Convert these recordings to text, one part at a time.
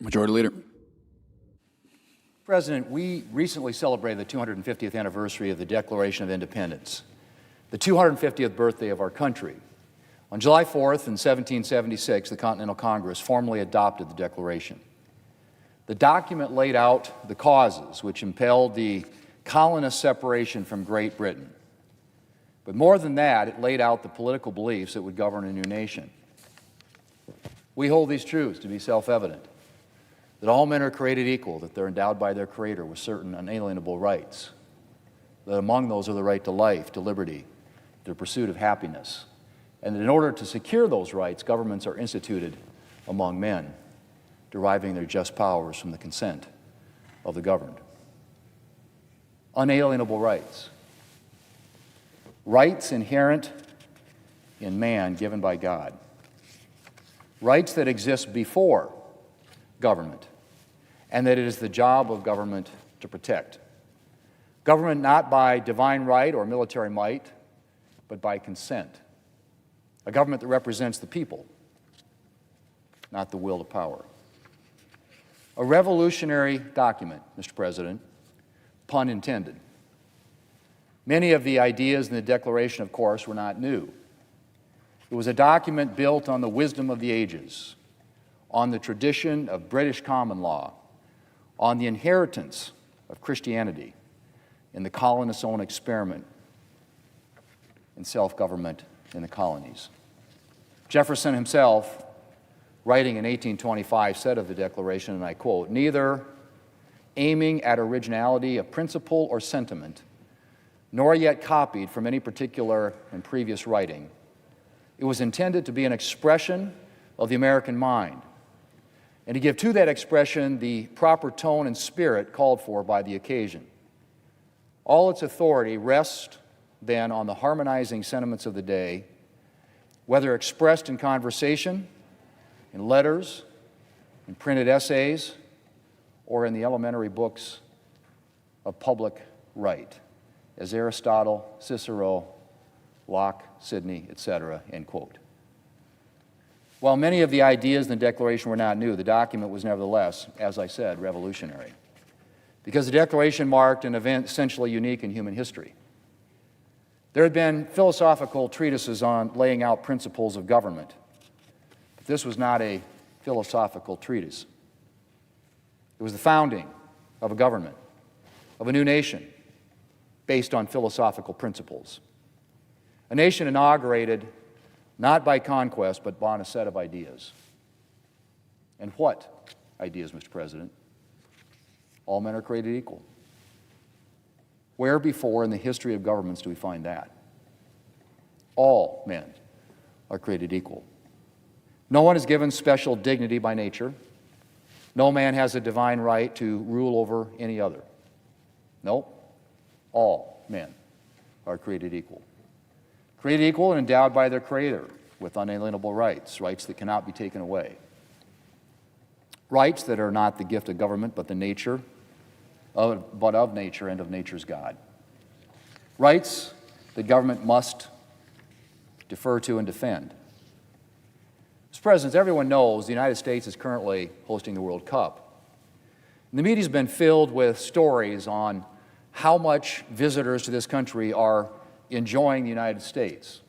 Majority Leader. President, we recently celebrated the 250th anniversary of the Declaration of Independence, the 250th birthday of our country. On July 4th, in 1776, the Continental Congress formally adopted the Declaration. The document laid out the causes which impelled the colonist separation from Great Britain. But more than that, it laid out the political beliefs that would govern a new nation. We hold these truths to be self-evident, that all men are created equal, that they're endowed by their Creator with certain unalienable rights, that among those are the right to life, to liberty, to the pursuit of happiness, and that in order to secure those rights, governments are instituted among men, deriving their just powers from the consent of the governed. Unalienable rights. Rights inherent in man given by God. Rights that exist before government, and that it is the job of government to protect. Government not by divine right or military might, but by consent. A government that represents the people, not the will to power. A revolutionary document, Mr. President, pun intended. Many of the ideas in the Declaration, of course, were not new. It was a document built on the wisdom of the ages, on the tradition of British common law, on the inheritance of Christianity in the colonists' own experiment in self-government in the colonies. Jefferson himself, writing in 1825, said of the Declaration, and I quote, "Neither aiming at originality of principle or sentiment, nor yet copied from any particular and previous writing, it was intended to be an expression of the American mind, and to give to that expression the proper tone and spirit called for by the occasion. All its authority rests then on the harmonizing sentiments of the day, whether expressed in conversation, in letters, in printed essays, or in the elementary books of public right, as Aristotle, Cicero, Locke, Sidney, etc., end quote." While many of the ideas in the Declaration were not new, the document was nevertheless, as I said, revolutionary, because the Declaration marked an event essentially unique in human history. There had been philosophical treatises on laying out principles of government, but this was not a philosophical treatise. It was the founding of a government, of a new nation, based on philosophical principles. A nation inaugurated not by conquest, but on a set of ideas. And what ideas, Mr. President? All men are created equal. Where before in the history of governments do we find that? All men are created equal. No one is given special dignity by nature. No man has a divine right to rule over any other. No, all men are created equal. Created equal and endowed by their Creator with unalienable rights, rights that cannot be taken away. Rights that are not the gift of government, but of nature and of nature's God. Rights that government must defer to and defend. Mr. President, as everyone knows, the United States is currently hosting the World Cup. And the media's been filled with stories on how much visitors to this country are enjoying the United States.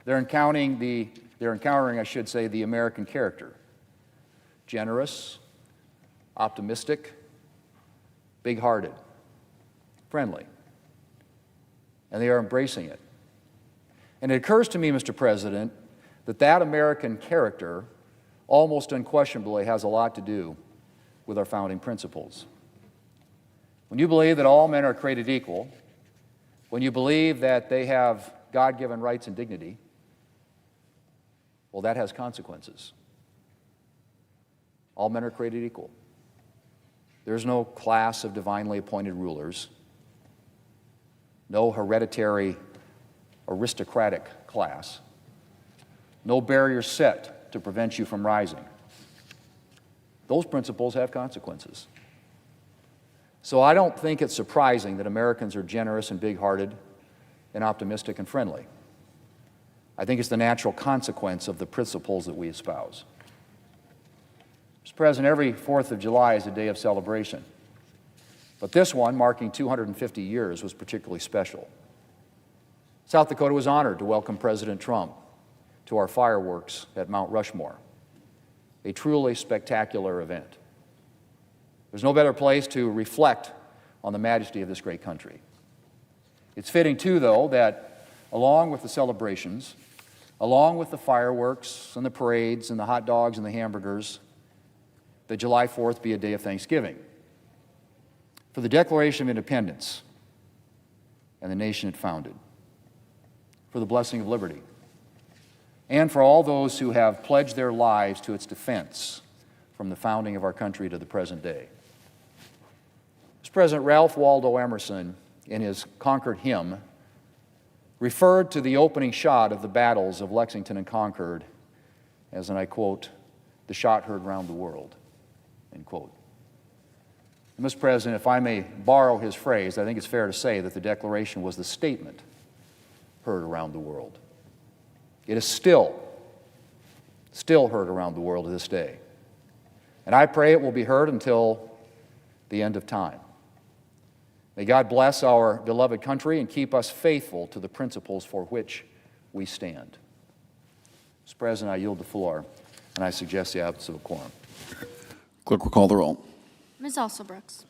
They're encountering, I should say, the American character. Generous, optimistic, big-hearted, friendly. And they are embracing it. And it occurs to me, Mr. President, that American character almost unquestionably has a lot to do with our founding principles. When you believe that all men are created equal, when you believe that they have God-given rights and dignity, well, that has consequences. All men are created equal. There's no class of divinely appointed rulers, no hereditary aristocratic class, no barrier set to prevent you from rising. Those principles have consequences. So I don't think it's surprising that Americans are generous and big-hearted and optimistic and friendly. I think it's the natural consequence of the principles that we espouse. Mr. Mr. President, every 4th of July is a day of celebration. But this one, marking 250 years, was particularly special. South Dakota was honored to welcome President Trump to our fireworks at Mount Rushmore, a truly spectacular event. There's no better place to reflect on the majesty of this great country. It's fitting, too, though, that along with the celebrations, along with the fireworks and the parades and the hot dogs and the hamburgers, that July 4th be a day of thanksgiving for the Declaration of Independence and the nation it founded, for the blessing of liberty, and for all those who have pledged their lives to its defense from the founding of our country to the present day. Mr. President, Ralph Waldo Emerson, in his Concord hymn, referred to the opening shot of the battles of Lexington and Concord as, and I quote, "the shot heard round the world," end quote. And Mr. President, if I may borrow his phrase, I think it's fair to say that the Declaration was the statement heard around the world. It is still heard around the world to this day. And I pray it will be heard until the end of time. May God bless our beloved country and keep us faithful to the principles for which we stand. Mr. President, I yield the floor, and I suggest the absence of a quorum. Clerk will call the roll. Ms. Alsobrooks.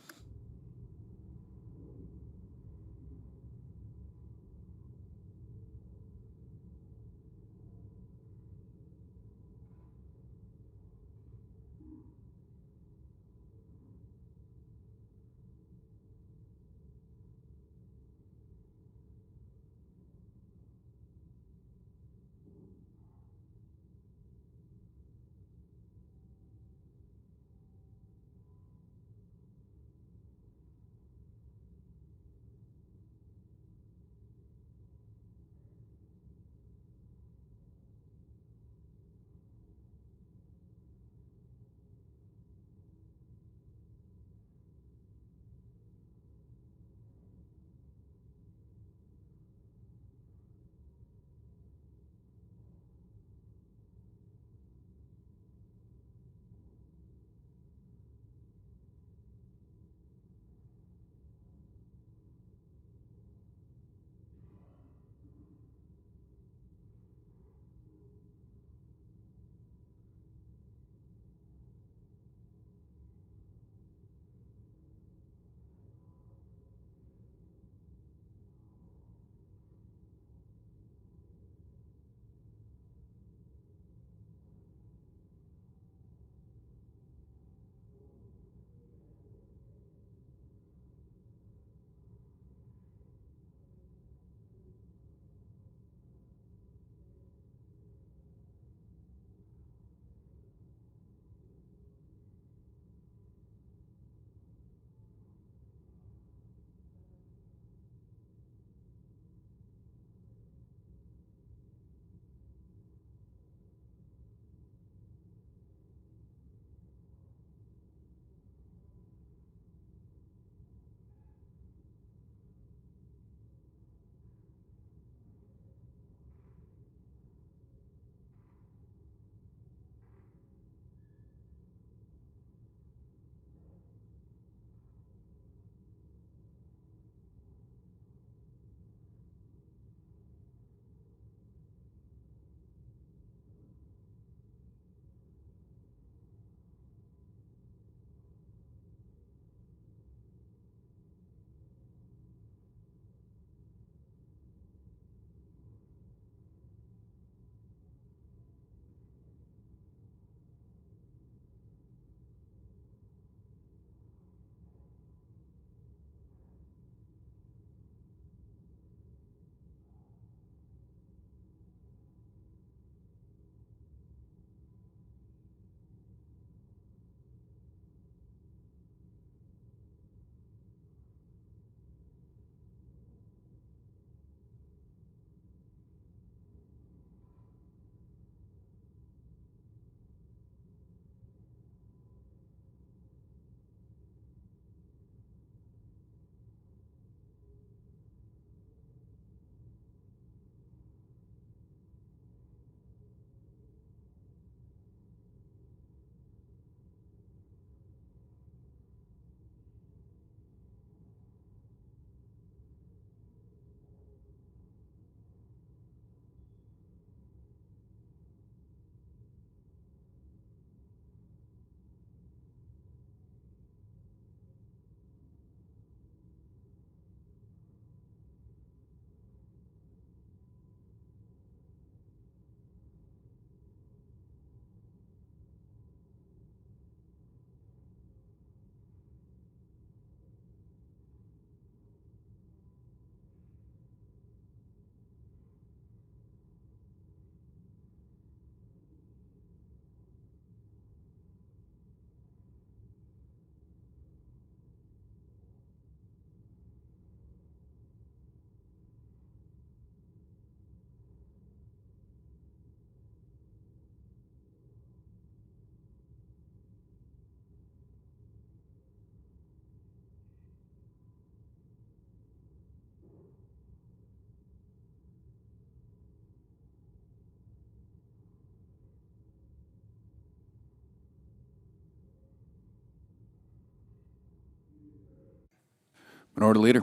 Minority Leader.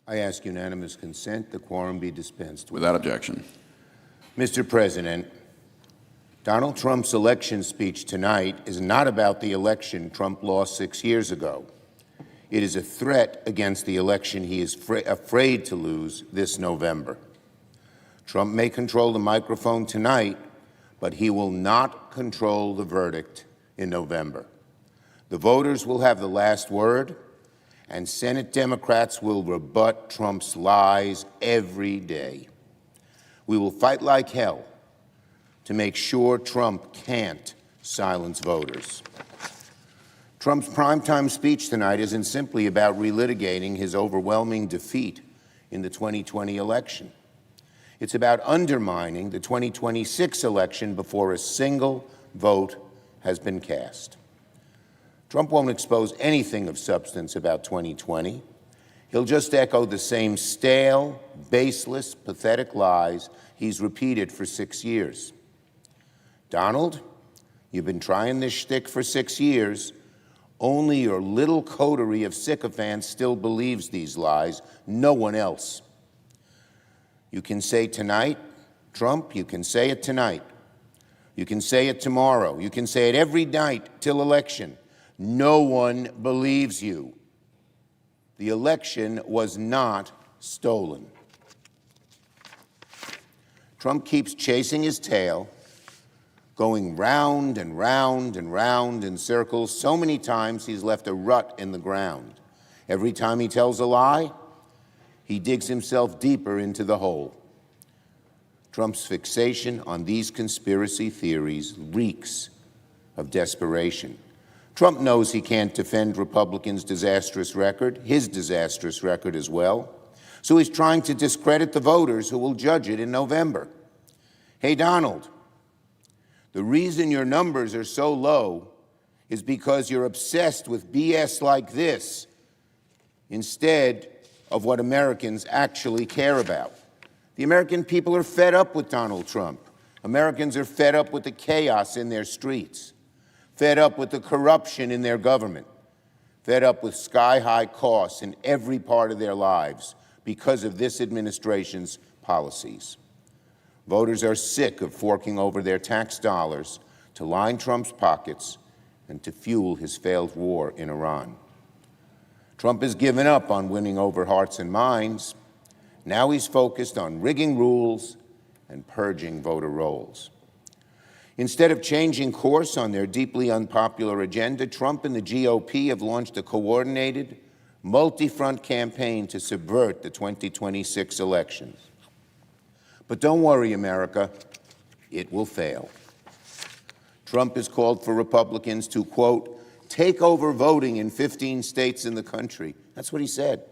I ask unanimous consent the quorum be dispensed with. Without objection. Mr. President, Donald Trump's election speech tonight is not about the election Trump lost 6 years ago. It is a threat against the election he is afraid to lose this November. Trump may control the microphone tonight, but he will not control the verdict in November. The voters will have the last word, and Senate Democrats will rebut Trump's lies every day. We will fight like hell to make sure Trump can't silence voters. Trump's primetime speech tonight isn't simply about relitigating his overwhelming defeat in the 2020 election. It's about undermining the 2026 election before a single vote has been cast. Trump won't expose anything of substance about 2020. He'll just echo the same stale, baseless, pathetic lies he's repeated for 6 years. Donald, you've been trying this shtick for 6 years. Only your little coterie of sycophants still believes these lies, no one else. You can say tonight, Trump, you can say it tonight. You can say it tomorrow. You can say it every night till election. No one believes you. The election was not stolen. Trump keeps chasing his tail, going round and round and round in circles. So many times he's left a rut in the ground. Every time he tells a lie, he digs himself deeper into the hole. Trump's fixation on these conspiracy theories reeks of desperation. Trump knows he can't defend Republicans' disastrous record, his disastrous record as well. So he's trying to discredit the voters who will judge it in November. Hey, Donald, the reason your numbers are so low is because you're obsessed with BS like this instead of what Americans actually care about. The American people are fed up with Donald Trump. Americans are fed up with the chaos in their streets, fed up with the corruption in their government, fed up with sky-high costs in every part of their lives because of this administration's policies. Voters are sick of forking over their tax dollars to line Trump's pockets and to fuel his failed war in Iran. Trump has given up on winning over hearts and minds. Now he's focused on rigging rules and purging voter rolls. Instead of changing course on their deeply unpopular agenda, Trump and the GOP have launched a coordinated, multi-front campaign to subvert the 2026 elections. But don't worry, America, it will fail. Trump has called for Republicans to, quote, take over voting in 15 states in the country. That's what he said.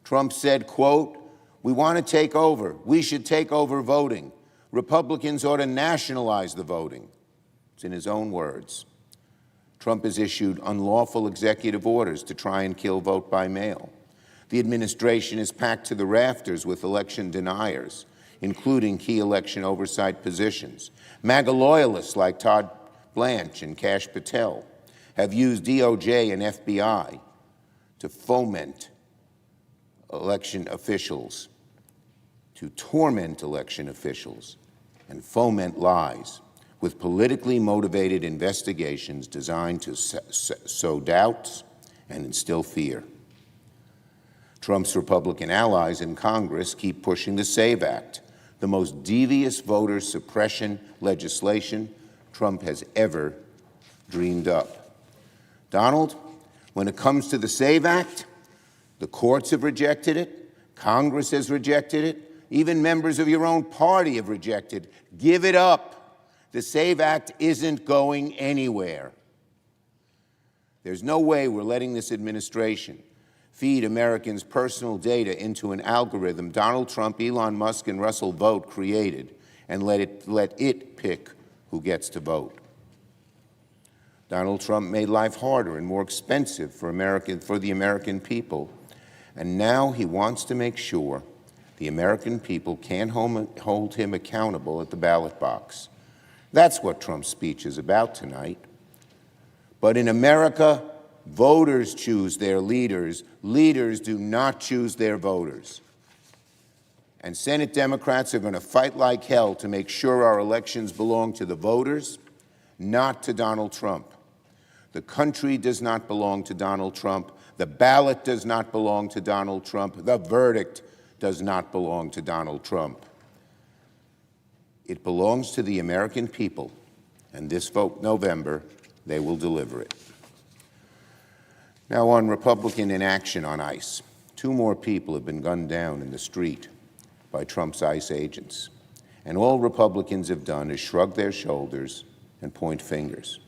Trump said, quote, we want to take over. We should take over voting. Republicans ought to nationalize the voting. It's in his own words. Trump has issued unlawful executive orders to try and kill vote by mail. The administration is packed to the rafters with election deniers, including key election oversight positions. MAGA loyalists like Todd Blanche and Kash Patel have used DOJ and FBI to foment election officials, to torment election officials, and foment lies with politically motivated investigations designed to sow doubts and instill fear. Trump's Republican allies in Congress keep pushing the SAVE Act, the most devious voter suppression legislation Trump has ever dreamed up. Donald, when it comes to the SAVE Act, the courts have rejected it, Congress has rejected it, even members of your own party have rejected it. Give it up. The SAVE Act isn't going anywhere. There's no way we're letting this administration feed Americans' personal data into an algorithm Donald Trump, Elon Musk, and Russell Vought created and let it pick who gets to vote. Donald Trump made life harder and more expensive for the American people, and now he wants to make sure the American people can't hold him accountable at the ballot box. That's what Trump's speech is about tonight. But in America, Voters choose their leaders. Leaders do not choose their voters. And Senate Democrats are going to fight like hell to make sure our elections belong to the voters, not to Donald Trump. The country does not belong to Donald Trump. The ballot does not belong to Donald Trump. The verdict does not belong to Donald Trump. It belongs to the American people, and this vote November, they will deliver it. Now on Republican inaction on ICE. 2 more people have been gunned down in the street by Trump's ICE agents. And all Republicans have done is shrug their shoulders and point fingers.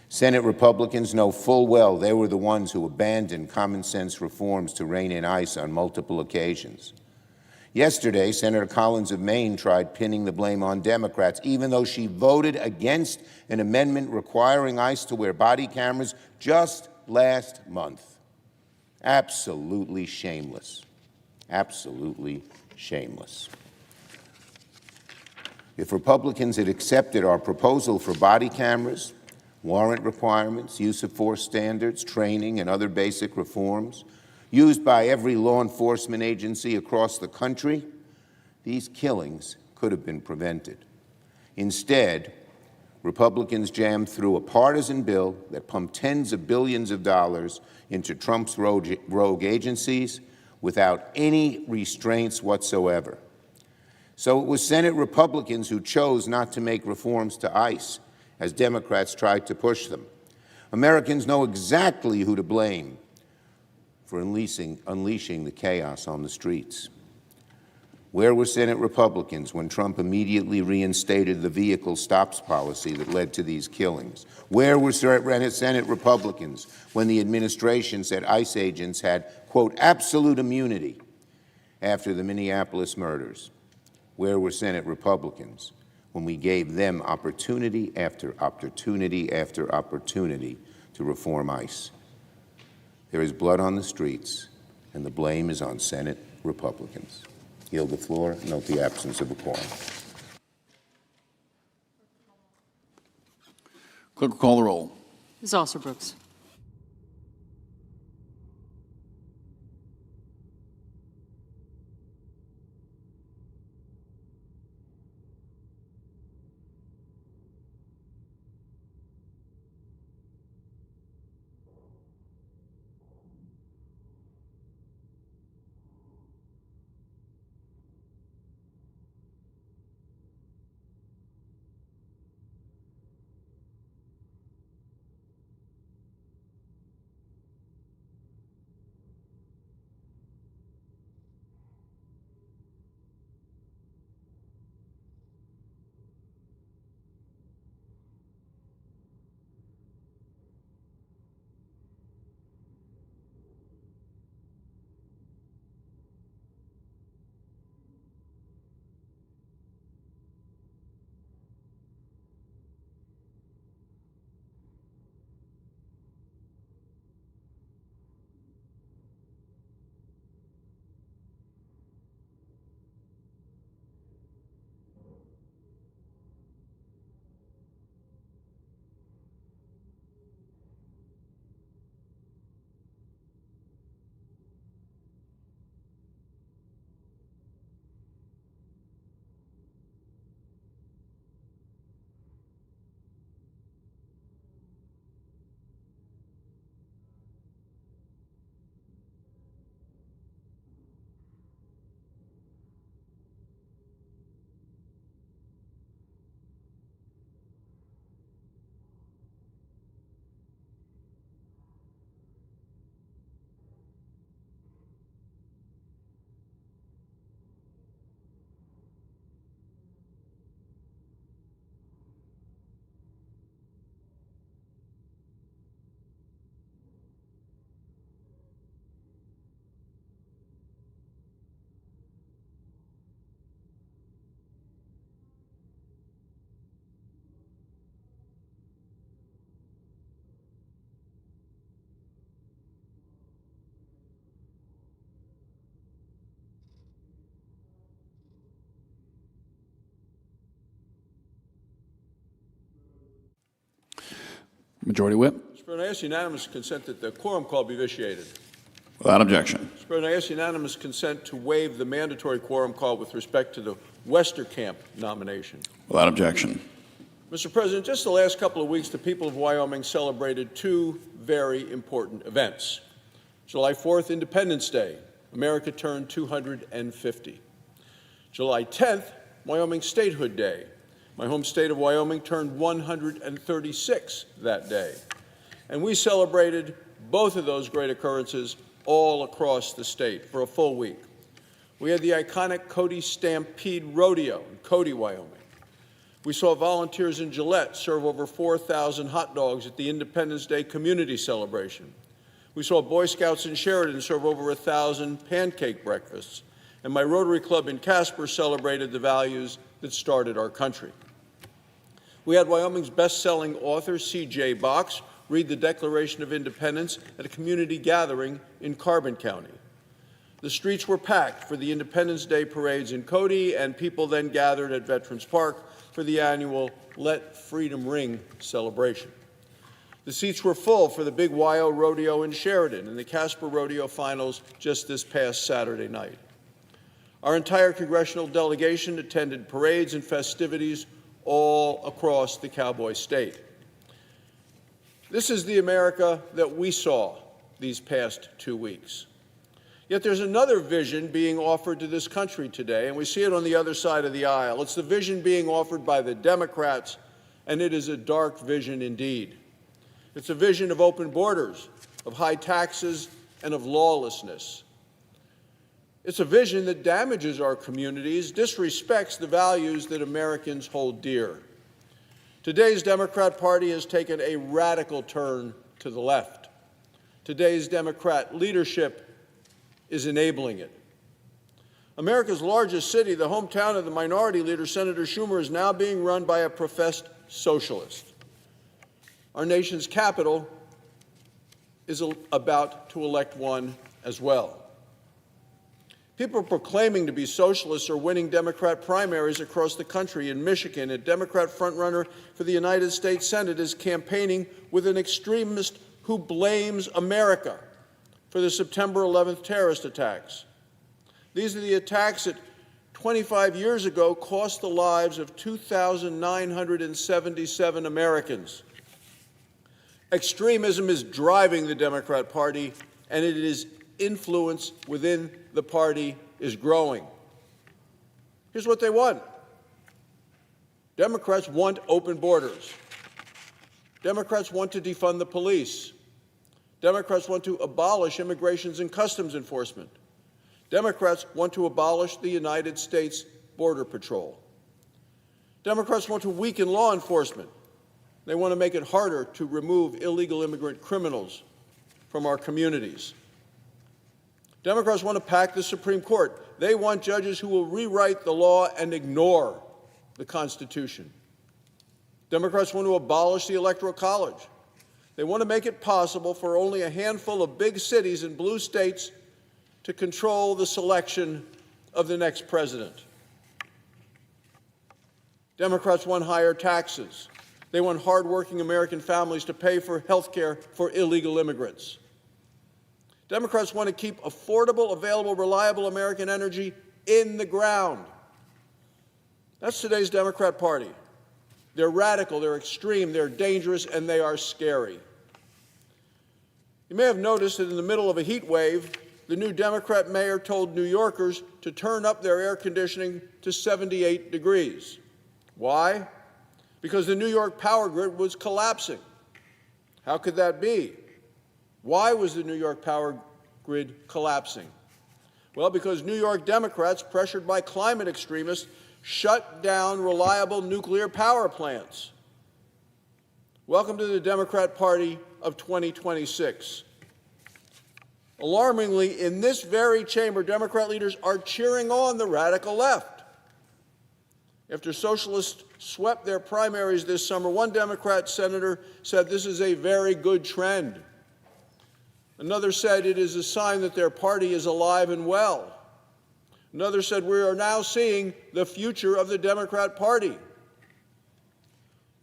Senate Republicans know full well they were the ones who abandoned common sense reforms to rein in ICE on multiple occasions. Yesterday, Senator Collins of Maine tried pinning the blame on Democrats, even though she voted against an amendment requiring ICE to wear body cameras just last month. Absolutely shameless. Absolutely shameless. If Republicans had accepted our proposal for body cameras, warrant requirements, use of force standards, training, and other basic reforms used by every law enforcement agency across the country, these killings could have been prevented. Instead, Republicans jammed through a partisan bill that pumped tens of billions of dollars into Trump's rogue agencies without any restraints whatsoever. So it was Senate Republicans who chose not to make reforms to ICE, as Democrats tried to push them. Americans know exactly who to blame for unleashing the chaos on the streets. Where were Senate Republicans when Trump immediately reinstated the vehicle stops policy that led to these killings? Where were Senate Republicans when the administration said ICE agents had, quote, absolute immunity after the Minneapolis murders? Where were Senate Republicans when we gave them opportunity after opportunity after opportunity to reform ICE? There is blood on the streets, and the blame is on Senate Republicans. Yield the floor. Note the absence of a quorum. Clerk will call the roll. Ms. Alsobrooks. Majority Whip. Mr. President, I ask unanimous consent that the quorum call be vitiated. Without objection. Mr. President, I ask unanimous consent to waive the mandatory quorum call with respect to the Westercamp nomination. Without objection. Mr. President, just the last couple of weeks, the people of Wyoming celebrated two very important events. July 4th, Independence Day. America turned 250. July 10th, Wyoming Statehood Day. My home state of Wyoming turned 136 that day. And we celebrated both of those great occurrences all across the state for a full week. We had the iconic Cody Stampede Rodeo in Cody, Wyoming. We saw volunteers in Gillette serve over 4,000 hot dogs at the Independence Day community celebration. We saw Boy Scouts in Sheridan serve over 1,000 pancake breakfasts. And my Rotary Club in Casper celebrated the values that started our country. We had Wyoming's best-selling author, C.J. Box, read the Declaration of Independence at a community gathering in Carbon County. The streets were packed for the Independence Day parades in Cody, and people then gathered at Veterans Park for the annual Let Freedom Ring celebration. The seats were full for the Big Wyo Rodeo in Sheridan and the Casper Rodeo Finals just this past Saturday night. Our entire congressional delegation attended parades and festivities all across the Cowboy State. This is the America that we saw these past 2 weeks. Yet there's another vision being offered to this country today, and we see it on the other side of the aisle. It's the vision being offered by the Democrats, and it is a dark vision indeed. It's a vision of open borders, of high taxes, and of lawlessness. It's a vision that damages our communities, disrespects the values that Americans hold dear. Today's Democrat Party has taken a radical turn to the left. Today's Democrat leadership is enabling it. America's largest city, the hometown of the Minority Leader, Senator Schumer, is now being run by a professed socialist. Our nation's capital is about to elect one as well. People proclaiming to be socialists are winning Democrat primaries across the country. In Michigan, a Democrat frontrunner for the United States Senate is campaigning with an extremist who blames America for the September 11th terrorist attacks. These are the attacks that 25 years ago cost the lives of 2,977 Americans. Extremism is driving the Democrat Party, and it is influence within the party is growing. Here's what they want. Democrats want open borders. Democrats want to defund the police. Democrats want to abolish Immigration and Customs Enforcement. Democrats want to abolish the United States Border Patrol. Democrats want to weaken law enforcement. They want to make it harder to remove illegal immigrant criminals from our communities. Democrats want to pack the Supreme Court. They want judges who will rewrite the law and ignore the Constitution. Democrats want to abolish the Electoral College. They want to make it possible for only a handful of big cities and blue states to control the selection of the next president. Democrats want higher taxes. They want hardworking American families to pay for health care for illegal immigrants. Democrats want to keep affordable, available, reliable American energy in the ground. That's today's Democrat Party. They're radical, they're extreme, they're dangerous, and they are scary. You may have noticed that in the middle of a heat wave, the new Democrat mayor told New Yorkers to turn up their air conditioning to 78 degrees. Why? Because the New York power grid was collapsing. How could that be? Why was the New York power grid collapsing? Well, because New York Democrats, pressured by climate extremists, shut down reliable nuclear power plants. Welcome to the Democrat Party of 2026. Alarmingly, in this very chamber, Democrat leaders are cheering on the radical left. After socialists swept their primaries this summer, one Democrat senator said this is a very good trend. Another said it is a sign that their party is alive and well. Another said we are now seeing the future of the Democrat Party.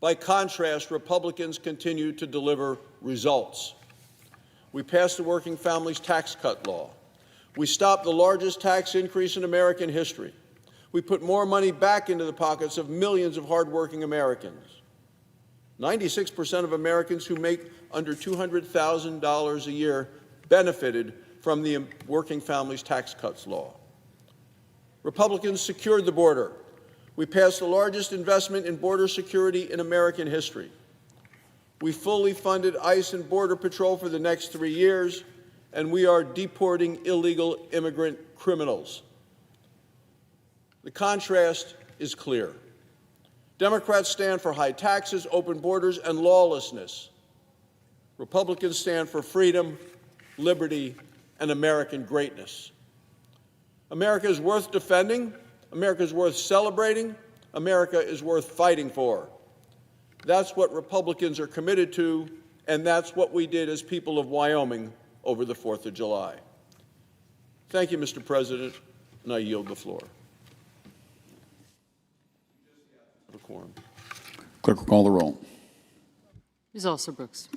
By contrast, Republicans continue to deliver results. We passed the Working Families Tax Cut Law. We stopped the largest tax increase in American history. We put more money back into the pockets of millions of hardworking Americans. 96% of Americans who make under $200,000 a year benefited from the Working Families Tax Cuts Law. Republicans secured the border. We passed the largest investment in border security in American history. We fully funded ICE and Border Patrol for the next 3 years, and we are deporting illegal immigrant criminals. The contrast is clear. Democrats stand for high taxes, open borders, and lawlessness. Republicans stand for freedom, liberty, and American greatness. America is worth defending. America is worth celebrating. America is worth fighting for. That's what Republicans are committed to, and that's what we did as people of Wyoming over the 4th of July. Thank you, Mr. President, and I yield the floor. Clerk will call the roll. Ms. Alsobrooks.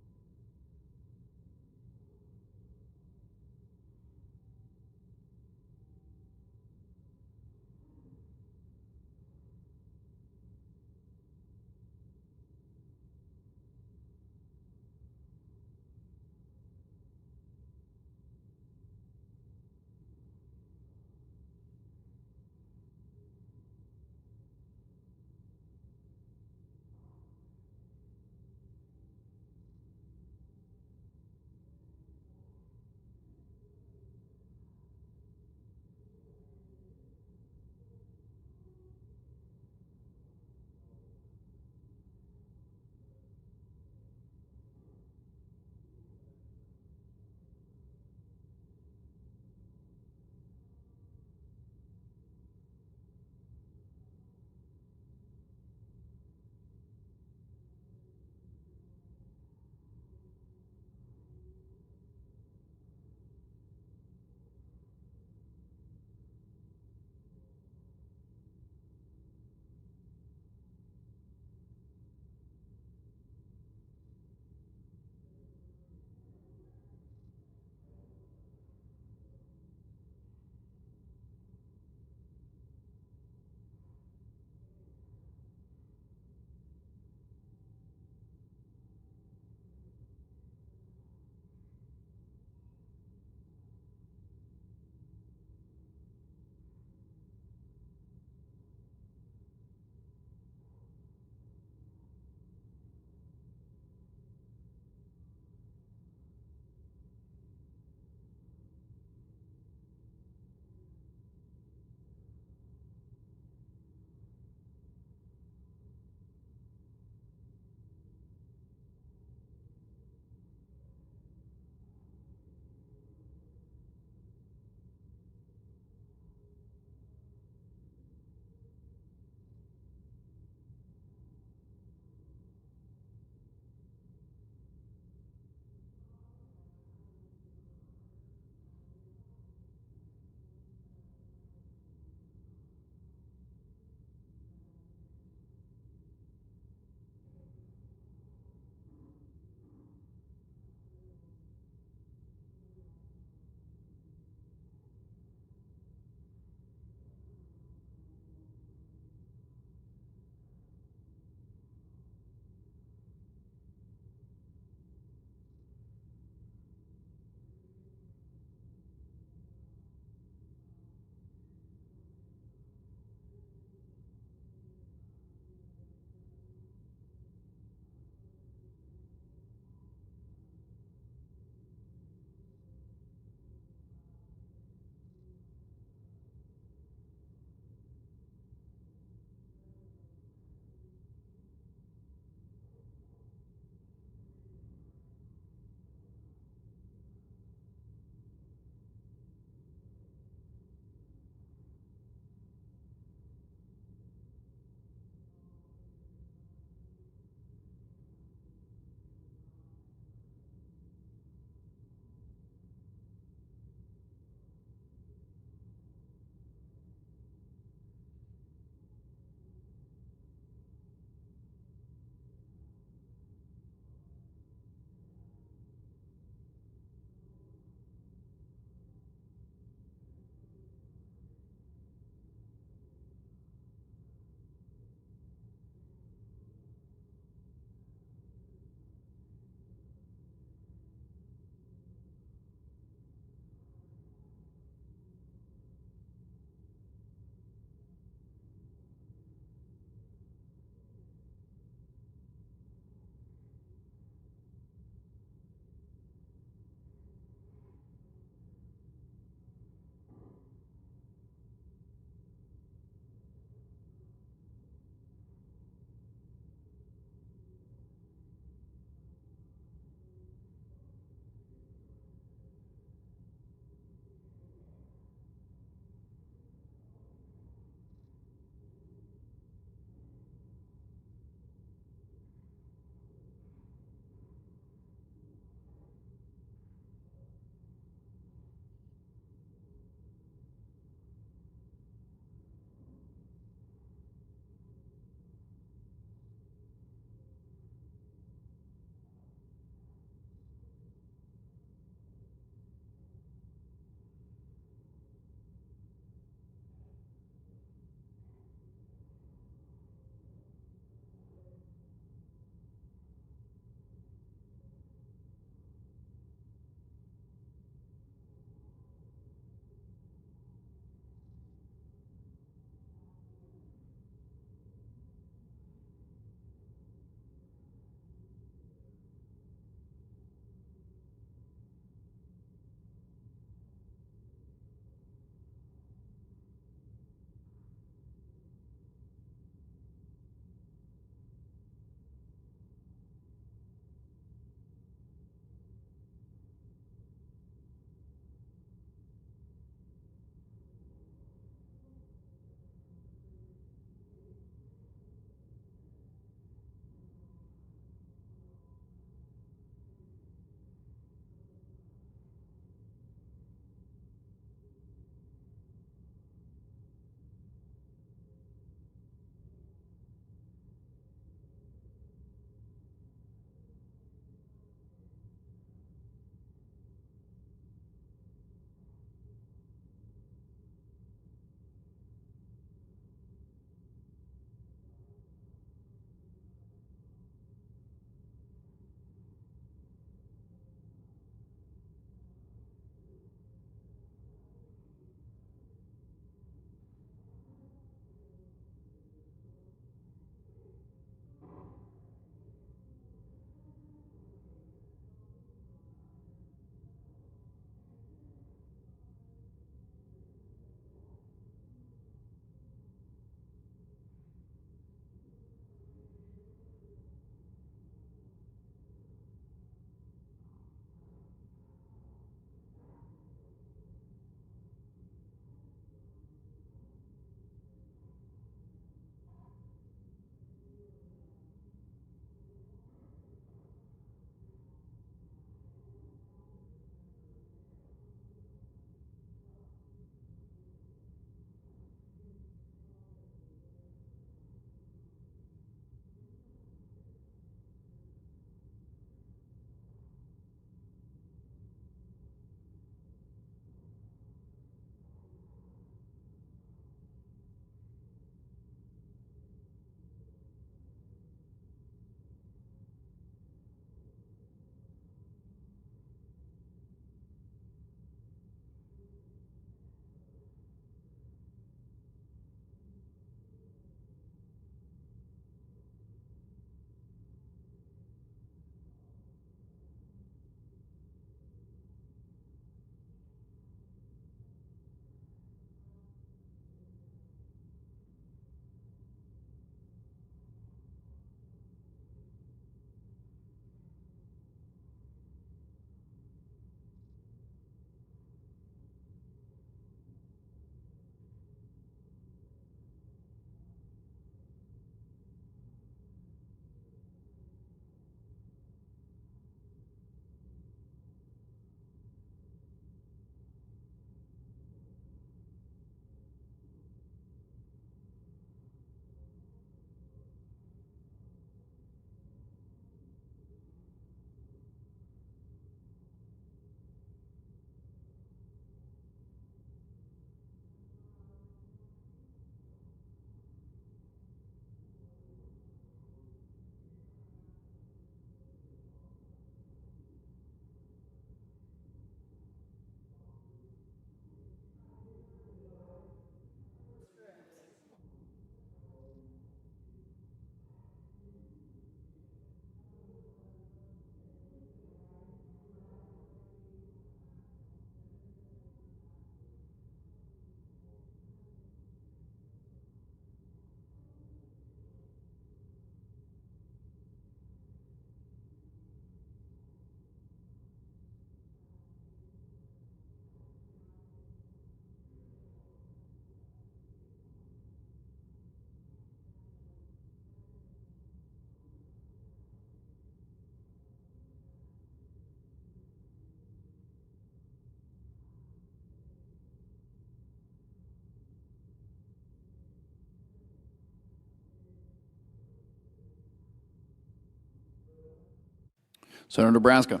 Senator Nebraska.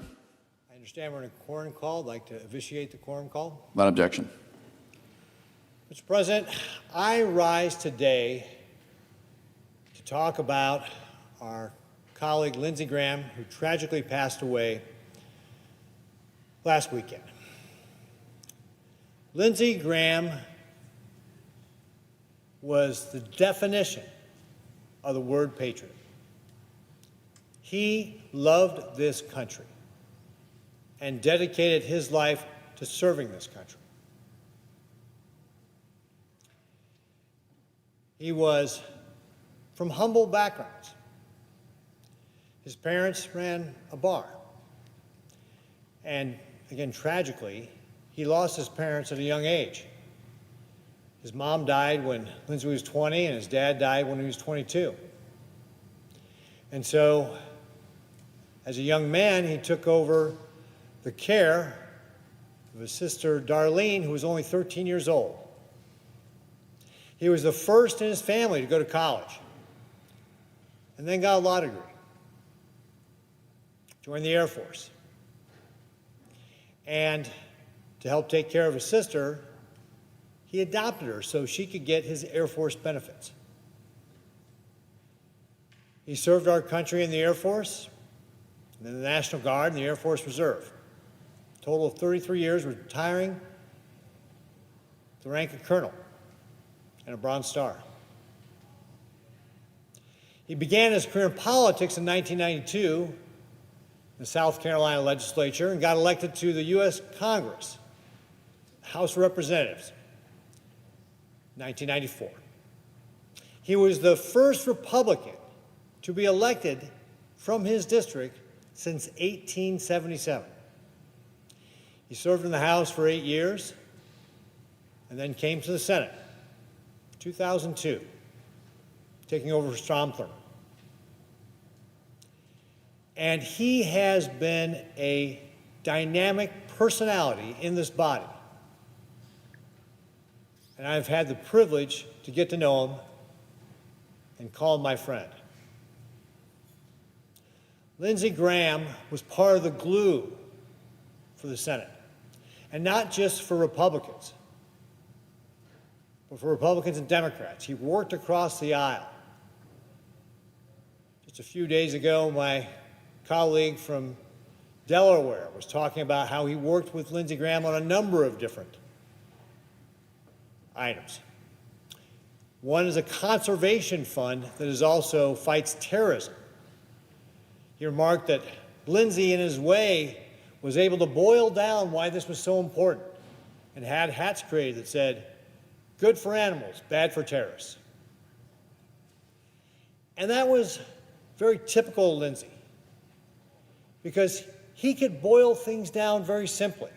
I understand we're in a quorum call. I'd like to officiate the quorum call. Without objection. Mr. President, I rise today to talk about our colleague Lindsey Graham, who tragically passed away last weekend. Lindsey Graham was the definition of the word patriot. He loved this country and dedicated his life to serving this country. He was from humble backgrounds. His parents ran a bar. And again, tragically, he lost his parents at a young age. His mom died when Lindsey was 20, and his dad died when he was 22. And so, as a young man, he took over the care of his sister Darlene, who was only 13 years old. He was the first in his family to go to college, and then got a law degree, joined the Air Force. And to help take care of his sister, he adopted her so she could get his Air Force benefits. He served our country in the Air Force, and then the National Guard and the Air Force Reserve. A total of 33 years, retiring the rank of colonel and a Bronze Star. He began his career in politics in 1992 in the South Carolina legislature and got elected to the U.S. Congress, House of Representatives, 1994. He was the first Republican to be elected from his district since 1877. He served in the House for 8 years and then came to the Senate, 2002, taking over for Strom Thurmond. And he has been a dynamic personality in this body. And I've had the privilege to get to know him and call him my friend. Lindsey Graham was part of the glue for the Senate, and not just for Republicans, but for Republicans and Democrats. He worked across the aisle. Just a few days ago, my colleague from Delaware was talking about how he worked with Lindsey Graham on a number of different items. One is a conservation fund that is also fights terrorism. He remarked that Lindsey, in his way, was able to boil down why this was so important and had hats created that said, "Good for animals, bad for terrorists." And that was very typical of Lindsey, because he could boil things down very simply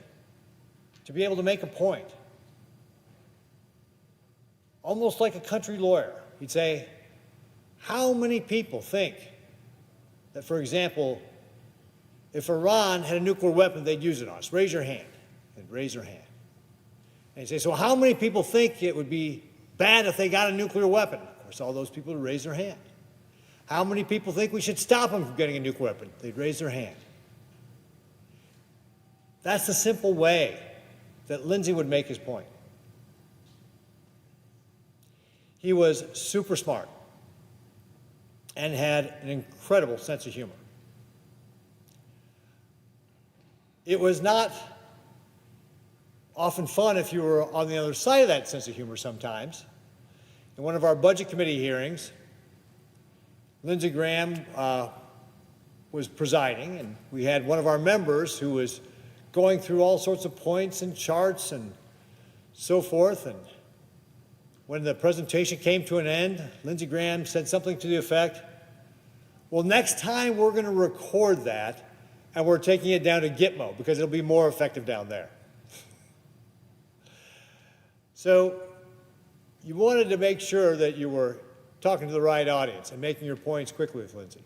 to be able to make a point. Almost like a country lawyer. He'd say, how many people think that, for example, if Iran had a nuclear weapon, they'd use it on us? Raise your hand. They'd raise their hand. And he'd say, so how many people think it would be bad if they got a nuclear weapon? Of course, all those people would raise their hand. How many people think we should stop them from getting a nuclear weapon? They'd raise their hand. That's the simple way that Lindsey would make his point. He was super smart and had an incredible sense of humor. It was not often fun if you were on the other side of that sense of humor sometimes. In one of our Budget Committee hearings, Lindsey Graham was presiding, and we had one of our members who was going through all sorts of points and charts and so forth. And when the presentation came to an end, Lindsey Graham said something to the effect, well, next time we're going to record that, and we're taking it down to Gitmo because it'll be more effective down there. So you wanted to make sure that you were talking to the right audience and making your points quickly with Lindsey.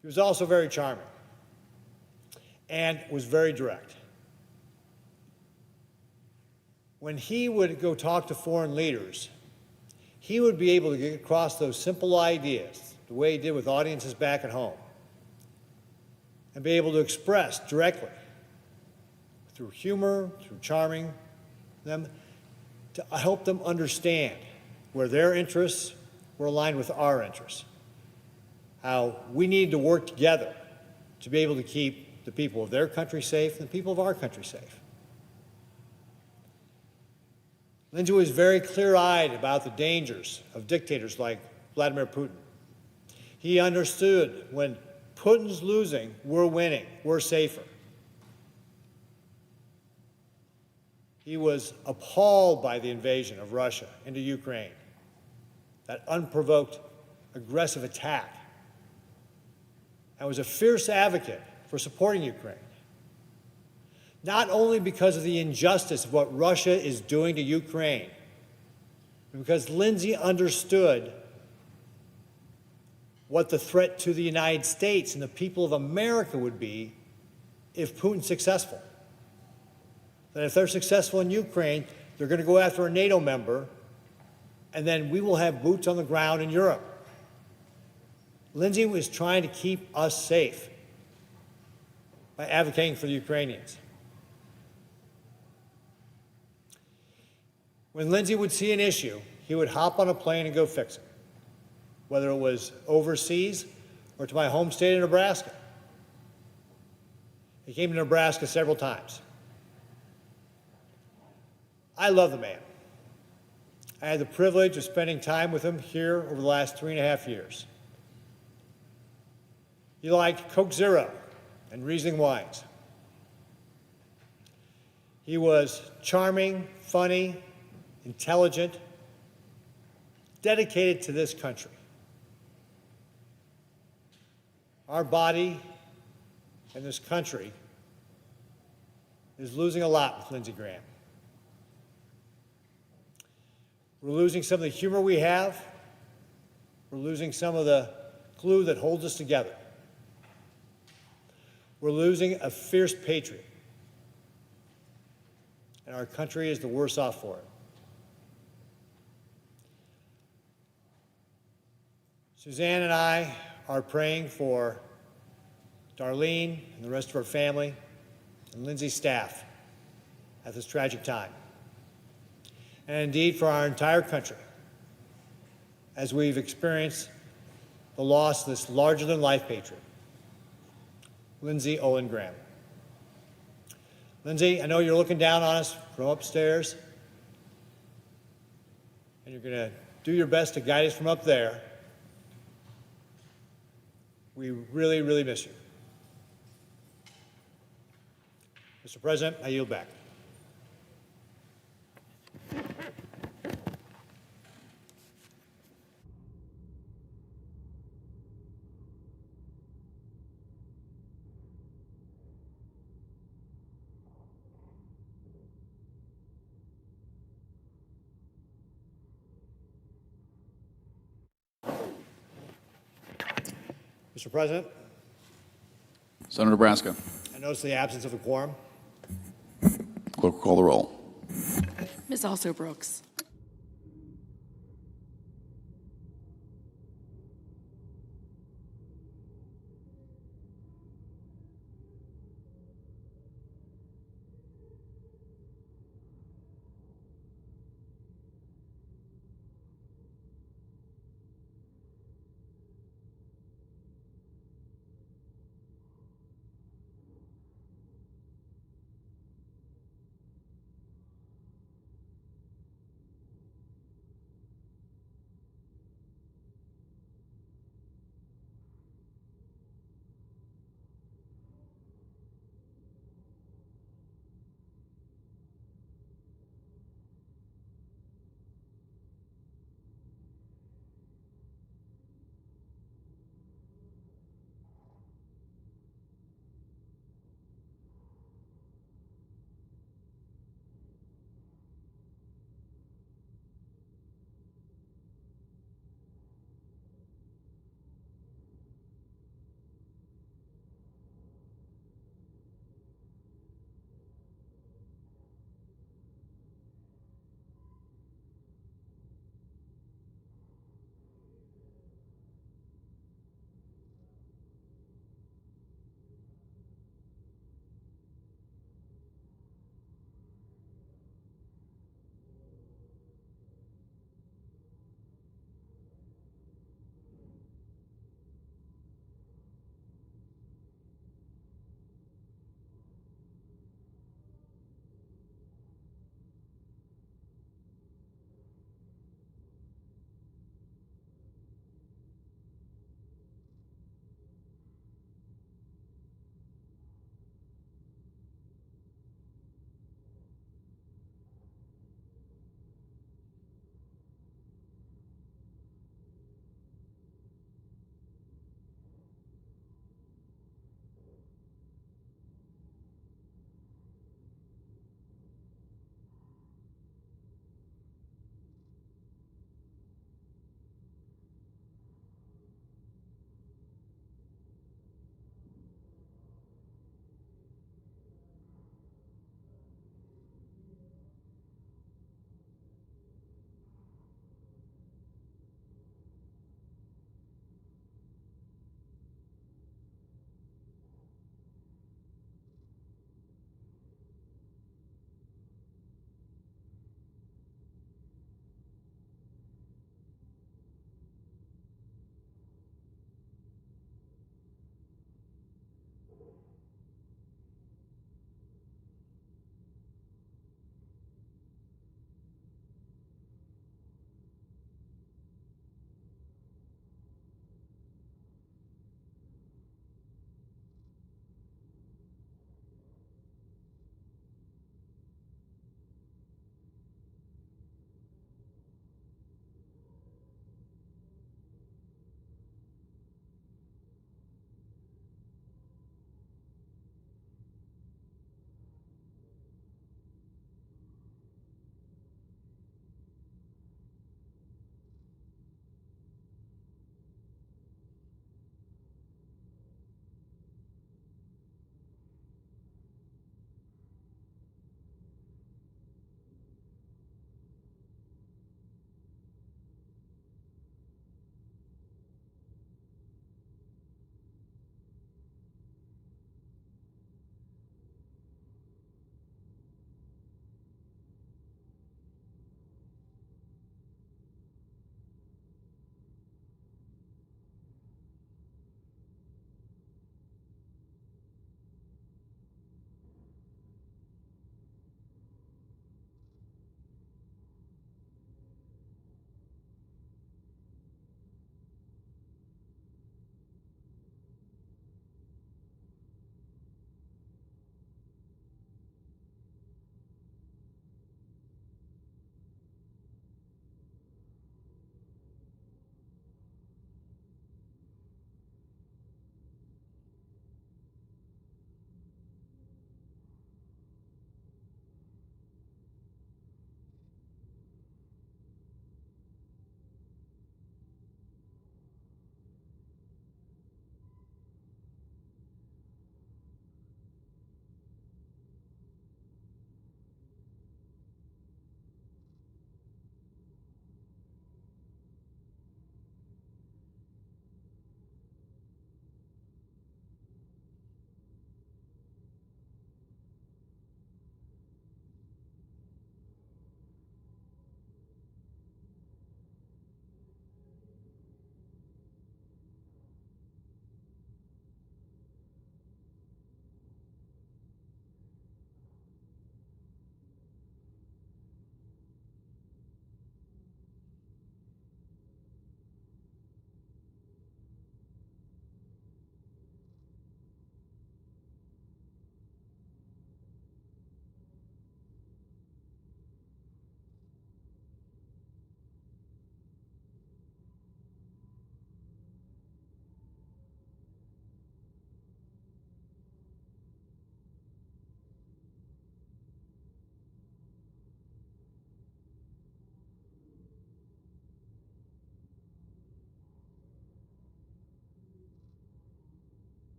He was also very charming and was very direct. When he would go talk to foreign leaders, he would be able to get across those simple ideas, the way he did with audiences back at home, and be able to express directly, through humor, through charming them, to help them understand where their interests were aligned with our interests, how we need to work together to be able to keep the people of their country safe and the people of our country safe. Lindsay was very clear-eyed about the dangers of dictators like Vladimir Putin. He understood when Putin's losing, we're winning, we're safer. He was appalled by the invasion of Russia into Ukraine, that unprovoked, aggressive attack, and was a fierce advocate for supporting Ukraine. Not only because of the injustice of what Russia is doing to Ukraine, but because Lindsay understood what the threat to the United States and the people of America would be if Putin's successful. That if they're successful in Ukraine, they're going to go after a NATO member, and then we will have boots on the ground in Europe. Lindsay was trying to keep us safe by advocating for the Ukrainians. When Lindsay would see an issue, he would hop on a plane and go fix it, whether it was overseas or to my home state of Nebraska. He came to Nebraska several times. I love the man. I had the privilege of spending time with him here over the last 3.5 years. He liked Coke Zero and Riesling wines. He was charming, funny, intelligent, dedicated to this country. Our body and this country is losing a lot with Lindsey Graham. We're losing some of the humor we have. We're losing some of the glue that holds us together. We're losing a fierce patriot. And our country is the worse off for it. Suzanne and I are praying for Darlene and the rest of her family and Lindsay's staff at this tragic time. And indeed for our entire country as we've experienced the loss of this larger-than-life patriot, Lindsay Olin Graham. Lindsay, I know you're looking down on us from upstairs, and you're going to do your best to guide us from up there. We really, really miss you. Mr. President, I yield back. Mr. President, Senator Nebraska. I notice the absence of a quorum. Clerk will call the roll. Ms. Also Brooks.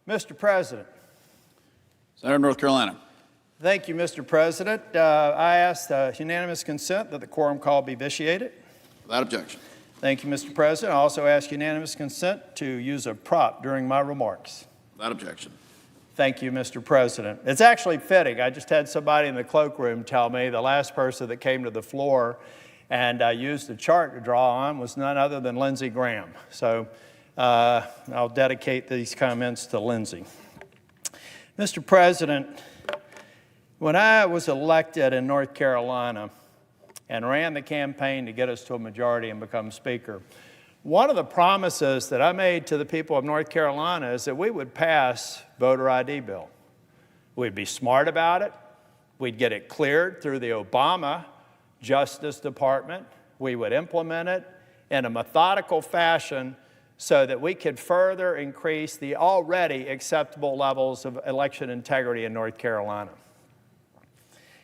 Mr. President. Senator of North Carolina. Thank you, Mr. President. I ask unanimous consent that the quorum call be vitiated. Without objection. Thank you, Mr. President. I also ask unanimous consent to use a prop during my remarks. Without objection. Thank you, Mr. President. It's actually fitting. I just had somebody in the cloakroom tell me the last person that came to the floor and used a chart to draw on was none other than Lindsey Graham. So I'll dedicate these comments to Lindsey. Mr. President, when I was elected in North Carolina and ran the campaign to get us to a majority and become Speaker, one of the promises that I made to the people of North Carolina is that we would pass voter ID bill. We'd be smart about it. We'd get it cleared through the Obama Justice Department. We would implement it in a methodical fashion so that we could further increase the already acceptable levels of election integrity in North Carolina.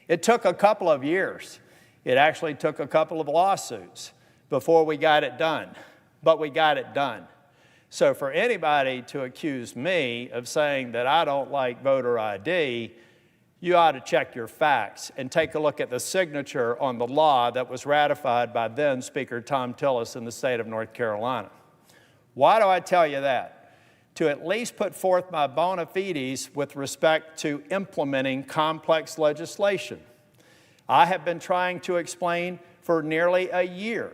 It took a couple of years. It actually took a couple of lawsuits before we got it done. But we got it done. So for anybody to accuse me of saying that I don't like voter ID, you ought to check your facts and take a look at the signature on the law that was ratified by then Speaker Tom Tillis in the state of North Carolina. Why do I tell you that? To at least put forth my bona fides with respect to implementing complex legislation. I have been trying to explain for nearly a year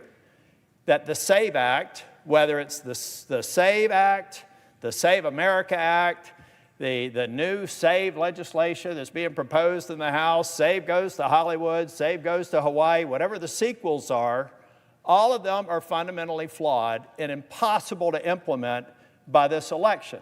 that the SAVE Act, whether it's the SAVE Act, the Save America Act, the new SAVE legislation that's being proposed in the House, SAVE goes to Hollywood, SAVE goes to Hawaii, whatever the sequels are, all of them are fundamentally flawed and impossible to implement by this election.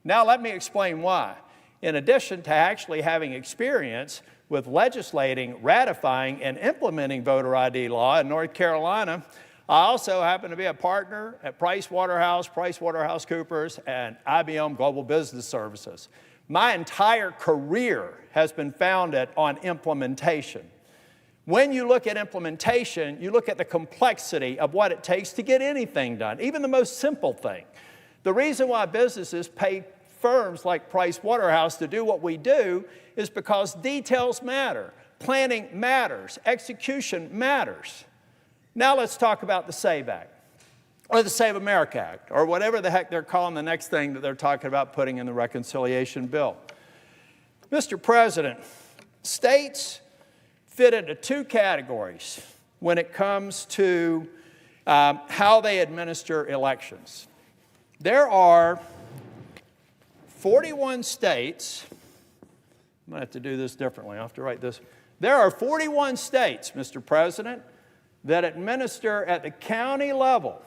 Now let me explain why. In addition to actually having experience with legislating, ratifying, and implementing voter ID law in North Carolina, I also happen to be a partner at PricewaterhouseCoopers, and IBM Global Business Services. My entire career has been founded on implementation. When you look at implementation, you look at the complexity of what it takes to get anything done, even the most simple thing. The reason why businesses pay firms like Pricewaterhouse to do what we do is because details matter, planning matters, execution matters. Now let's talk about the SAVE Act, or the Save America Act, or whatever the heck they're calling the next thing that they're talking about putting in the reconciliation bill. Mr. President, states fit into two categories when it comes to how they administer elections. There are 41 states, I'm going to have to do this differently, I'll have to write this. There are 41 states, Mr. President, that administer at the county level.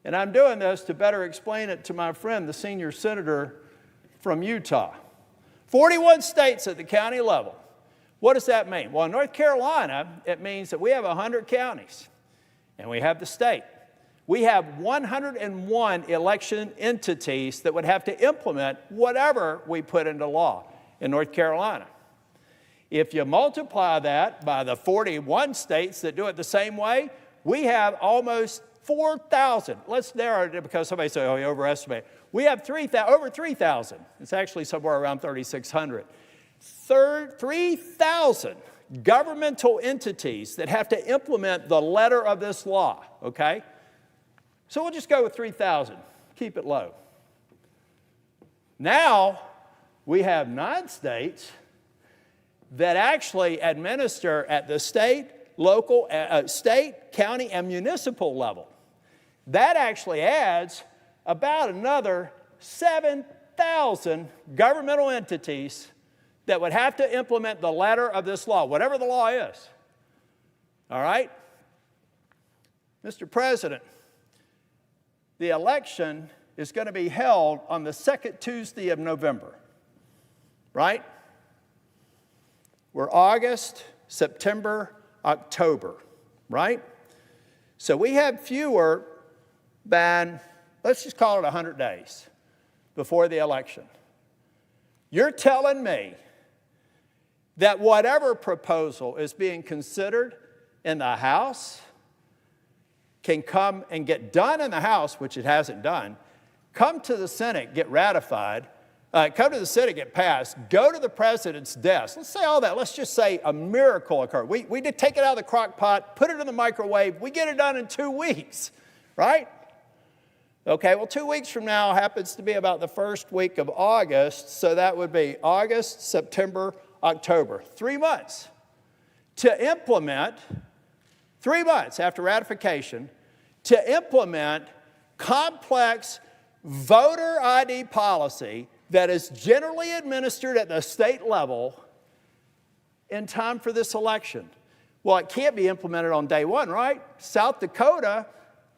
And I'm doing this to better explain it to my friend, the senior senator from Utah. 41 states at the county level. What does that mean? Well, in North Carolina, it means that we have 100 counties, and we have the state. We have 101 election entities that would have to implement whatever we put into law in North Carolina. If you multiply that by the 41 states that do it the same way, we have almost 4,000. Let's narrow it because somebody said, oh, you overestimate. We have over 3,000. It's actually somewhere around 3,600. 3,000 governmental entities that have to implement the letter of this law, okay? So we'll just go with 3,000. Keep it low. Now, we have 9 states that actually administer at the state, local, state, county, and municipal level. That actually adds about another 7,000 governmental entities that would have to implement the letter of this law, whatever the law is. All right? Mr. President, the election is going to be held on the second Tuesday of November, right? We're August, September, October, right? So we have fewer than, let's just call it 100 days before the election. You're telling me that whatever proposal is being considered in the House can come and get done in the House, which it hasn't done, come to the Senate, get ratified, come to the Senate, get passed, go to the president's desk. Let's say all that. Let's just say a miracle occurred. We did take it out of the crock pot, put it in the microwave. We get it done in 2 weeks, right? Okay, well, 2 weeks from now happens to be about the first week of August, so that would be August, September, October. 3 months to implement, 3 months after ratification, to implement complex voter ID policy that is generally administered at the state level in time for this election. Well, it can't be implemented on day one, right? South Dakota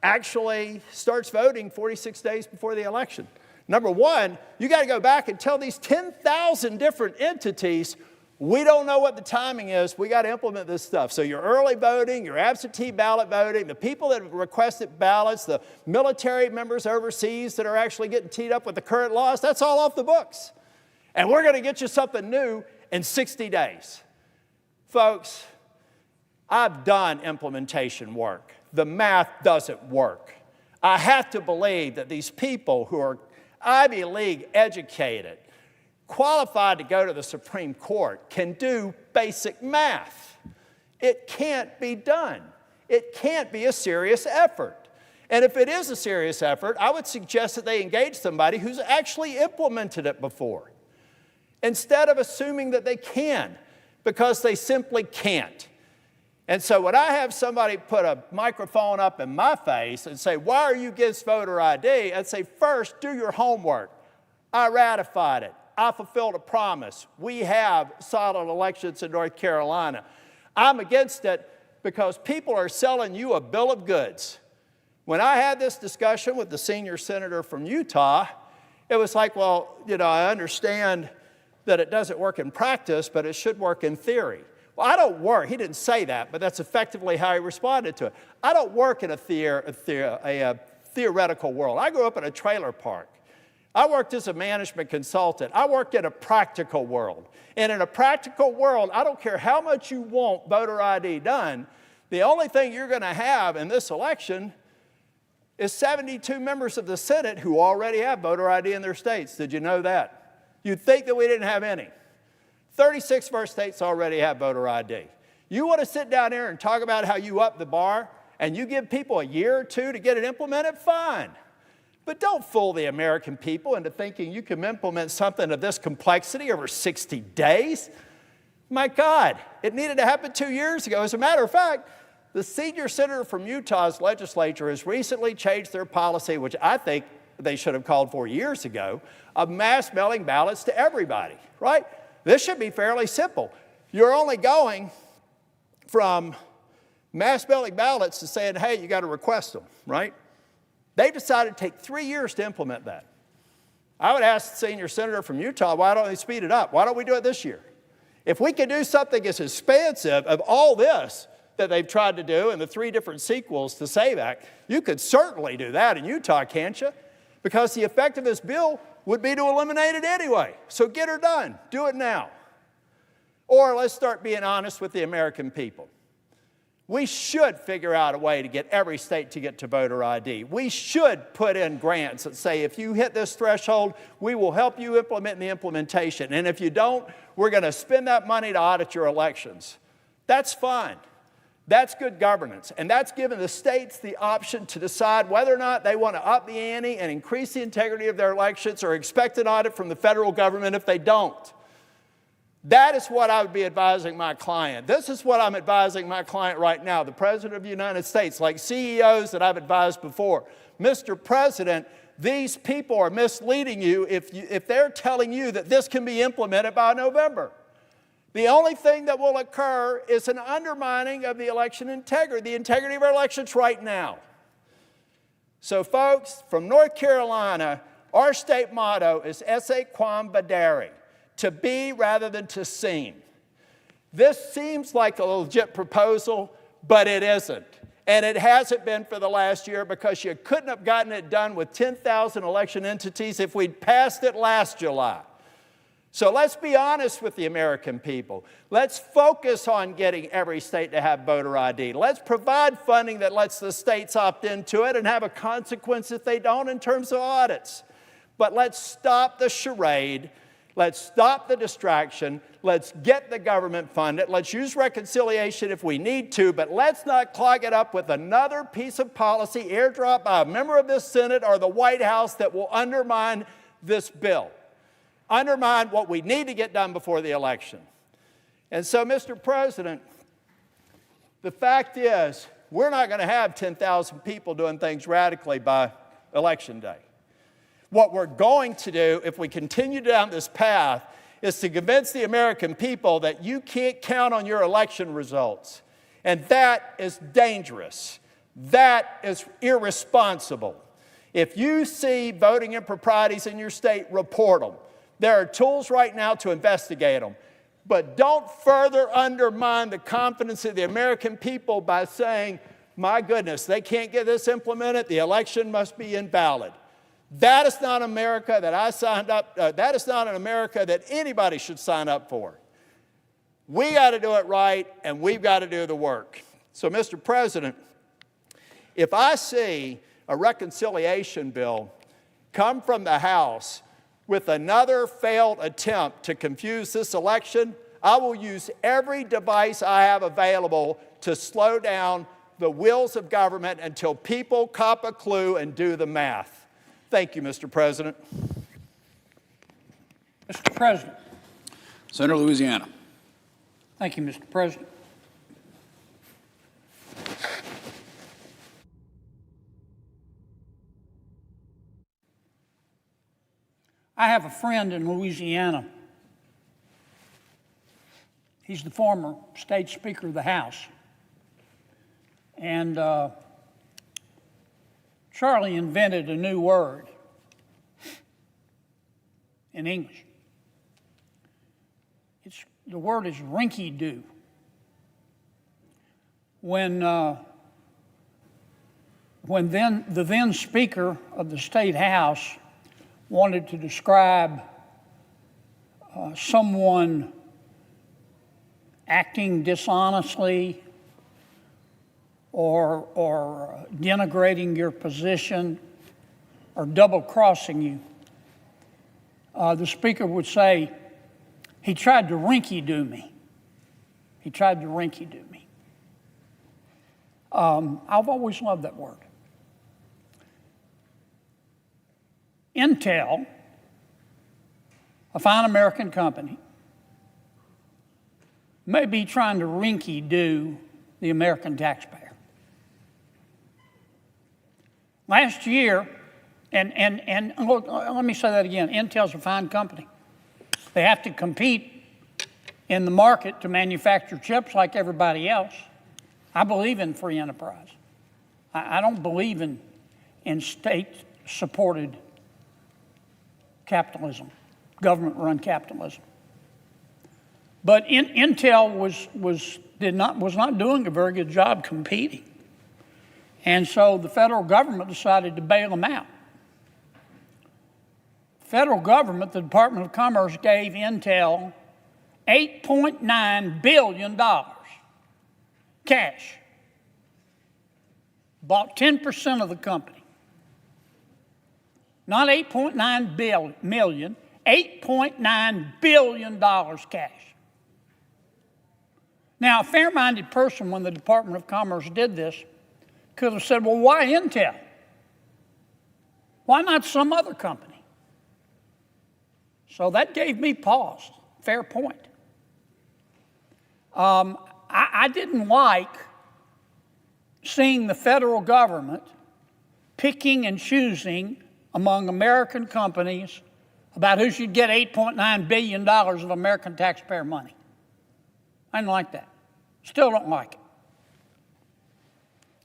actually starts voting 46 days before the election. Number one, you got to go back and tell these 10,000 different entities, we don't know what the timing is. We got to implement this stuff. So your early voting, your absentee ballot voting, the people that have requested ballots, the military members overseas that are actually getting teed up with the current laws, that's all off the books. And we're going to get you something new in 60 days. Folks, I've done implementation work. The math doesn't work. I have to believe that these people who are Ivy League educated, qualified to go to the Supreme Court, can do basic math. It can't be done. It can't be a serious effort. And if it is a serious effort, I would suggest that they engage somebody who's actually implemented it before, instead of assuming that they can, because they simply can't. And so when I have somebody put a microphone up in my face and say, why are you against voter ID? I'd say, first, do your homework. I ratified it. I fulfilled a promise. We have solid elections in North Carolina. I'm against it because people are selling you a bill of goods. When I had this discussion with the senior senator from Utah, it was like, well, I understand that it doesn't work in practice, but it should work in theory. Well, I don't work. He didn't say that, but that's effectively how he responded to it. I don't work in a theoretical world. I grew up in a trailer park. I worked as a management consultant. I worked in a practical world. And in a practical world, I don't care how much you want voter ID done, the only thing you're going to have in this election is 72 members of the Senate who already have voter ID in their states. Did you know that? You'd think that we didn't have any. 36 of our states already have voter ID. You want to sit down there and talk about how you up the bar and you give people a year or two to get it implemented? Fine. But don't fool the American people into thinking you can implement something of this complexity over 60 days. My God, it needed to happen 2 years ago. As a matter of fact, the senior senator from Utah's legislature has recently changed their policy, which I think they should have called for years ago, of mass mailing ballots to everybody, right? This should be fairly simple. You're only going from mass mailing ballots to saying, hey, you got to request them, right? They've decided to take 3 years to implement that. I would ask the senior senator from Utah, why don't they speed it up? Why don't we do it this year? If we can do something as expansive of all this that they've tried to do in the 3 different sequels to SAVE Act, you could certainly do that in Utah, can't you? Because the effect of this bill would be to eliminate it anyway. So get her done. Do it now. Or let's start being honest with the American people. We should figure out a way to get every state to get to voter ID. We should put in grants that say, if you hit this threshold, we will help you implement the implementation. And if you don't, we're going to spend that money to audit your elections. That's fine. That's good governance. And that's given the states the option to decide whether or not they want to up the ante and increase the integrity of their elections or expect an audit from the federal government if they don't. That is what I would be advising my client. This is what I'm advising my client right now, the President of the United States, like CEOs that I've advised before. Mr. President, these people are misleading you if they're telling you that this can be implemented by November. The only thing that will occur is an undermining of the election integrity, the integrity of our elections right now. So folks, from North Carolina, our state motto is esse quam vadere, to be rather than to seem. This seems like a legit proposal, but it isn't. And it hasn't been for the last year because you couldn't have gotten it done with 10,000 election entities if we'd passed it last July. So let's be honest with the American people. Let's focus on getting every state to have voter ID. Let's provide funding that lets the states opt into it and have a consequence if they don't in terms of audits. But let's stop the charade. Let's stop the distraction. Let's get the government funded. Let's use reconciliation if we need to, but let's not clog it up with another piece of policy airdrop by a member of this Senate or the White House that will undermine this bill, undermine what we need to get done before the election. And so, Mr. President, the fact is, we're not going to have 10,000 people doing things radically by Election Day. What we're going to do, if we continue down this path, is to convince the American people that you can't count on your election results. And that is dangerous. That is irresponsible. If you see voting improprieties in your state, report them. There are tools right now to investigate them. But don't further undermine the confidence of the American people by saying, my goodness, they can't get this implemented, the election must be invalid. That is not America that I signed up, that is not an America that anybody should sign up for. We got to do it right, and we've got to do the work. So, Mr. President, if I see a reconciliation bill come from the House with another failed attempt to confuse this election, I will use every device I have available to slow down the wheels of government until people cop a clue and do the math. Thank you, Mr. President. Mr. President. Senator Louisiana. Thank you, Mr. President. I have a friend in Louisiana. He's the former state speaker of the House. And Charlie invented a new word in English. The word is rinky-doo. When the then Speaker of the State House wanted to describe someone acting dishonestly or denigrating your position or double-crossing you, the Speaker would say, he tried to rinky-doo me. He tried to rinky-doo me. I've always loved that word. Intel, a fine American company, may be trying to rinky-doo the American taxpayer. Last year, and look, let me say that again, Intel's a fine company. They have to compete in the market to manufacture chips like everybody else. I believe in free enterprise. I don't believe in state-supported capitalism, government-run capitalism. But Intel was not doing a very good job competing. And so the federal government decided to bail them out. Federal government, the Department of Commerce, gave Intel $8.9 billion cash. Bought 10% of the company. Not $8.9 million, $8.9 billion cash. Now, a fair-minded person, when the Department of Commerce did this, could have said, well, why Intel? Why not some other company? So that gave me pause. Fair point. I didn't like seeing the federal government picking and choosing among American companies about who should get $8.9 billion of American taxpayer money. I didn't like that. Still don't like it.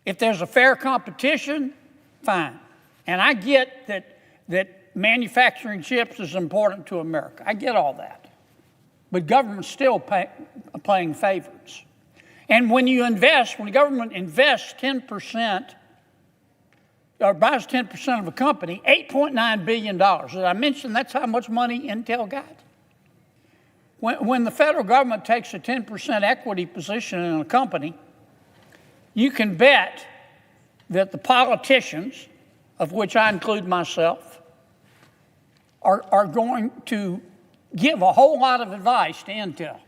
If there's a fair competition, fine. And I get that manufacturing chips is important to America. I get all that. But government's still playing favorites. And when the government invests 10%, or buys 10% of a company, $8.9 billion. As I mentioned, that's how much money Intel got. When the federal government takes a 10% equity position in a company, you can bet that the politicians, of which I include myself, are going to give a whole lot of advice to Intel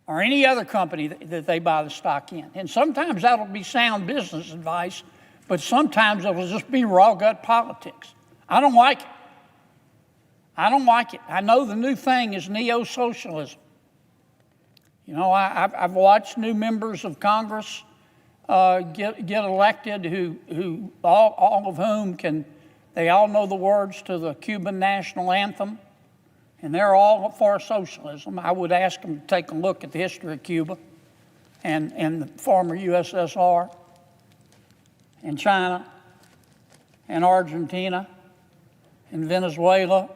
or any other company that they buy the stock in. And sometimes that'll be sound business advice, but sometimes it'll just be raw gut politics. I don't like it. I don't like it. I know the new thing is neo-socialism. You know, I've watched new members of Congress get elected who all of whom they all know the words to the Cuban national anthem, and they're all for socialism. I would ask them to take a look at the history of Cuba and the former USSR and China and Argentina and Venezuela,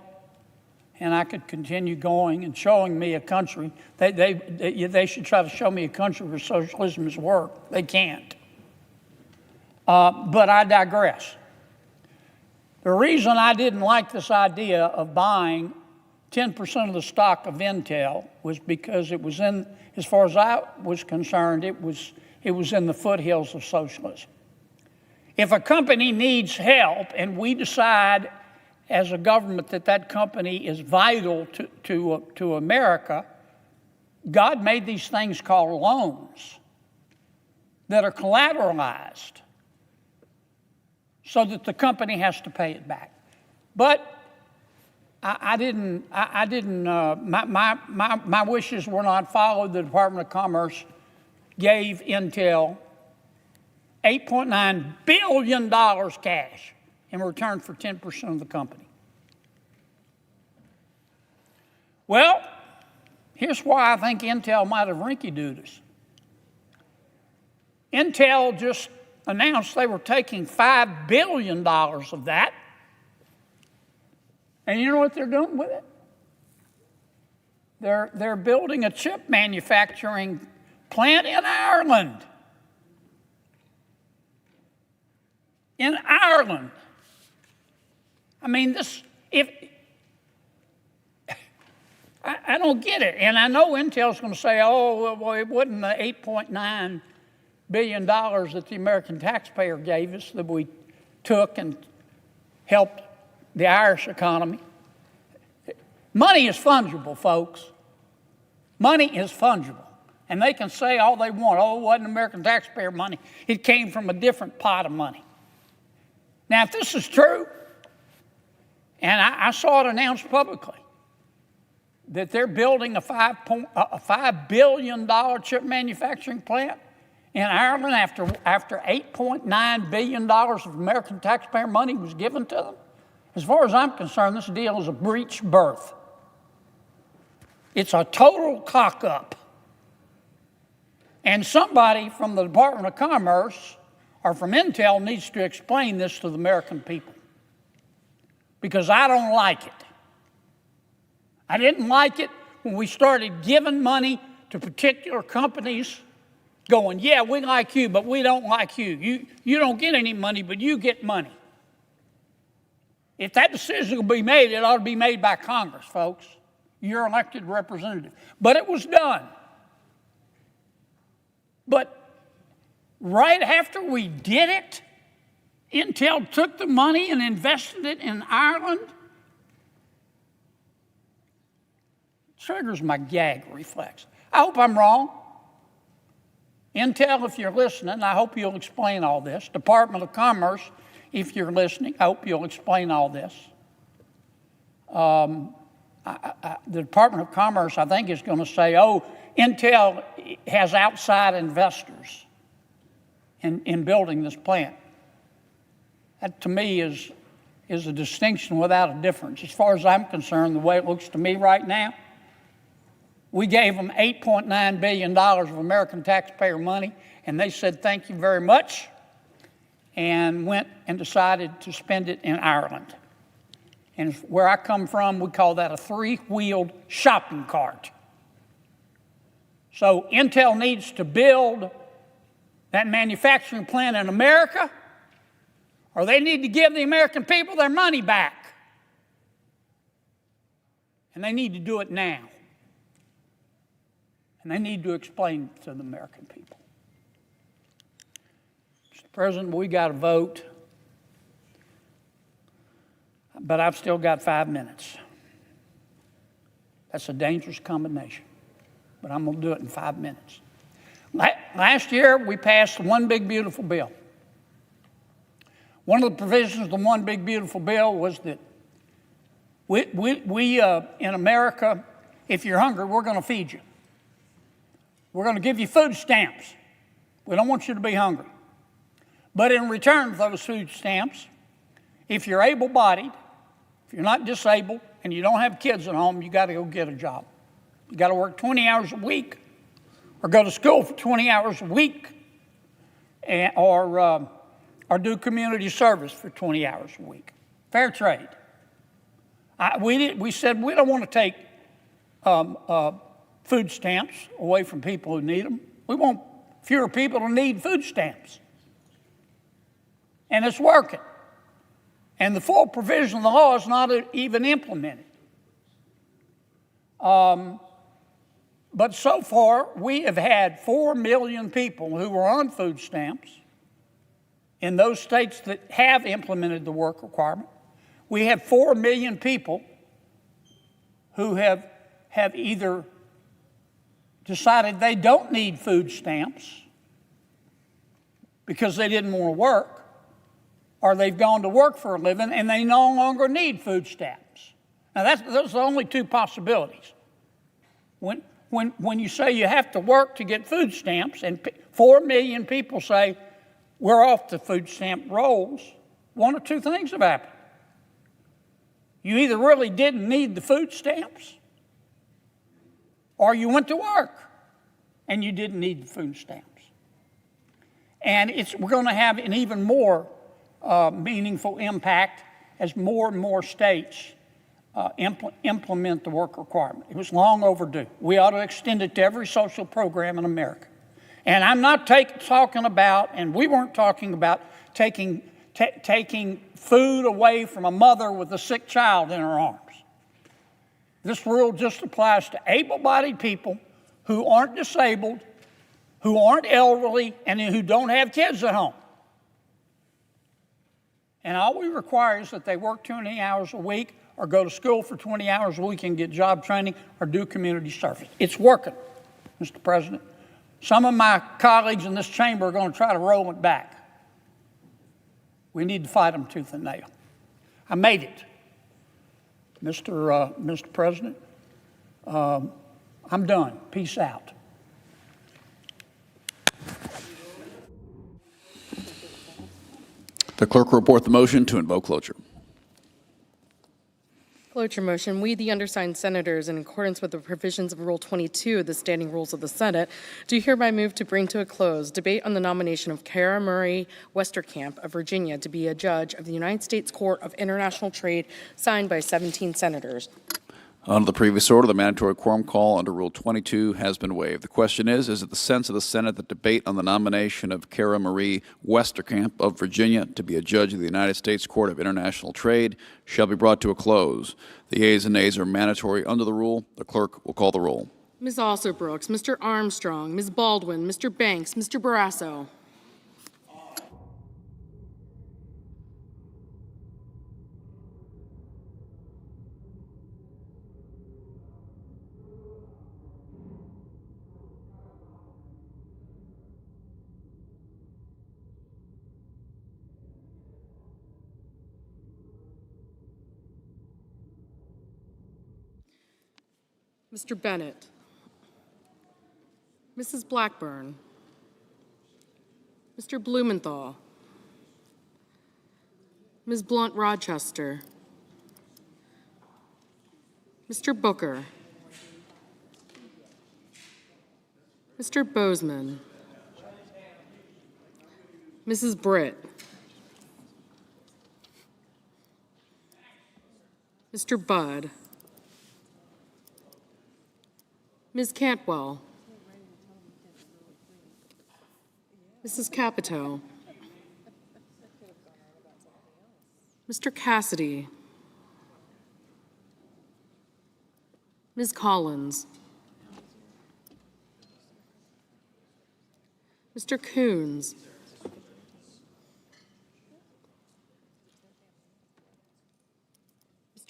and I could continue going and showing me a country. They should try to show me a country where socialism has worked. They can't. But I digress. The reason I didn't like this idea of buying 10% of the stock of Intel was because it was in, as far as I was concerned, it was in the foothills of socialism. If a company needs help and we decide as a government that company is vital to America, God made these things called loans that are collateralized so that the company has to pay it back. But my wishes were not followed. The Department of Commerce gave Intel $8.9 billion cash in return for 10% of the company. Well, here's why I think Intel might have rinky-dooed us. Intel just announced they were taking $5 billion of that, and you know what they're doing with it? They're building a chip manufacturing plant in Ireland. In Ireland. I mean, I don't get it. And I know Intel's going to say, oh, well, it wasn't the $8.9 billion that the American taxpayer gave us that we took and helped the Irish economy. Money is fungible, folks. Money is fungible. And they can say all they want. Oh, it wasn't American taxpayer money. It came from a different pot of money. Now, if this is true, and I saw it announced publicly, that they're building a $5 billion chip manufacturing plant in Ireland after $8.9 billion of American taxpayer money was given to them. As far as I'm concerned, this deal is a breech birth. It's a total cock-up. And somebody from the Department of Commerce or from Intel needs to explain this to the American people, because I don't like it. I didn't like it when we started giving money to particular companies going, yeah, we like you, but we don't like you. You don't get any money, but you get money. If that decision will be made, it ought to be made by Congress, folks. Your elected representative. But it was done. But right after we did it, Intel took the money and invested it in Ireland. Triggers my gag reflex. I hope I'm wrong. Intel, if you're listening, I hope you'll explain all this. Department of Commerce, if you're listening, I hope you'll explain all this. The Department of Commerce, I think, is going to say, oh, Intel has outside investors in building this plant. That, to me, is a distinction without a difference. As far as I'm concerned, the way it looks to me right now, we gave them $8.9 billion of American taxpayer money, and they said thank you very much, and went and decided to spend it in Ireland. And where I come from, we call that a three-wheeled shopping cart. So Intel needs to build that manufacturing plant in America, or they need to give the American people their money back. And they need to do it now. And they need to explain it to the American people. Mr. President, we got to vote. but I've still got 5 minutes. That's a dangerous combination, but I'm going to do it in 5 minutes. Last year, we passed one big, beautiful bill. One of the provisions of the one big, beautiful bill was that we in America, if you're hungry, we're going to feed you. We're going to give you food stamps. We don't want you to be hungry. But in return for those food stamps, if you're able-bodied, if you're not disabled, and you don't have kids at home, you got to go get a job. You got to work 20 hours a week, or go to school for 20 hours a week, or do community service for 20 hours a week. Fair trade. We said we don't want to take food stamps away from people who need them. We want fewer people to need food stamps. And it's working. And the full provision of the law is not even implemented. But so far, we have had 4 million people who were on food stamps in those states that have implemented the work requirement. We have 4 million people who have either decided they don't need food stamps because they didn't want to work, or they've gone to work for a living and they no longer need food stamps. Now, those are the only two possibilities. When you say you have to work to get food stamps, and 4 million people say we're off the food stamp rolls, one of two things have happened. You either really didn't need the food stamps, or you went to work and you didn't need the food stamps. And we're going to have an even more meaningful impact as more and more states implement the work requirement. It was long overdue. We ought to extend it to every social program in America. And I'm not talking about, and we weren't talking about taking food away from a mother with a sick child in her arms. This rule just applies to able-bodied people who aren't disabled, who aren't elderly, and who don't have kids at home. And all we require is that they work 20 hours a week, or go to school for 20 hours a week and get job training, or do community service. It's working, Mr. President. Some of my colleagues in this chamber are going to try to roll it back. We need to fight them tooth and nail. I made it. Mr. President, I'm done. Peace out. The clerk will report the motion to invoke cloture. Cloture motion. We, the undersigned senators, in accordance with the provisions of Rule 22 of the Standing Rules of the Senate, do hereby move to bring to a close debate on the nomination of Kara Westercamp of Virginia to be a judge of the United States Court of International Trade, signed by 17 senators. Under the previous order, the mandatory quorum call under Rule 22 has been waived. The question is it the sense of the Senate that debate on the nomination of Kara Westercamp of Virginia to be a judge of the United States Court of International Trade shall be brought to a close? The yeas and nays are mandatory under the rule. The clerk will call the roll. Ms. Alsobrooks, Mr. Armstrong, Ms. Baldwin, Mr. Banks, Mr. Barrasso. Mr. Bennett, Mrs. Blackburn, Mr. Blumenthal, Ms. Blunt-Rochester, Mr. Booker, Mr. Bozeman, Mrs. Britt, Mr. Budd, Ms. Cantwell, Mrs. Capito, Mr. Cassidy, Ms. Collins, Mr. Coons,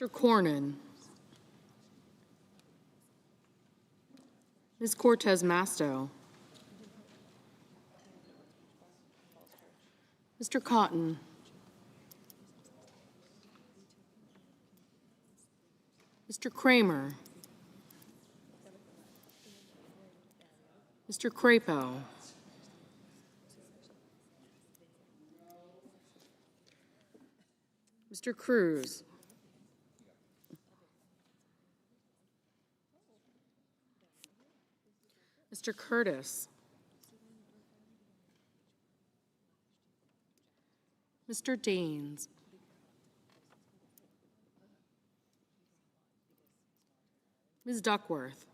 Mr. Cornyn. Ms. Cortez Masto. Mr. Cotton. Mr. Kramer. Mr. Crapo. Mr. Cruz. Mr. Curtis. Mr. Daines. Ms. Duckworth.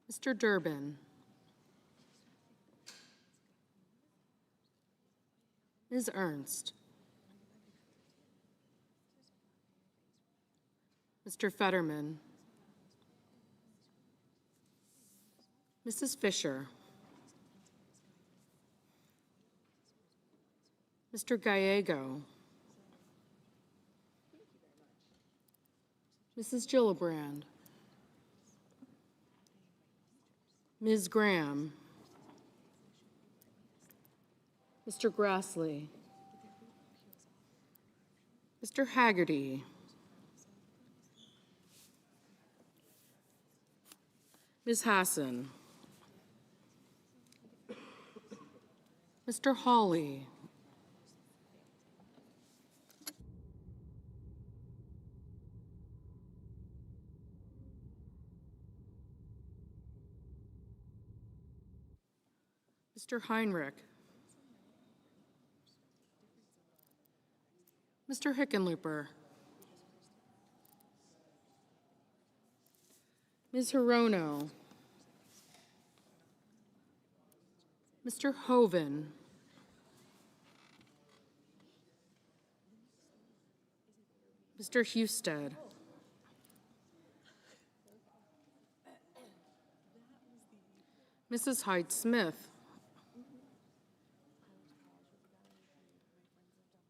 Mr. Durbin. Ms. Ernst. Mr. Fetterman. Mrs. Fisher. Mr. Gallego. Mrs. Gillibrand. Ms. Graham. Mr. Grassley. Mr. Haggerty. Ms. Hassan. Mr. Hawley. Mr. Heinrich. Mr. Hickenlooper. Ms. Hirono. Mr. Hoven. Mr. Husted. Mrs. Hyde-Smith.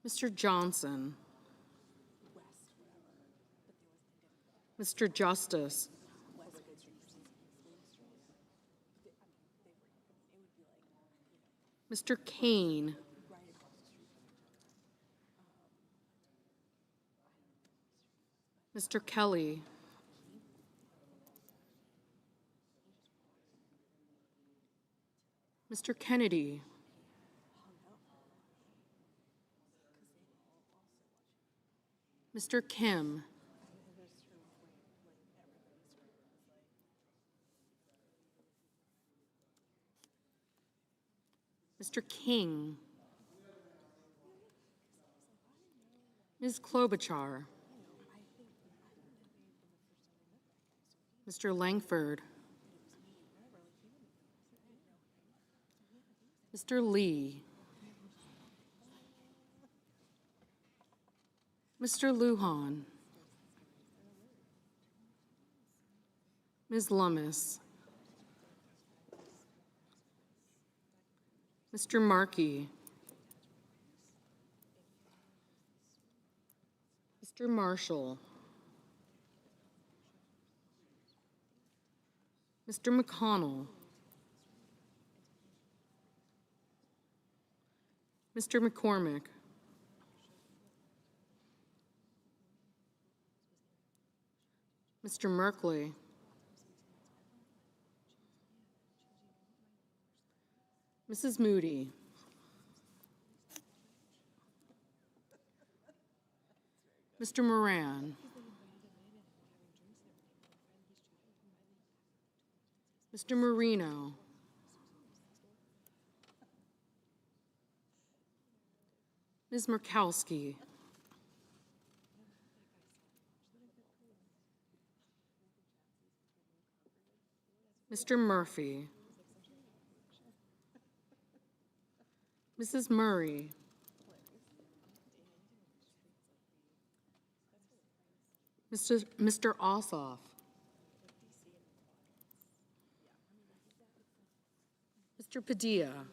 Mr. Johnson. Mr. Justice. Mr. Kane. Mr. Kelly. Mr. Kennedy. Mr. Kim. Mr. King. Ms. Klobuchar. Mr. Langford. Mr. Lee. Mr. Lujan. Ms. Lummis. Mr. Markey. Mr. Marshall. Mr. McConnell. Mr. McCormick. Mr. Merkley. Mrs. Moody. Mr. Moran. Mr. Marino. Ms. Murkowski. Mr. Murphy. Mrs. Murray. Mr. Ossoff. Mr. Padilla.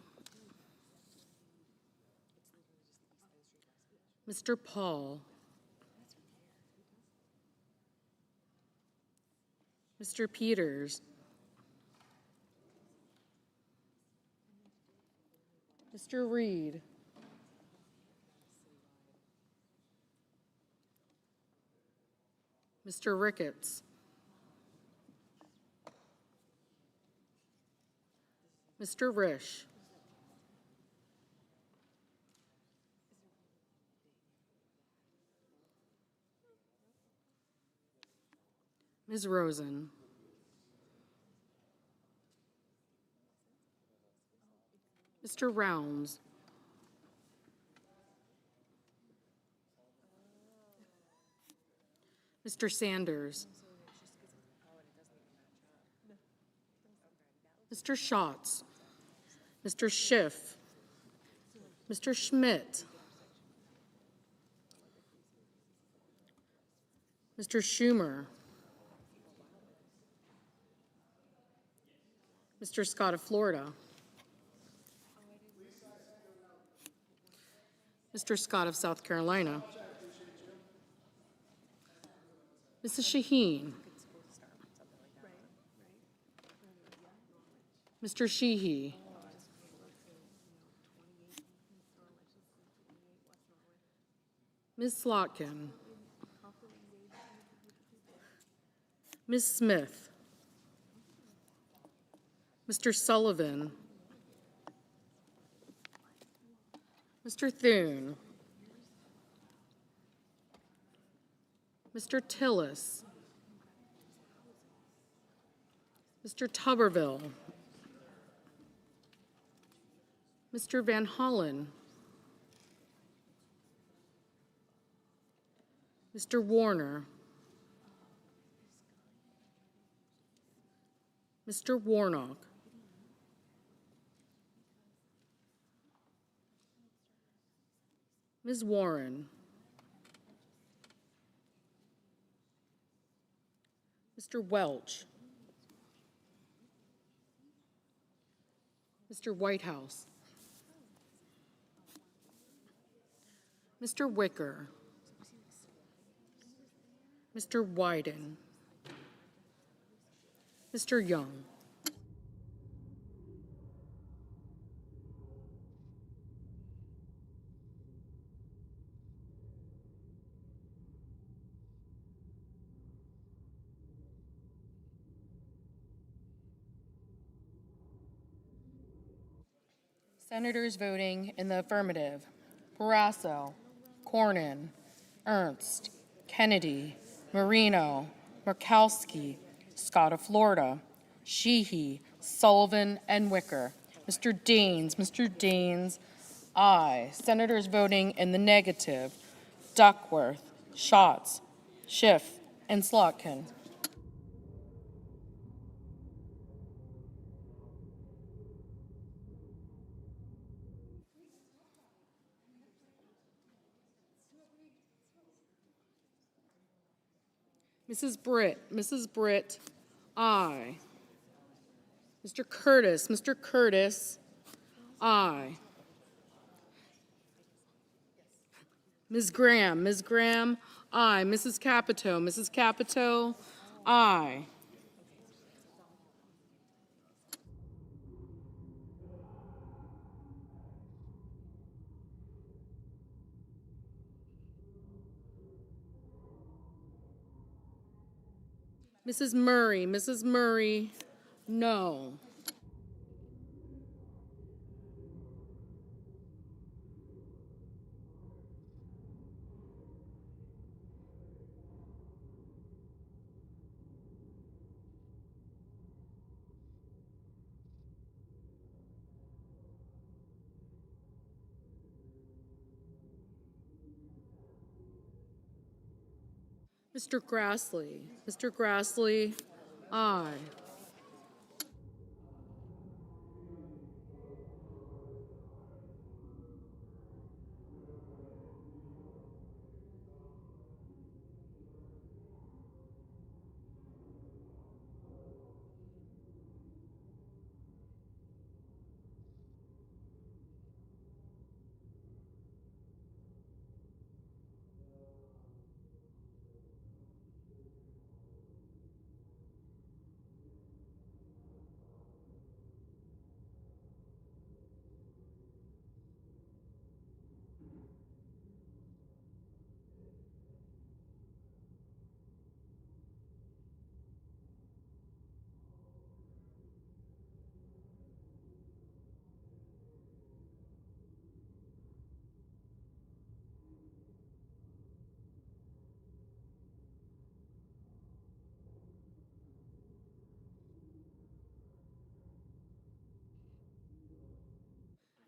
Mr. Paul, Mr. Peters, Mr. Reed, Mr. Ricketts, Mr. Risch, Ms. Rosen, Mr. Rounds, Mr. Sanders, Mr. Schatz, Mr. Schiff, Mr. Schmidt, Mr. Schumer, Mr. Scott of Florida, Mr. Scott of South Carolina, Mrs. Shaheen, Mr. Sheehy, Ms. Slotkin, Ms. Smith, Mr. Sullivan, Mr. Thune, Mr. Tillis, Mr. Tuberville, Mr. Van Hollen, Mr. Warner, Mr. Warnock, Ms. Warren, Mr. Welch, Mr. Whitehouse, Mr. Wicker, Mr. Wyden, Mr. Young, Senators voting in the affirmative: Barrasso, Cornyn, Ernst, Kennedy, Marino, Murkowski, Scott of Florida, Sheehy, Sullivan, and Wicker. Mr. Daines, aye. Senators voting in the negative: Duckworth, Schatz, Schiff, and Slotkin. Mrs. Britt, aye. Mr. Curtis, aye. Ms. Graham, aye. Mrs. Capito, aye. Mrs. Murray, no. Mr. Grassley, aye.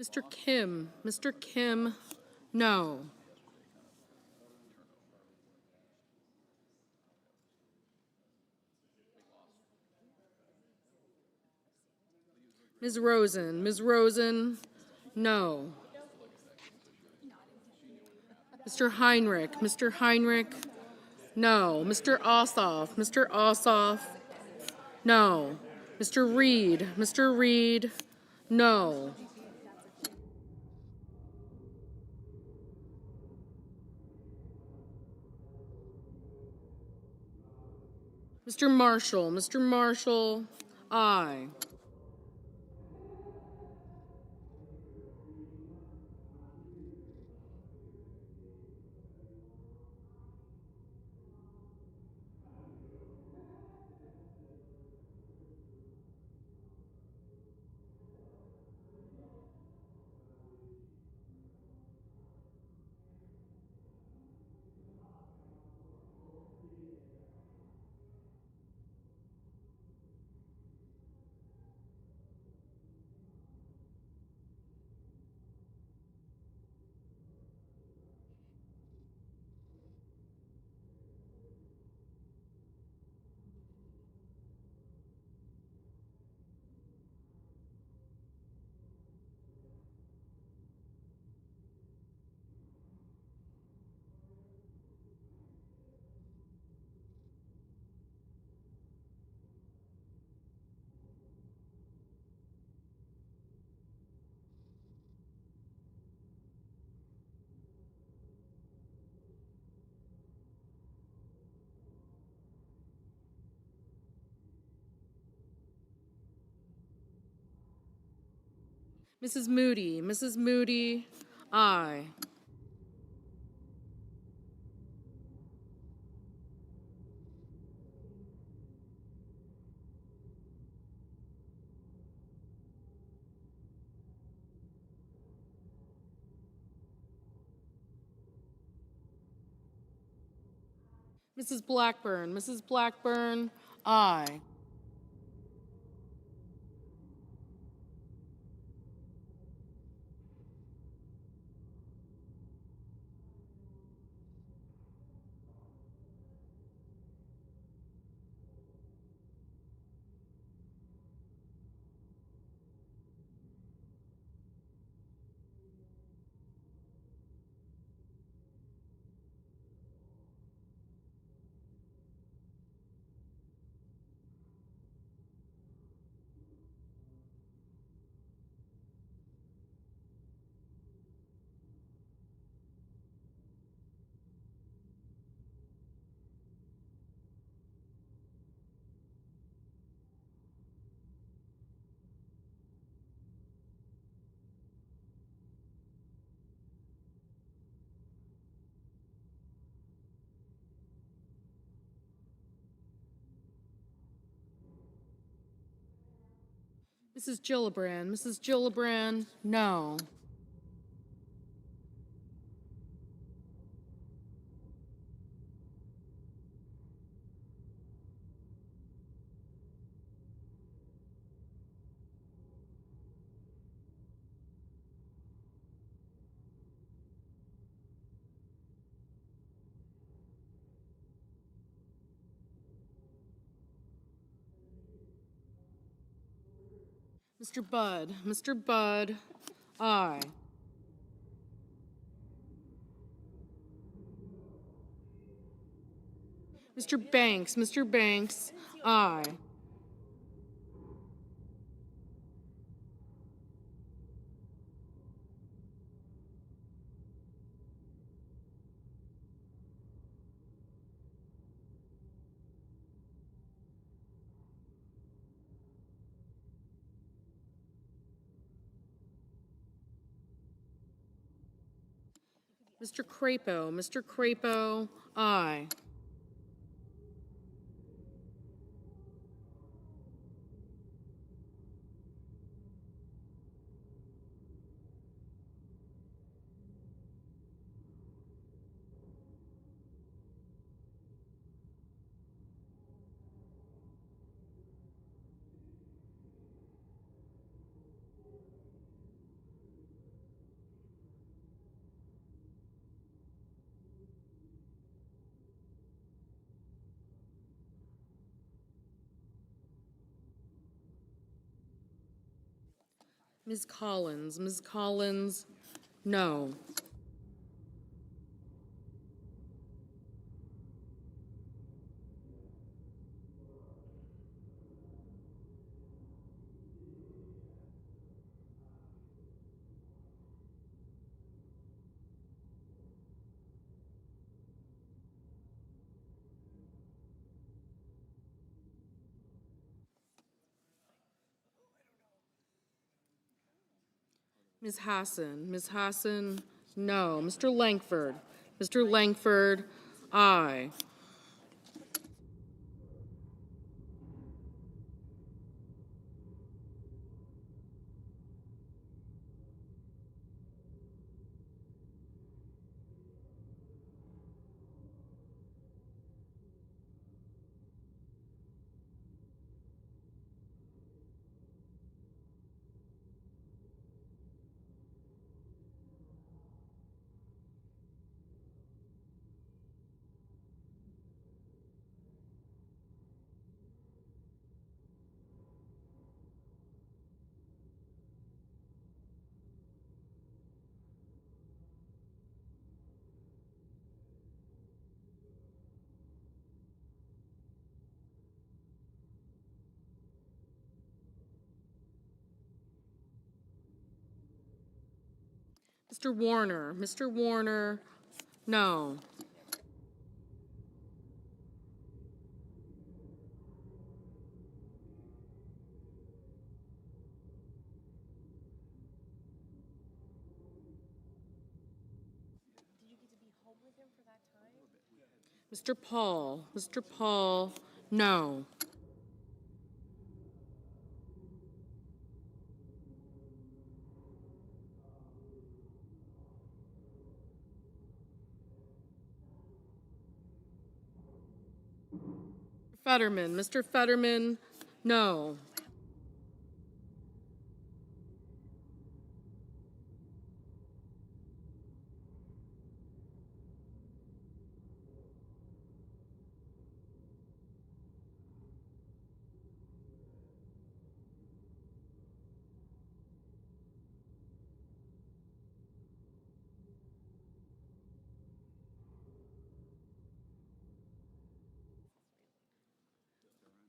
Mr. Kim. Mr. Kim, no. Ms. Rosen. Ms. Rosen, no. Mr. Heinrich. Mr. Heinrich, no. Mr. Ossoff. Mr. Ossoff, no. Mr. Reed. Mr. Reed, no. Mr. Marshall. Mr. Marshall, aye. Mrs. Moody. Mrs. Moody, aye. Mrs. Blackburn. Mrs. Blackburn, aye. Mrs. Gillibrand. Mrs. Gillibrand, no. Mr. Budd. Mr. Budd, aye. Mr. Banks. Mr. Banks, aye. Mr. Crapo. Mr. Crapo, aye. Ms. Collins. Ms. Collins, no. Ms. Hassan. Ms. Hassan, no. Mr. Langford. Mr. Langford, aye. Mr. Warner. Mr. Warner, no. Mr. Paul. Mr. Paul, no. Fetterman. Mr. Fetterman, no.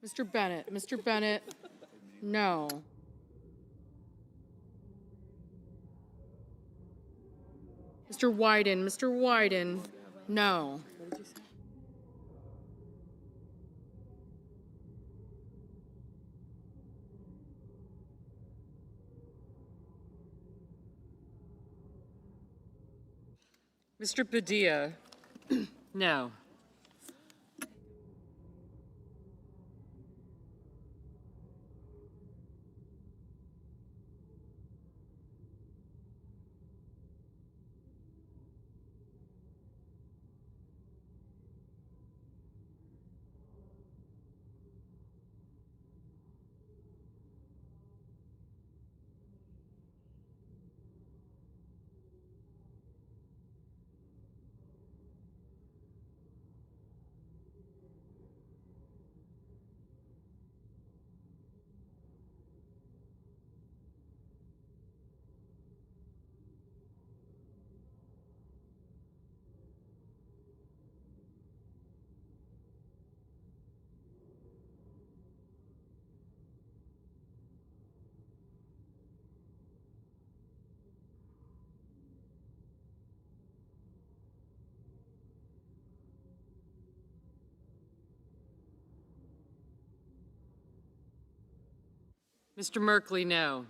Mr. Bennett. Mr. Bennett, no. Mr. Wyden. Mr. Wyden, no. Mr. Padilla, no. Mr. Merkley, no.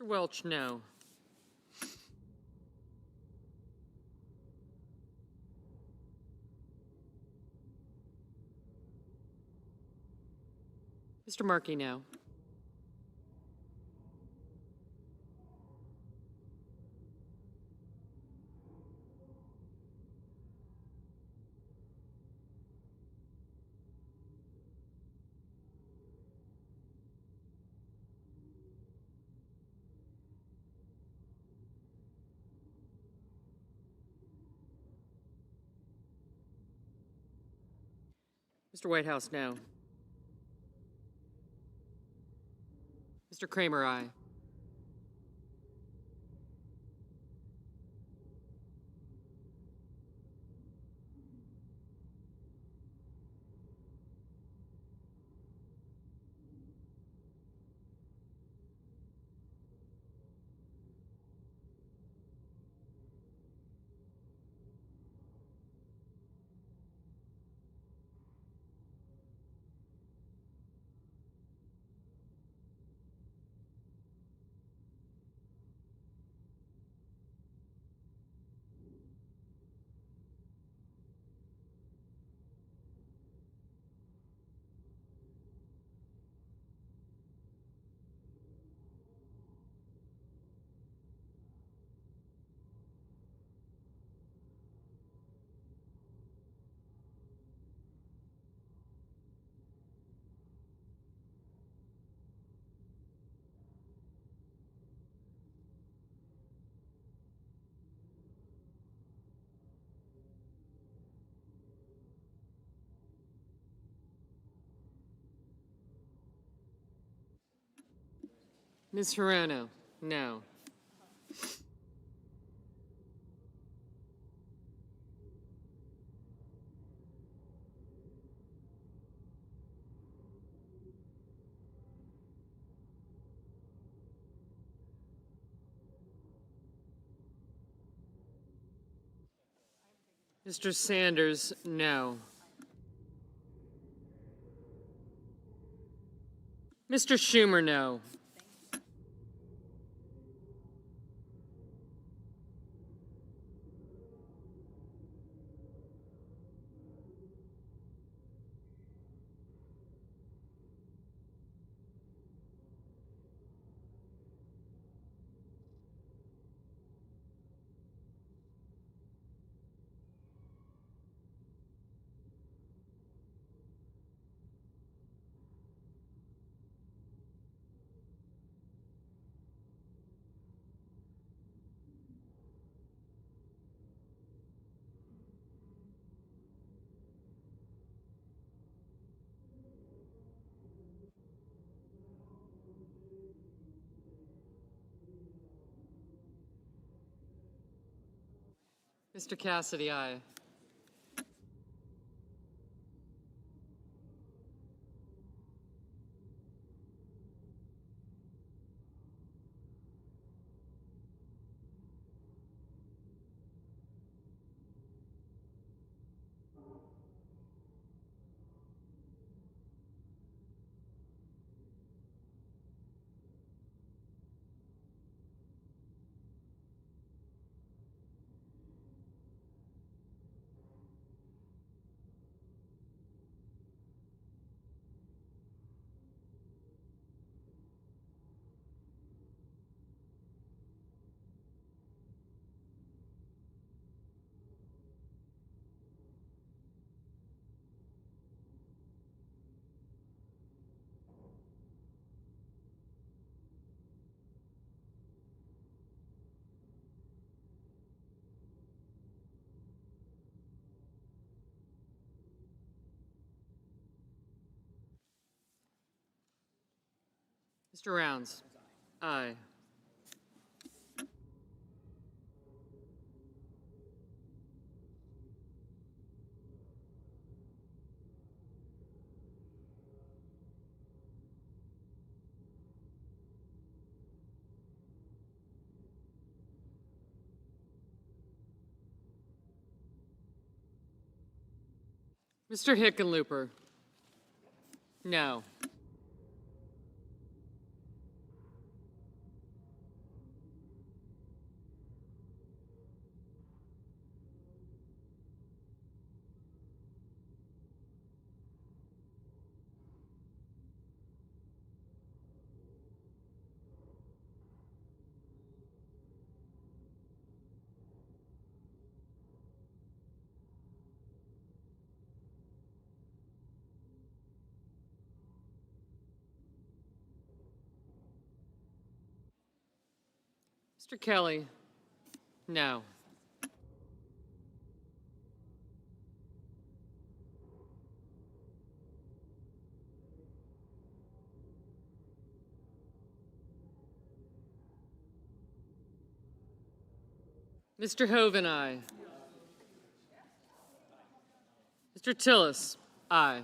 Mr. Welch, no. Mr. Markey, no. Mr. Whitehouse, no. Mr. Kramer, aye. Ms. Hirono, no. Mr. Sanders, no. Mr. Schumer, no. Mr. Cassidy, aye. Mr. Rounds, aye. Mr. Hickenlooper, no. Mr. Kelly? No. Mr. Hoven, aye. Mr. Tillis, aye.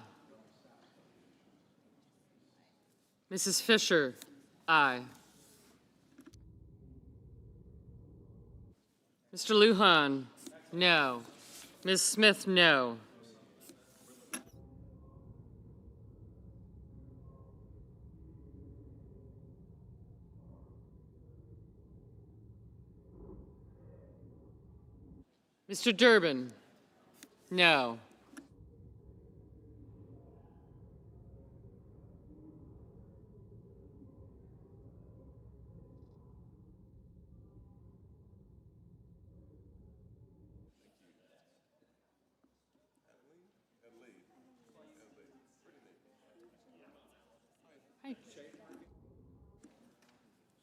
Mrs. Fisher, aye. Mr. Lujan, no. Ms. Smith, no. Mr. Durbin, no.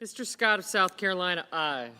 Mr. Scott of South Carolina, aye.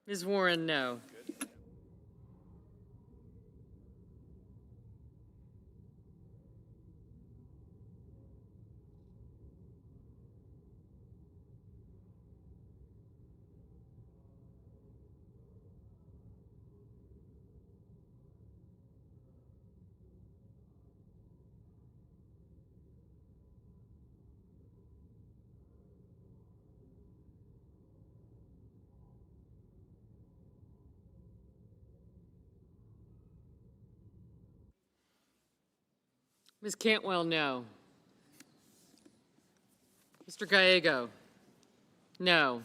Ms. Warren, no. Ms. Cantwell, no. Mr. Gallego, no.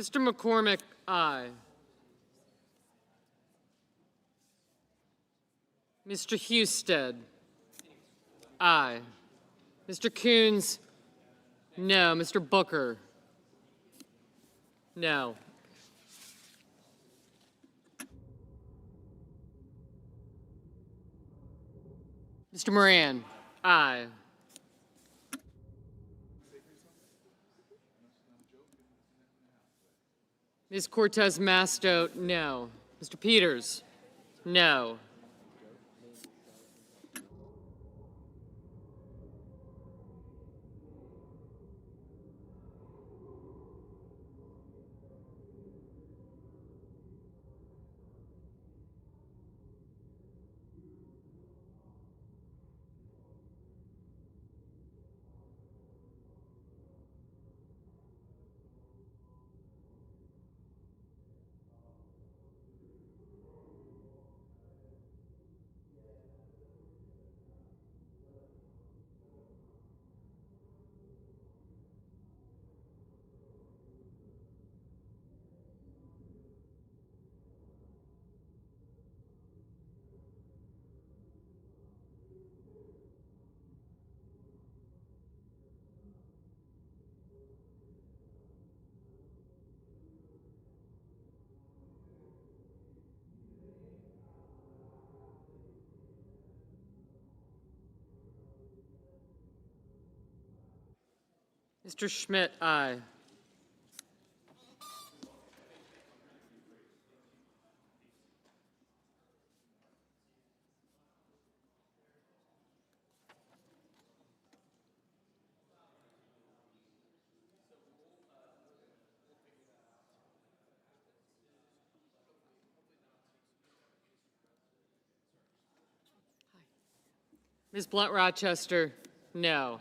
Mr. McCormick, aye. Mr. Husted, aye. Mr. Coons, no. Mr. Booker, no. Mr. Moran, aye. Ms. Cortez Masto, no. Mr. Peters, no. Mr. Schmidt, aye. Ms. Blunt Rochester, no.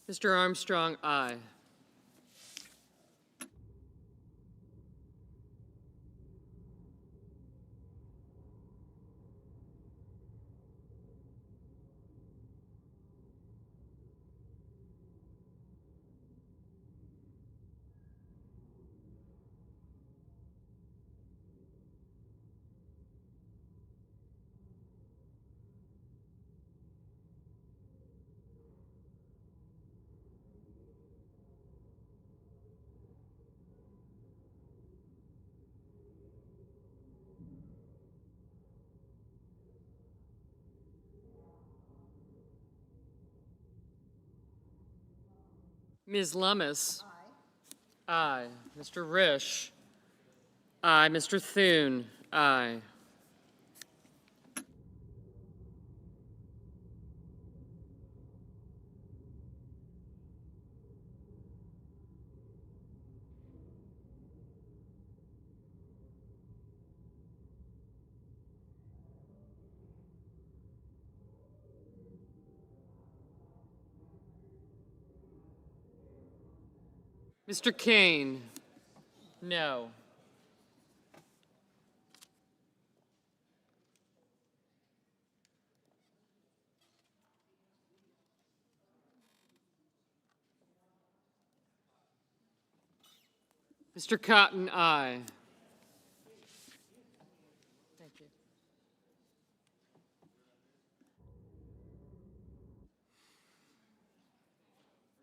Mr. Armstrong, aye. Ms. Lummis, aye. Mr. Risch, aye. Mr. Thune, aye. Mr. Kane, no. Mr. Cotton, aye. Thank you.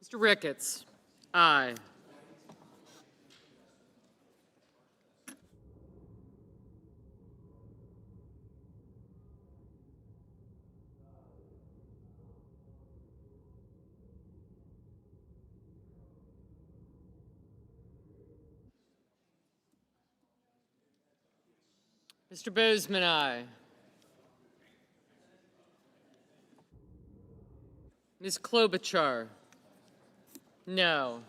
Mr. Ricketts, aye. Mr. Bozeman, aye. Ms. Klobuchar, no.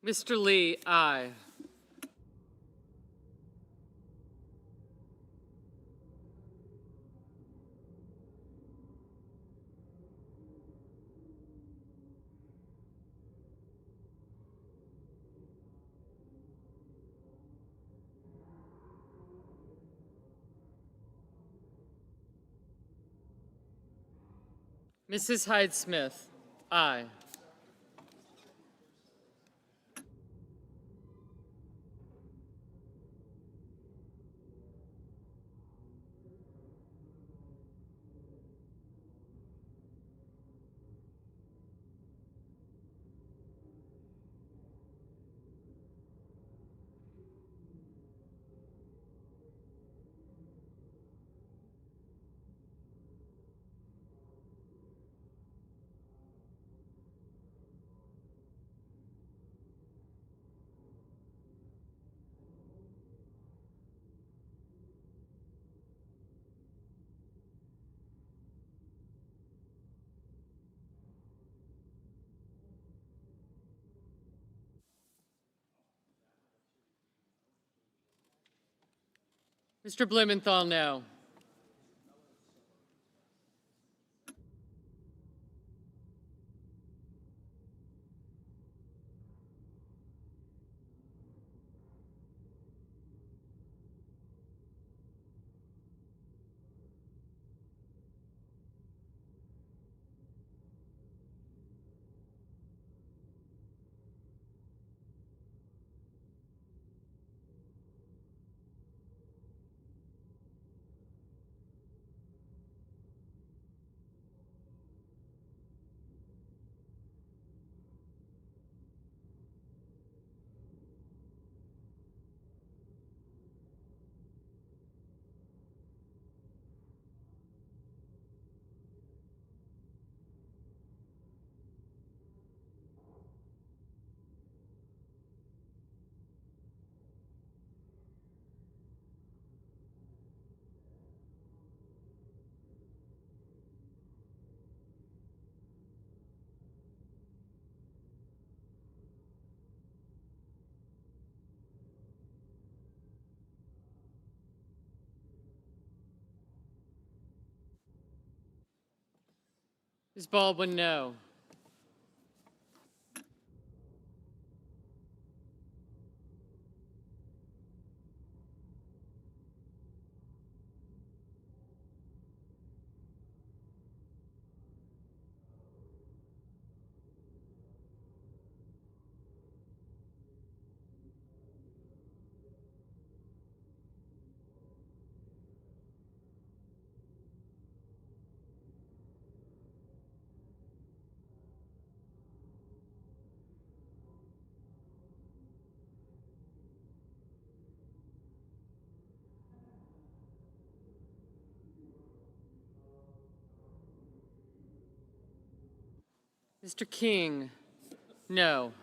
Mr. Lee, aye. Mrs. Hyde-Smith, aye. Mr. Blumenthal, no. Ms. Baldwin, no. Mr. King, no.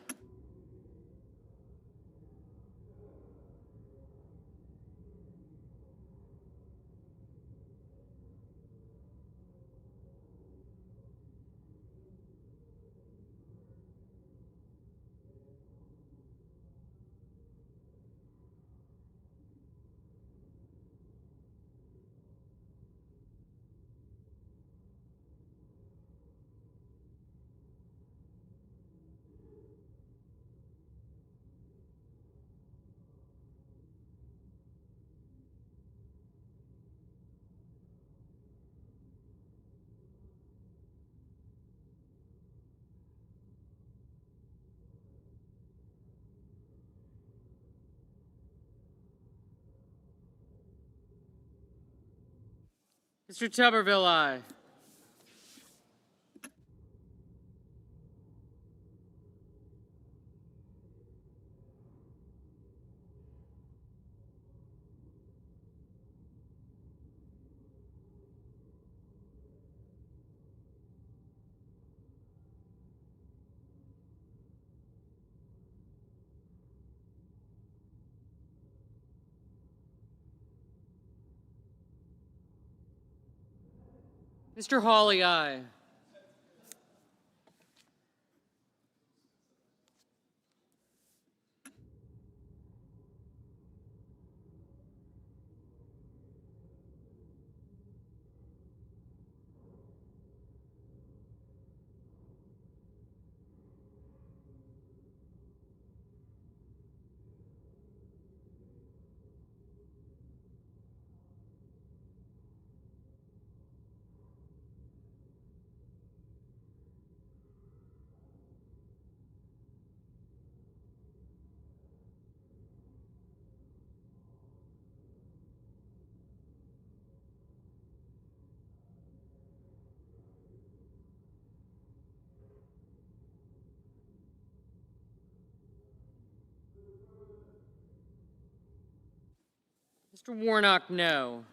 Mr. Tuberville, aye. Mr. Hawley, aye. Mr. Warnock, no.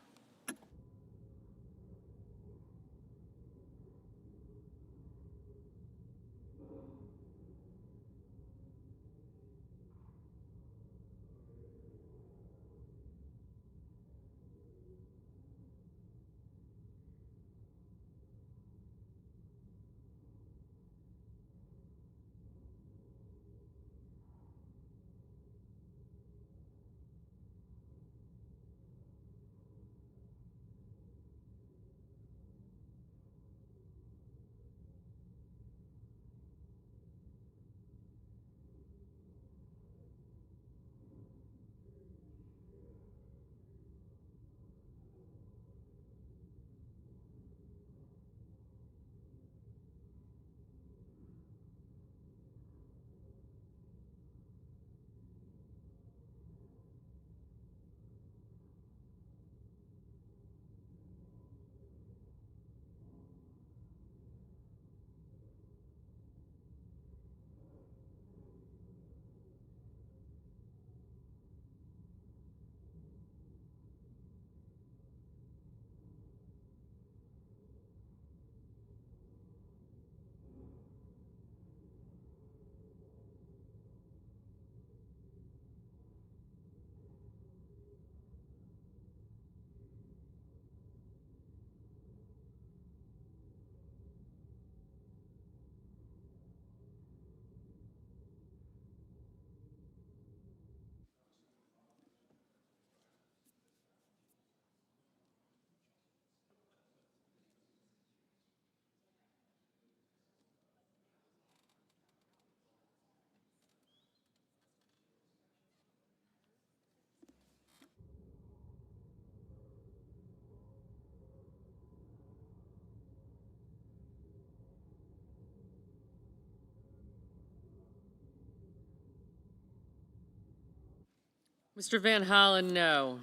Mr. Van Hollen, no.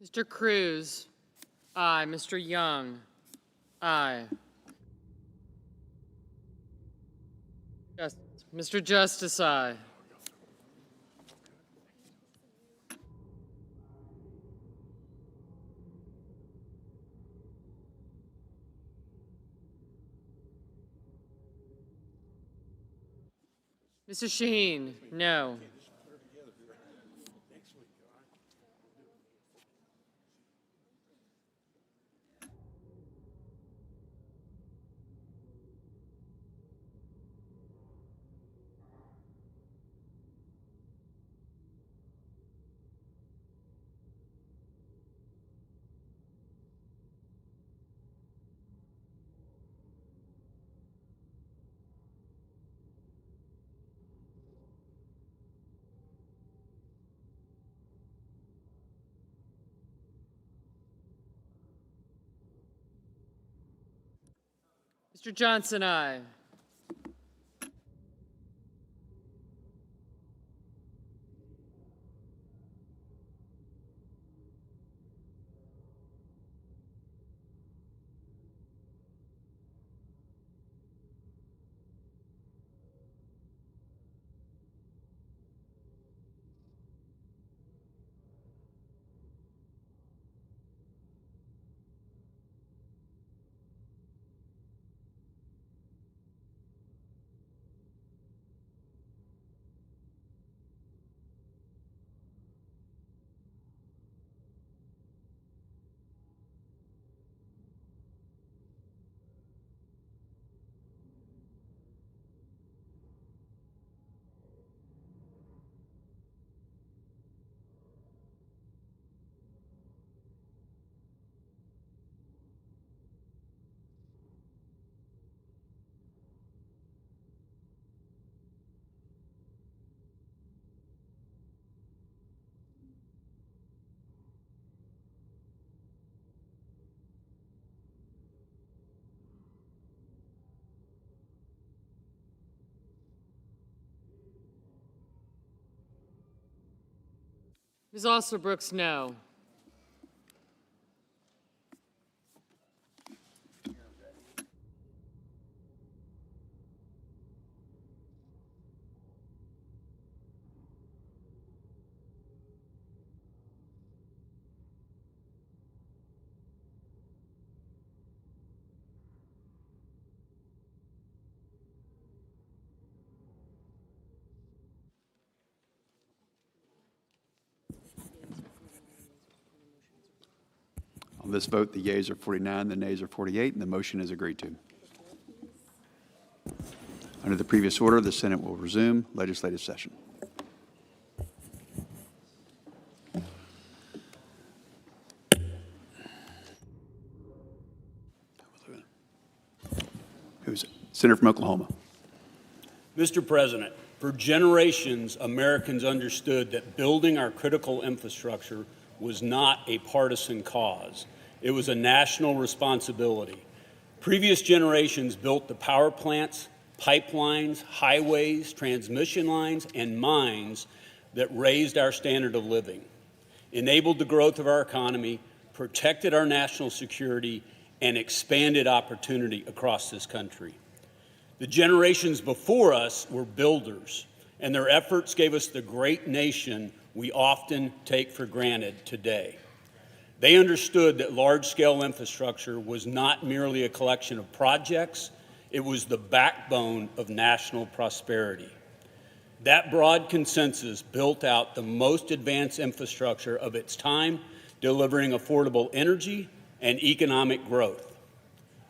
Mr. Cruz, aye. Mr. Young, aye. Mr. Justice, aye. Mr. Shaheen, no. Mr. Johnson, aye. Ms. Alsobrooks, no. On this vote, the yeas are 49, the nays are 48, and the motion is agreed to. Under the previous order, the Senate will resume legislative session. Who's it? Senator from Oklahoma. Mr. President, for generations, Americans understood that building our critical infrastructure was not a partisan cause. It was a national responsibility. Previous generations built the power plants, pipelines, highways, transmission lines, and mines that raised our standard of living, enabled the growth of our economy, protected our national security, and expanded opportunity across this country. The generations before us were builders, and their efforts gave us the great nation we often take for granted today. They understood that large-scale infrastructure was not merely a collection of projects, it was the backbone of national prosperity. That broad consensus built out the most advanced infrastructure of its time, delivering affordable energy and economic growth.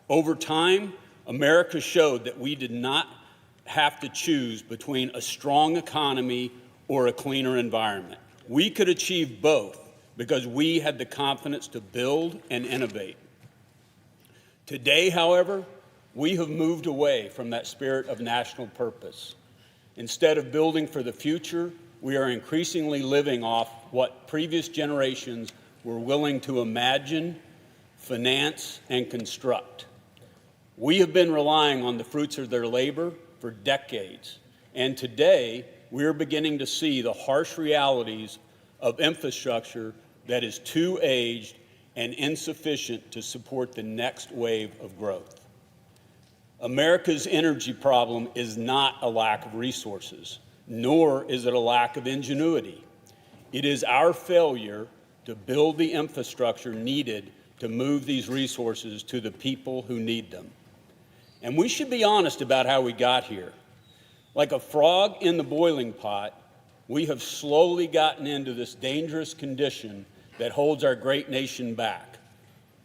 Over time, America showed that we did not have to choose between a strong economy or a cleaner environment. We could achieve both because we had the confidence to build and innovate. Today, however, we have moved away from that spirit of national purpose. Instead of building for the future, we are increasingly living off what previous generations were willing to imagine, finance, and construct. We have been relying on the fruits of their labor for decades, and today we are beginning to see the harsh realities of infrastructure that is too aged and insufficient to support the next wave of growth. America's energy problem is not a lack of resources, nor is it a lack of ingenuity. It is our failure to build the infrastructure needed to move these resources to the people who need them. And we should be honest about how we got here. Like a frog in the boiling pot, we have slowly gotten into this dangerous condition that holds our great nation back.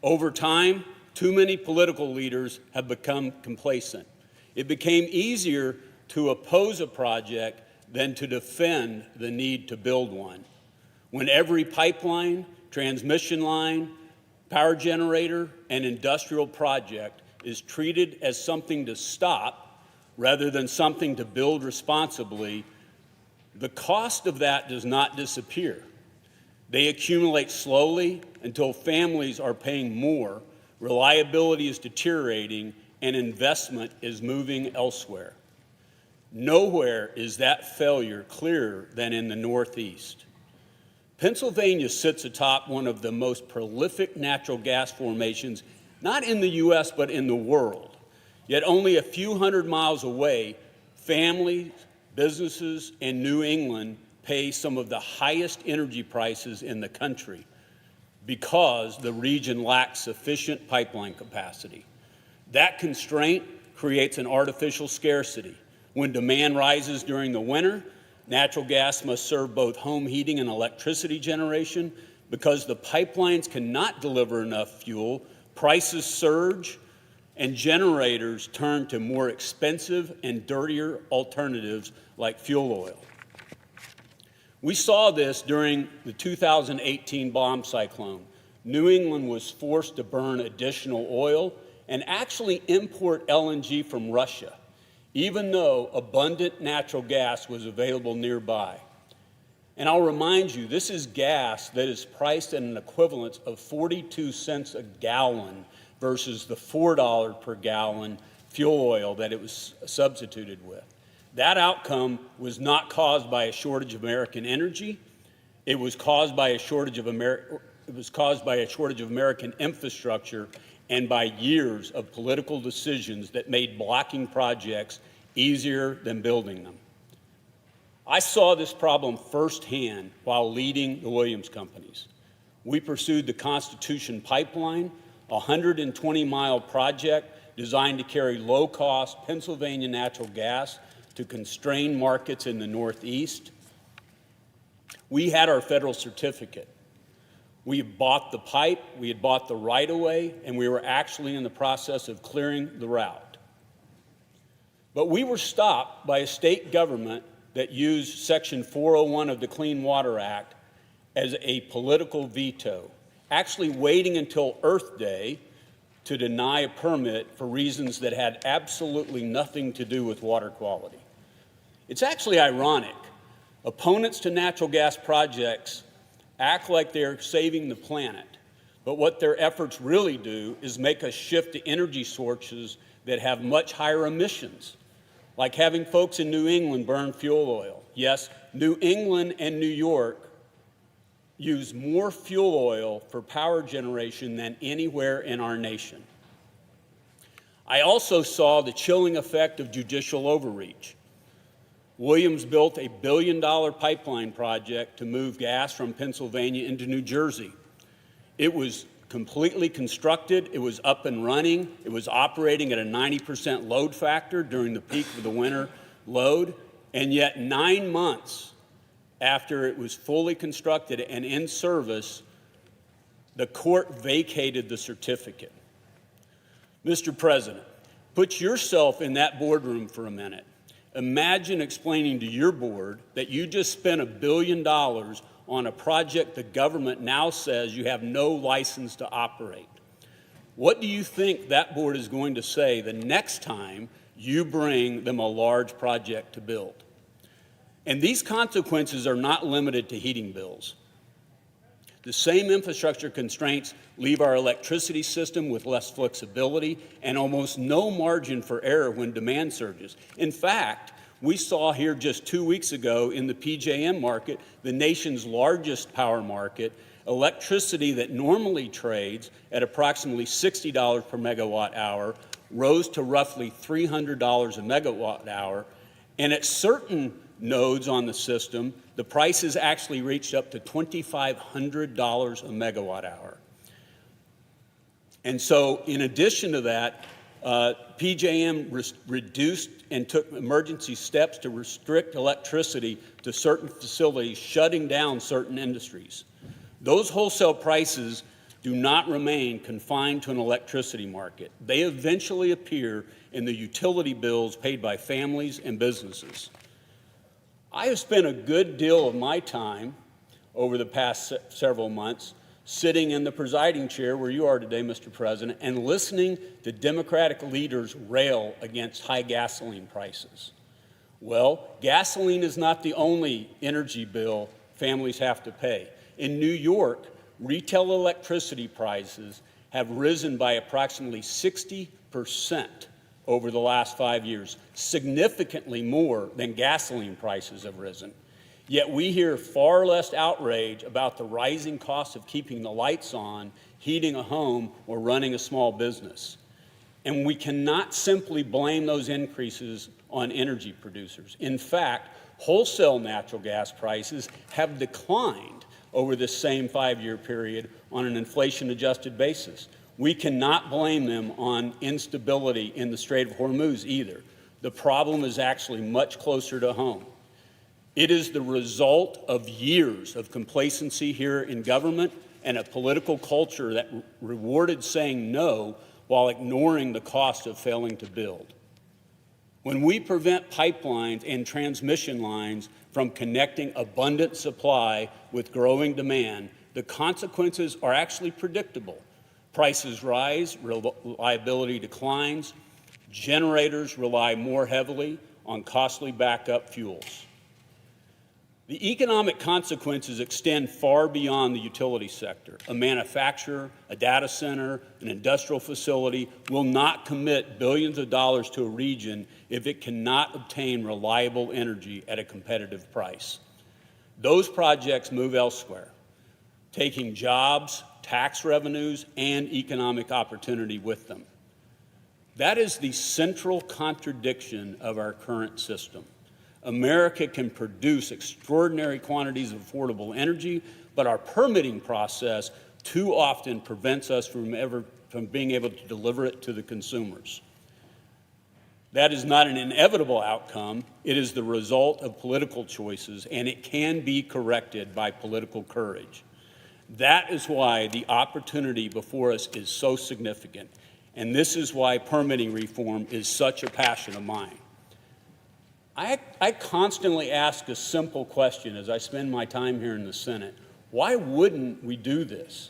Over time, too many political leaders have become complacent. It became easier to oppose a project than to defend the need to build one. When every pipeline, transmission line, power generator, and industrial project is treated as something to stop rather than something to build responsibly, the cost of that does not disappear. They accumulate slowly until families are paying more, reliability is deteriorating, and investment is moving elsewhere. Nowhere is that failure clearer than in the Northeast. Pennsylvania sits atop one of the most prolific natural gas formations, not in the U.S., but in the world. Yet only a few hundred miles away, families, businesses, and New England pay some of the highest energy prices in the country because the region lacks sufficient pipeline capacity. That constraint creates an artificial scarcity. When demand rises during the winter, natural gas must serve both home heating and electricity generation. Because the pipelines cannot deliver enough fuel, prices surge, and generators turn to more expensive and dirtier alternatives like fuel oil. We saw this during the 2018 bomb cyclone. New England was forced to burn additional oil and actually import LNG from Russia, even though abundant natural gas was available nearby. And I'll remind you, this is gas that is priced at an equivalence of 42 cents a gallon versus the $4 per gallon fuel oil that it was substituted with. That outcome was not caused by a shortage of American energy. It was caused by a shortage of American infrastructure and by years of political decisions that made blocking projects easier than building them. I saw this problem firsthand while leading the Williams companies. We pursued the Constitution Pipeline, a 120-mile project designed to carry low-cost Pennsylvania natural gas to constrained markets in the Northeast. We had our federal certificate. We had bought the pipe, we had bought the right-of-way, and we were actually in the process of clearing the route. But we were stopped by a state government that used Section 401 of the Clean Water Act as a political veto, actually waiting until Earth Day to deny a permit for reasons that had absolutely nothing to do with water quality. It's actually ironic. Opponents to natural gas projects act like they're saving the planet, but what their efforts really do is make us shift to energy sources that have much higher emissions, like having folks in New England burn fuel oil. Yes, New England and New York use more fuel oil for power generation than anywhere in our nation. I also saw the chilling effect of judicial overreach. Williams built a $1 billion pipeline project to move gas from Pennsylvania into New Jersey. It was completely constructed, it was up and running, it was operating at a 90% load factor during the peak of the winter load, and yet 9 months after it was fully constructed and in service, the court vacated the certificate. Mr. President, put yourself in that boardroom for a minute. Imagine explaining to your board that you just spent $1 billion on a project the government now says you have no license to operate. What do you think that board is going to say the next time you bring them a large project to build? And these consequences are not limited to heating bills. The same infrastructure constraints leave our electricity system with less flexibility and almost no margin for error when demand surges. In fact, we saw here just 2 weeks ago in the PJM market, the nation's largest power market, electricity that normally trades at approximately $60 per megawatt hour rose to roughly $300 a megawatt hour, and at certain nodes on the system, the prices actually reached up to $2,500 a megawatt hour. And so in addition to that, PJM reduced and took emergency steps to restrict electricity to certain facilities, shutting down certain industries. Those wholesale prices do not remain confined to an electricity market. They eventually appear in the utility bills paid by families and businesses. I have spent a good deal of my time over the past several months sitting in the presiding chair where you are today, Mr. President, and listening to Democratic leaders rail against high gasoline prices. Well, gasoline is not the only energy bill families have to pay. In New York, retail electricity prices have risen by approximately 60% over the last 5 years, significantly more than gasoline prices have risen. Yet we hear far less outrage about the rising cost of keeping the lights on, heating a home, or running a small business. And we cannot simply blame those increases on energy producers. In fact, wholesale natural gas prices have declined over this same 5-year period on an inflation-adjusted basis. We cannot blame them on instability in the Strait of Hormuz either. The problem is actually much closer to home. It is the result of years of complacency here in government and a political culture that rewarded saying no while ignoring the cost of failing to build. When we prevent pipelines and transmission lines from connecting abundant supply with growing demand, the consequences are actually predictable. Prices rise, reliability declines, generators rely more heavily on costly backup fuels. The economic consequences extend far beyond the utility sector. A manufacturer, a data center, an industrial facility will not commit billions of dollars to a region if it cannot obtain reliable energy at a competitive price. Those projects move elsewhere, taking jobs, tax revenues, and economic opportunity with them. That is the central contradiction of our current system. America can produce extraordinary quantities of affordable energy, but our permitting process too often prevents us from being able to deliver it to the consumers. That is not an inevitable outcome. It is the result of political choices, and it can be corrected by political courage. That is why the opportunity before us is so significant, and this is why permitting reform is such a passion of mine. I constantly ask a simple question as I spend my time here in the Senate. Why wouldn't we do this?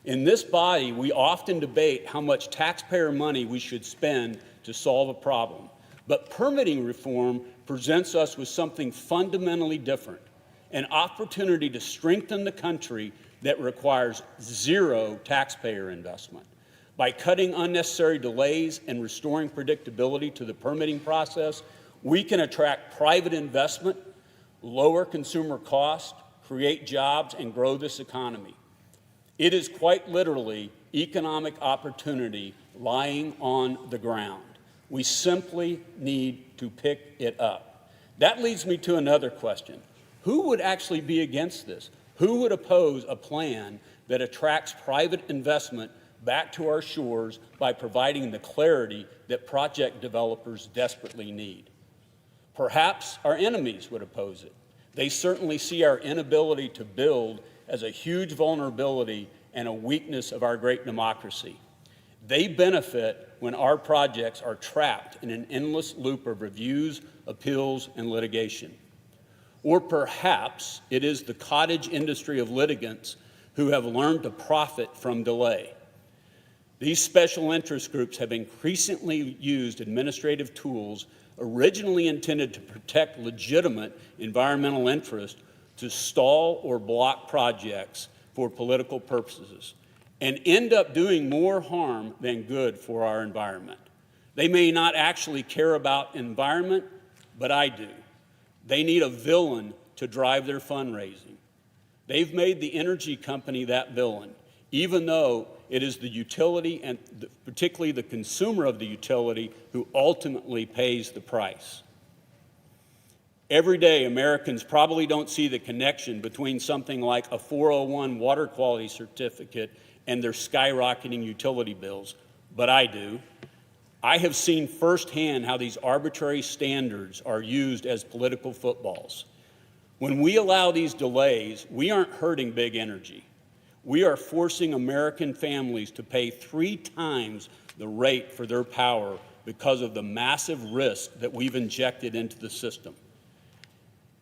In this body, we often debate how much taxpayer money we should spend to solve a problem. But permitting reform presents us with something fundamentally different, an opportunity to strengthen the country that requires zero taxpayer investment. By cutting unnecessary delays and restoring predictability to the permitting process, we can attract private investment, lower consumer costs, create jobs, and grow this economy. It is quite literally economic opportunity lying on the ground. We simply need to pick it up. That leads me to another question. Who would actually be against this? Who would oppose a plan that attracts private investment back to our shores by providing the clarity that project developers desperately need? Perhaps our enemies would oppose it. They certainly see our inability to build as a huge vulnerability and a weakness of our great democracy. They benefit when our projects are trapped in an endless loop of reviews, appeals, and litigation. Or perhaps it is the cottage industry of litigants who have learned to profit from delay. These special interest groups have increasingly used administrative tools originally intended to protect legitimate environmental interests to stall or block projects for political purposes and end up doing more harm than good for our environment. They may not actually care about environment, but I do. They need a villain to drive their fundraising. They've made the energy company that villain, even though it is the utility and particularly the consumer of the utility who ultimately pays the price. Every day, Americans probably don't see the connection between something like a 401 water quality certificate and their skyrocketing utility bills, but I do. I have seen firsthand how these arbitrary standards are used as political footballs. When we allow these delays, we aren't hurting big energy. We are forcing American families to pay 3 times the rate for their power because of the massive risk that we've injected into the system.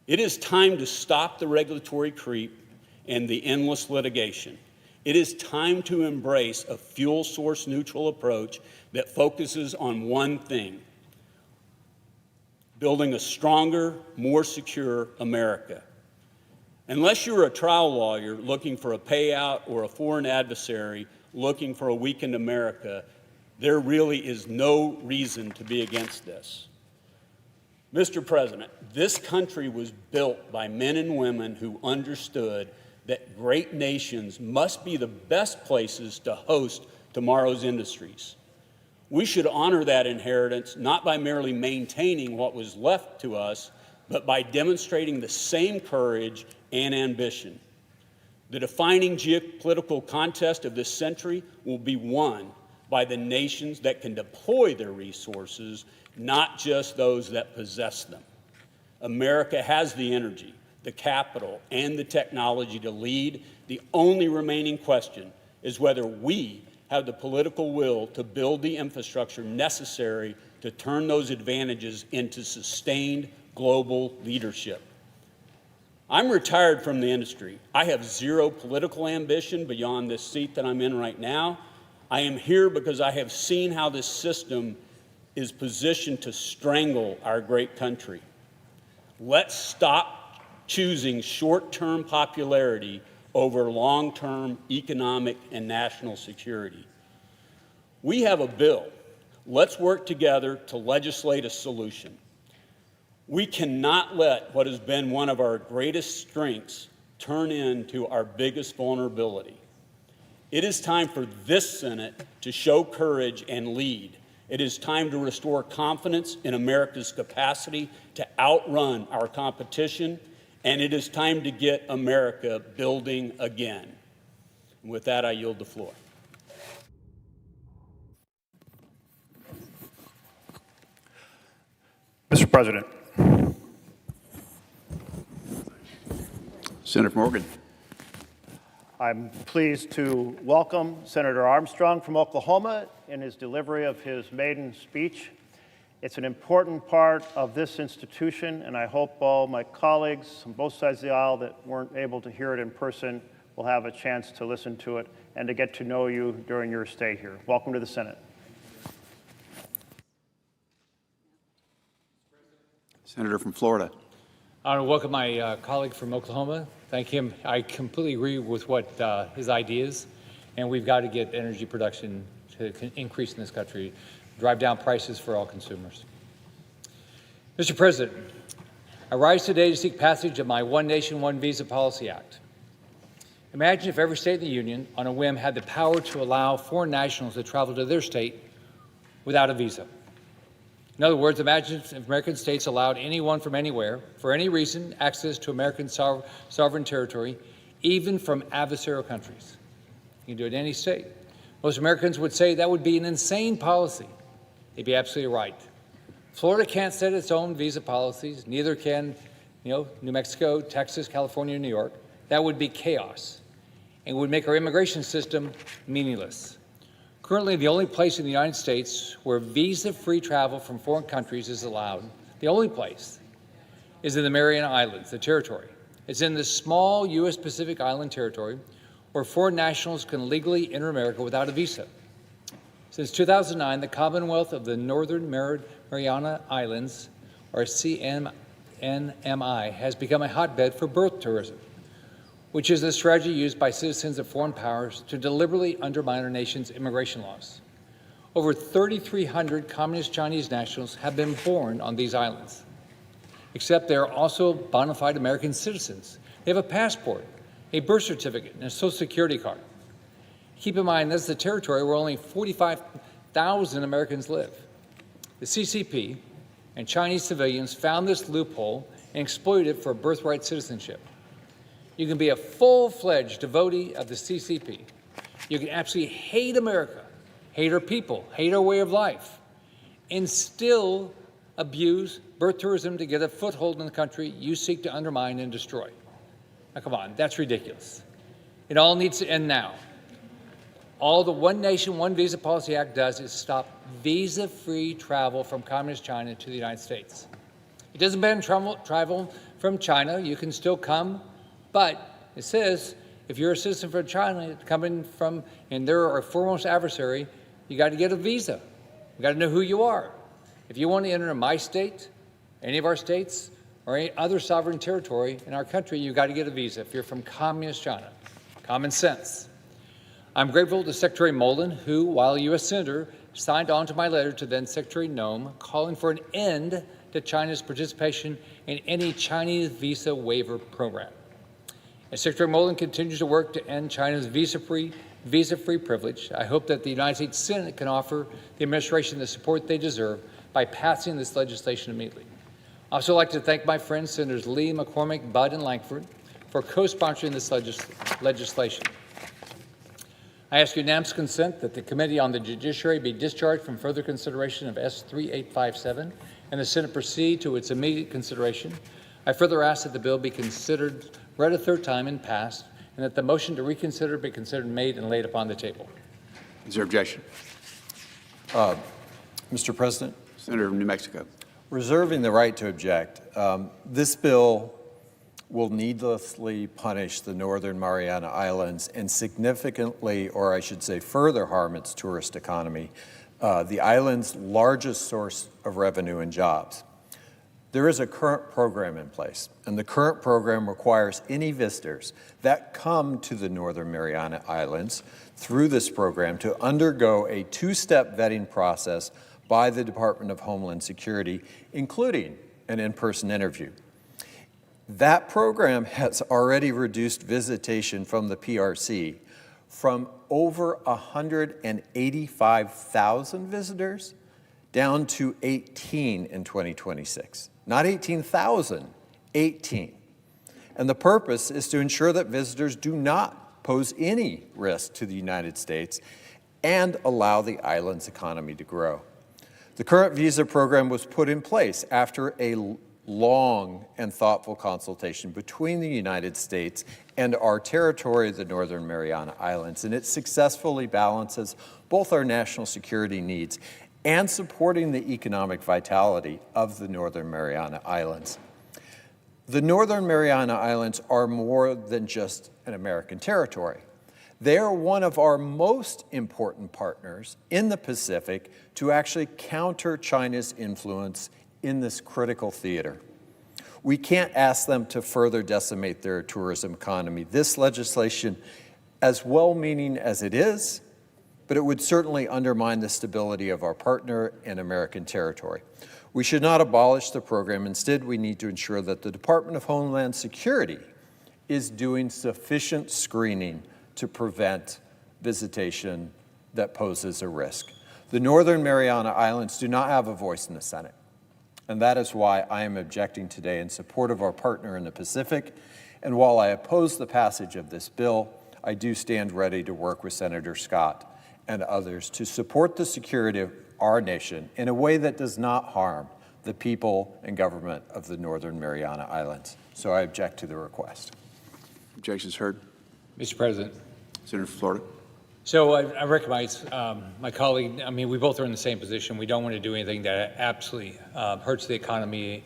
It is time to stop the regulatory creep and the endless litigation. It is time to embrace a fuel source neutral approach that focuses on one thing: building a stronger, more secure America. Unless you're a trial lawyer looking for a payout or a foreign adversary looking for a weakened America, there really is no reason to be against this. Mr. President, this country was built by men and women who understood that great nations must be the best places to host tomorrow's industries. We should honor that inheritance not by merely maintaining what was left to us, but by demonstrating the same courage and ambition. The defining geopolitical contest of this century will be won by the nations that can deploy their resources, not just those that possess them. America has the energy, the capital, and the technology to lead. The only remaining question is whether we have the political will to build the infrastructure necessary to turn those advantages into sustained global leadership. I'm retired from the industry. I have zero political ambition beyond this seat that I'm in right now. I am here because I have seen how this system is positioned to strangle our great country. Let's stop choosing short-term popularity over long-term economic and national security. We have a bill. Let's work together to legislate a solution. We cannot let what has been one of our greatest strengths turn into our biggest vulnerability. It is time for this Senate to show courage and lead. It is time to restore confidence in America's capacity to outrun our competition, and it is time to get America building again. And with that, I yield the floor. Mr. President. Senator Morgan. I'm pleased to welcome Senator Armstrong from Oklahoma in his delivery of his maiden speech. It's an important part of this institution, and I hope all my colleagues on both sides of the aisle that weren't able to hear it in person will have a chance to listen to it and to get to know you during your stay here. Welcome to the Senate. Senator from Florida. I want to welcome my colleague from Oklahoma. Thank him. I completely agree with what his ideas, and we've got to get energy production to increase in this country, drive down prices for all consumers. Mr. President, I rise today to seek passage of my One Nation, One Visa Policy Act. Imagine if every state in the Union, on a whim, had the power to allow foreign nationals to travel to their state without a visa. In other words, imagine if American states allowed anyone from anywhere, for any reason, access to American sovereign territory, even from adversarial countries. You can do it in any state. Most Americans would say that would be an insane policy. They'd be absolutely right. Florida can't set its own visa policies. Neither can, New Mexico, Texas, California, New York. That would be chaos and would make our immigration system meaningless. Currently, the only place in the United States where visa-free travel from foreign countries is allowed, the only place, is in the Mariana Islands, the territory. It's in this small U.S. Pacific Island territory where foreign nationals can legally enter America without a visa. Since 2009, the Commonwealth of the Northern Mariana Islands, or CNMI, has become a hotbed for birth tourism, which is a strategy used by citizens of foreign powers to deliberately undermine our nation's immigration laws. Over 3,300 communist Chinese nationals have been born on these islands, except they are also bona fide American citizens. They have a passport, a birth certificate, and a Social Security card. Keep in mind, this is the territory where only 45,000 Americans live. The CCP and Chinese civilians found this loophole and exploited it for birthright citizenship. You can be a full-fledged devotee of the CCP. You can absolutely hate America, hate our people, hate our way of life, and still abuse birth tourism to get a foothold in the country you seek to undermine and destroy. Now, come on, that's ridiculous. It all needs to end now. All the One Nation, One Visa Policy Act does is stop visa-free travel from Communist China to the United States. It doesn't ban travel from China. You can still come, but it says if you're a citizen from China coming from, and they're our foremost adversary, you got to get a visa. You got to know who you are. If you want to enter my state, any of our states, or any other sovereign territory in our country, you got to get a visa if you're from Communist China. Common sense. I'm grateful to Secretary Moulin, who, while a U.S. Senator, signed on to my letter to then Secretary Nome, calling for an end to China's participation in any Chinese visa waiver program. As Secretary Moulin continues to work to end China's visa-free privilege, I hope that the United States Senate can offer the administration the support they deserve by passing this legislation immediately. I'd also like to thank my friends, Senators Lee, McCormick, Budd, and Lankford, for co-sponsoring this legislation. I ask unanimous consent that the Committee on the Judiciary be discharged from further consideration of S-3857 and the Senate proceed to its immediate consideration. I further ask that the bill be considered, read a third time and passed, and that the motion to reconsider be considered made and laid upon the table. Is there objection? Mr. President? Senator from New Mexico. Reserving the right to object, this bill will needlessly punish the Northern Mariana Islands and significantly, or I should say further harm its tourist economy, the island's largest source of revenue and jobs. There is a current program in place, and the current program requires any visitors that come to the Northern Mariana Islands through this program to undergo a two-step vetting process by the Department of Homeland Security, including an in-person interview. That program has already reduced visitation from the PRC from over 185,000 visitors down to 18 in 2026. Not 18,000, 18. And the purpose is to ensure that visitors do not pose any risk to the United States and allow the island's economy to grow. The current visa program was put in place after a long and thoughtful consultation between the United States and our territory, the Northern Mariana Islands, and it successfully balances both our national security needs and supporting the economic vitality of the Northern Mariana Islands. The Northern Mariana Islands are more than just an American territory. They are one of our most important partners in the Pacific to actually counter China's influence in this critical theater. We can't ask them to further decimate their tourism economy. This legislation, as well-meaning as it is, but it would certainly undermine the stability of our partner in American territory. We should not abolish the program. Instead, we need to ensure that the Department of Homeland Security is doing sufficient screening to prevent visitation that poses a risk. The Northern Mariana Islands do not have a voice in the Senate, and that is why I am objecting today in support of our partner in the Pacific. And while I oppose the passage of this bill, I do stand ready to work with Senator Scott and others to support the security of our nation in a way that does not harm the people and government of the Northern Mariana Islands. So I object to the request. Objections heard. Mr. President. Senator from Florida. So I recognize my colleague. I mean, we both are in the same position. We don't want to do anything that absolutely hurts the economy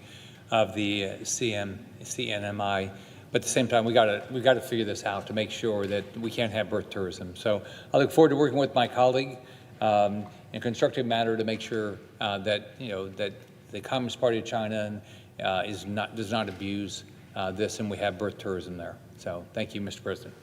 of the CNMI. But at the same time, we got to figure this out to make sure that we can't have birth tourism. So I look forward to working with my colleague in a constructive manner to make sure that that the Communist Party of China does not abuse this, and we have birth tourism there. So thank you, Mr. President.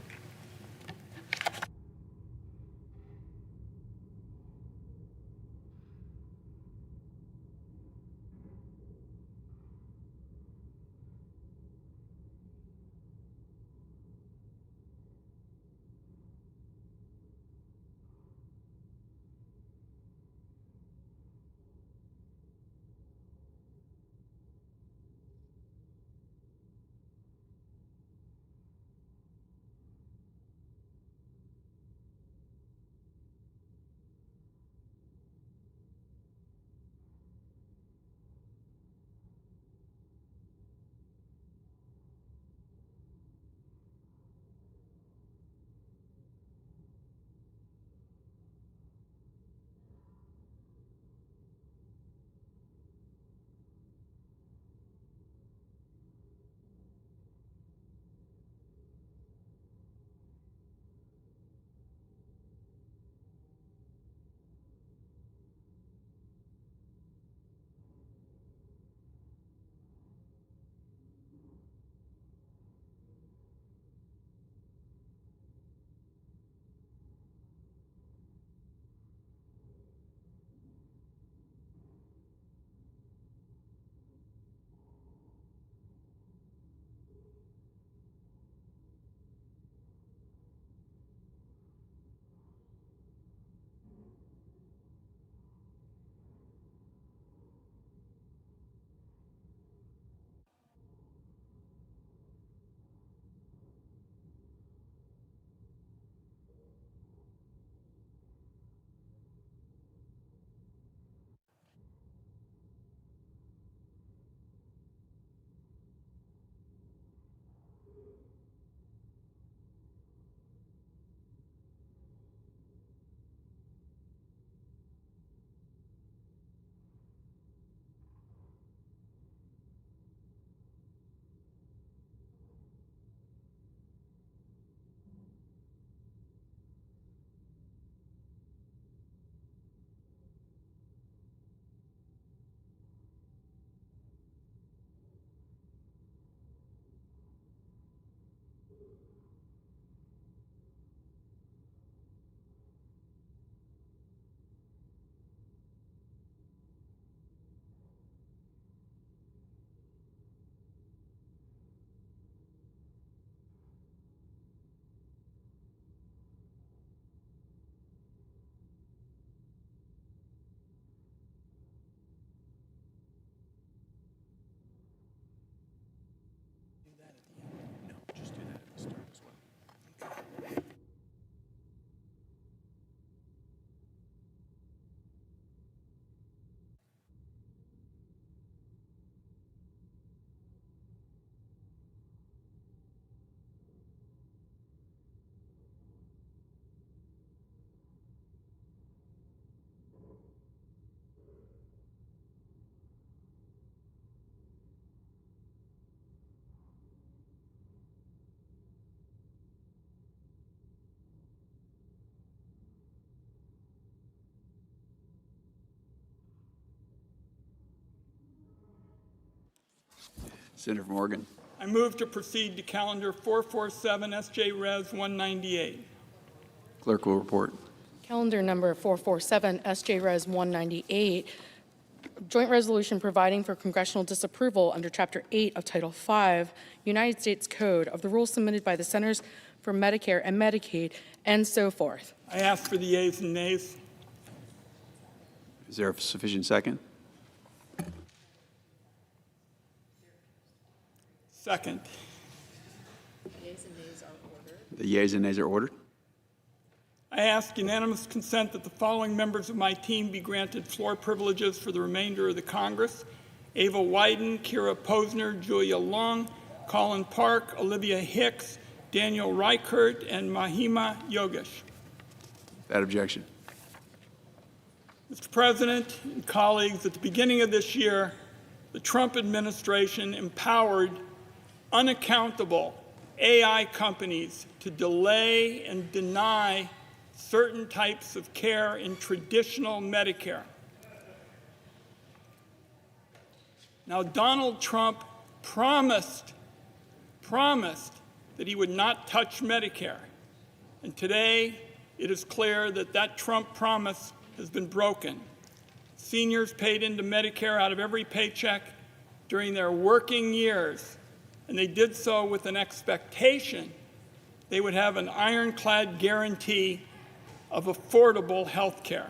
Senator from Oregon. I move to proceed to calendar 447 SJ Res 198. Clerk will report. Calendar number 447, SJ Res 198, joint resolution providing for congressional disapproval under Chapter 8 of Title 5, United States Code of the rules submitted by the Centers for Medicare and Medicaid, and so forth. I ask for the yeas and nays. Is there a sufficient second? Second. The yeas and nays are ordered. I ask unanimous consent that the following members of my team be granted floor privileges for the remainder of the Congress: Ava Wyden, Kira Posner, Julia Long, Colin Park, Olivia Hicks, Daniel Reichert, and Mahima Yogesh. Without objection. Mr. President and colleagues, at the beginning of this year, the Trump administration empowered unaccountable AI companies to delay and deny certain types of care in traditional Medicare. Now, Donald Trump promised that he would not touch Medicare. And today, it is clear that that Trump promise has been broken. Seniors paid into Medicare out of every paycheck during their working years, and they did so with an expectation they would have an ironclad guarantee of affordable health care.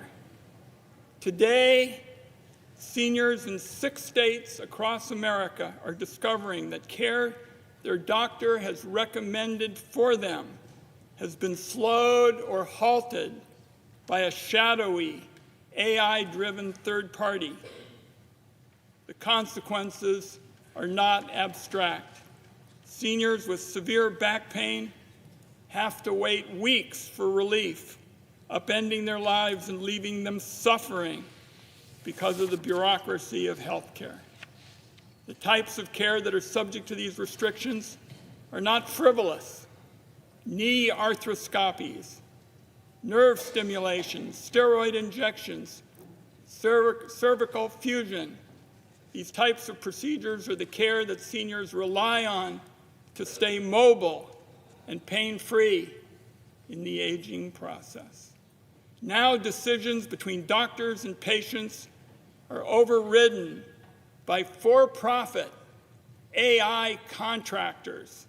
Today, seniors in 6 states across America are discovering that care their doctor has recommended for them has been slowed or halted by a shadowy, AI-driven third party. The consequences are not abstract. Seniors with severe back pain have to wait weeks for relief, upending their lives and leaving them suffering because of the bureaucracy of health care. The types of care that are subject to these restrictions are not frivolous. Knee arthroscopies, nerve stimulation, steroid injections, cervical fusion. These types of procedures are the care that seniors rely on to stay mobile and pain-free in the aging process. Now decisions between doctors and patients are overridden by for-profit AI contractors.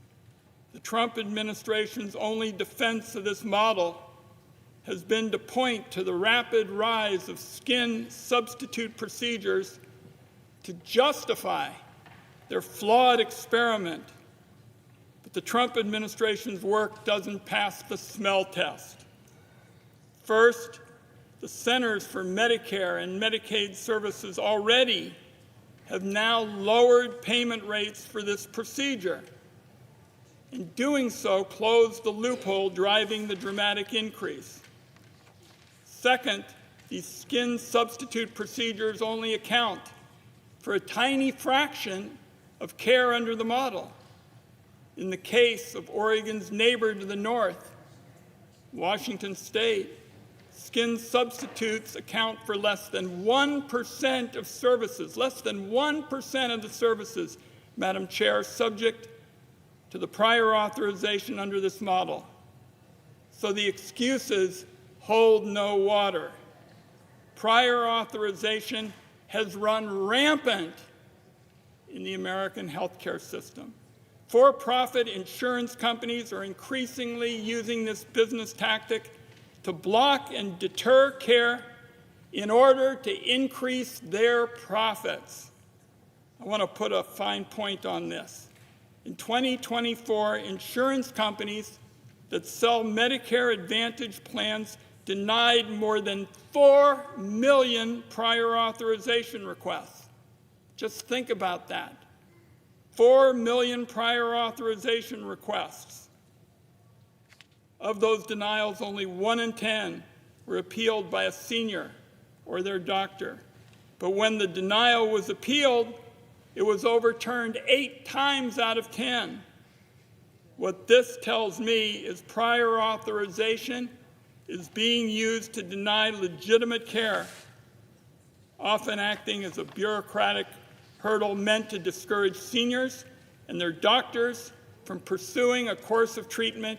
The Trump administration's only defense of this model has been to point to the rapid rise of skin substitute procedures to justify their flawed experiment. But the Trump administration's work doesn't pass the smell test. First, the Centers for Medicare and Medicaid Services already have now lowered payment rates for this procedure. In doing so, closed the loophole driving the dramatic increase. Second, these skin substitute procedures only account for a tiny fraction of care under the model. In the case of Oregon's neighbor to the north, Washington State, skin substitutes account for less than 1% of services, less than 1% of the services, Madam Chair, subject to the prior authorization under this model. So the excuses hold no water. Prior authorization has run rampant in the American healthcare system. For-profit insurance companies are increasingly using this business tactic to block and deter care in order to increase their profits. I want to put a fine point on this. In 2024, insurance companies that sell Medicare Advantage plans denied more than 4 million prior authorization requests. Just think about that. 4 million prior authorization requests. Of those denials, only 1 in 10 were appealed by a senior or their doctor. But when the denial was appealed, it was overturned 8 times out of 10. What this tells me is prior authorization is being used to deny legitimate care, often acting as a bureaucratic hurdle meant to discourage seniors and their doctors from pursuing a course of treatment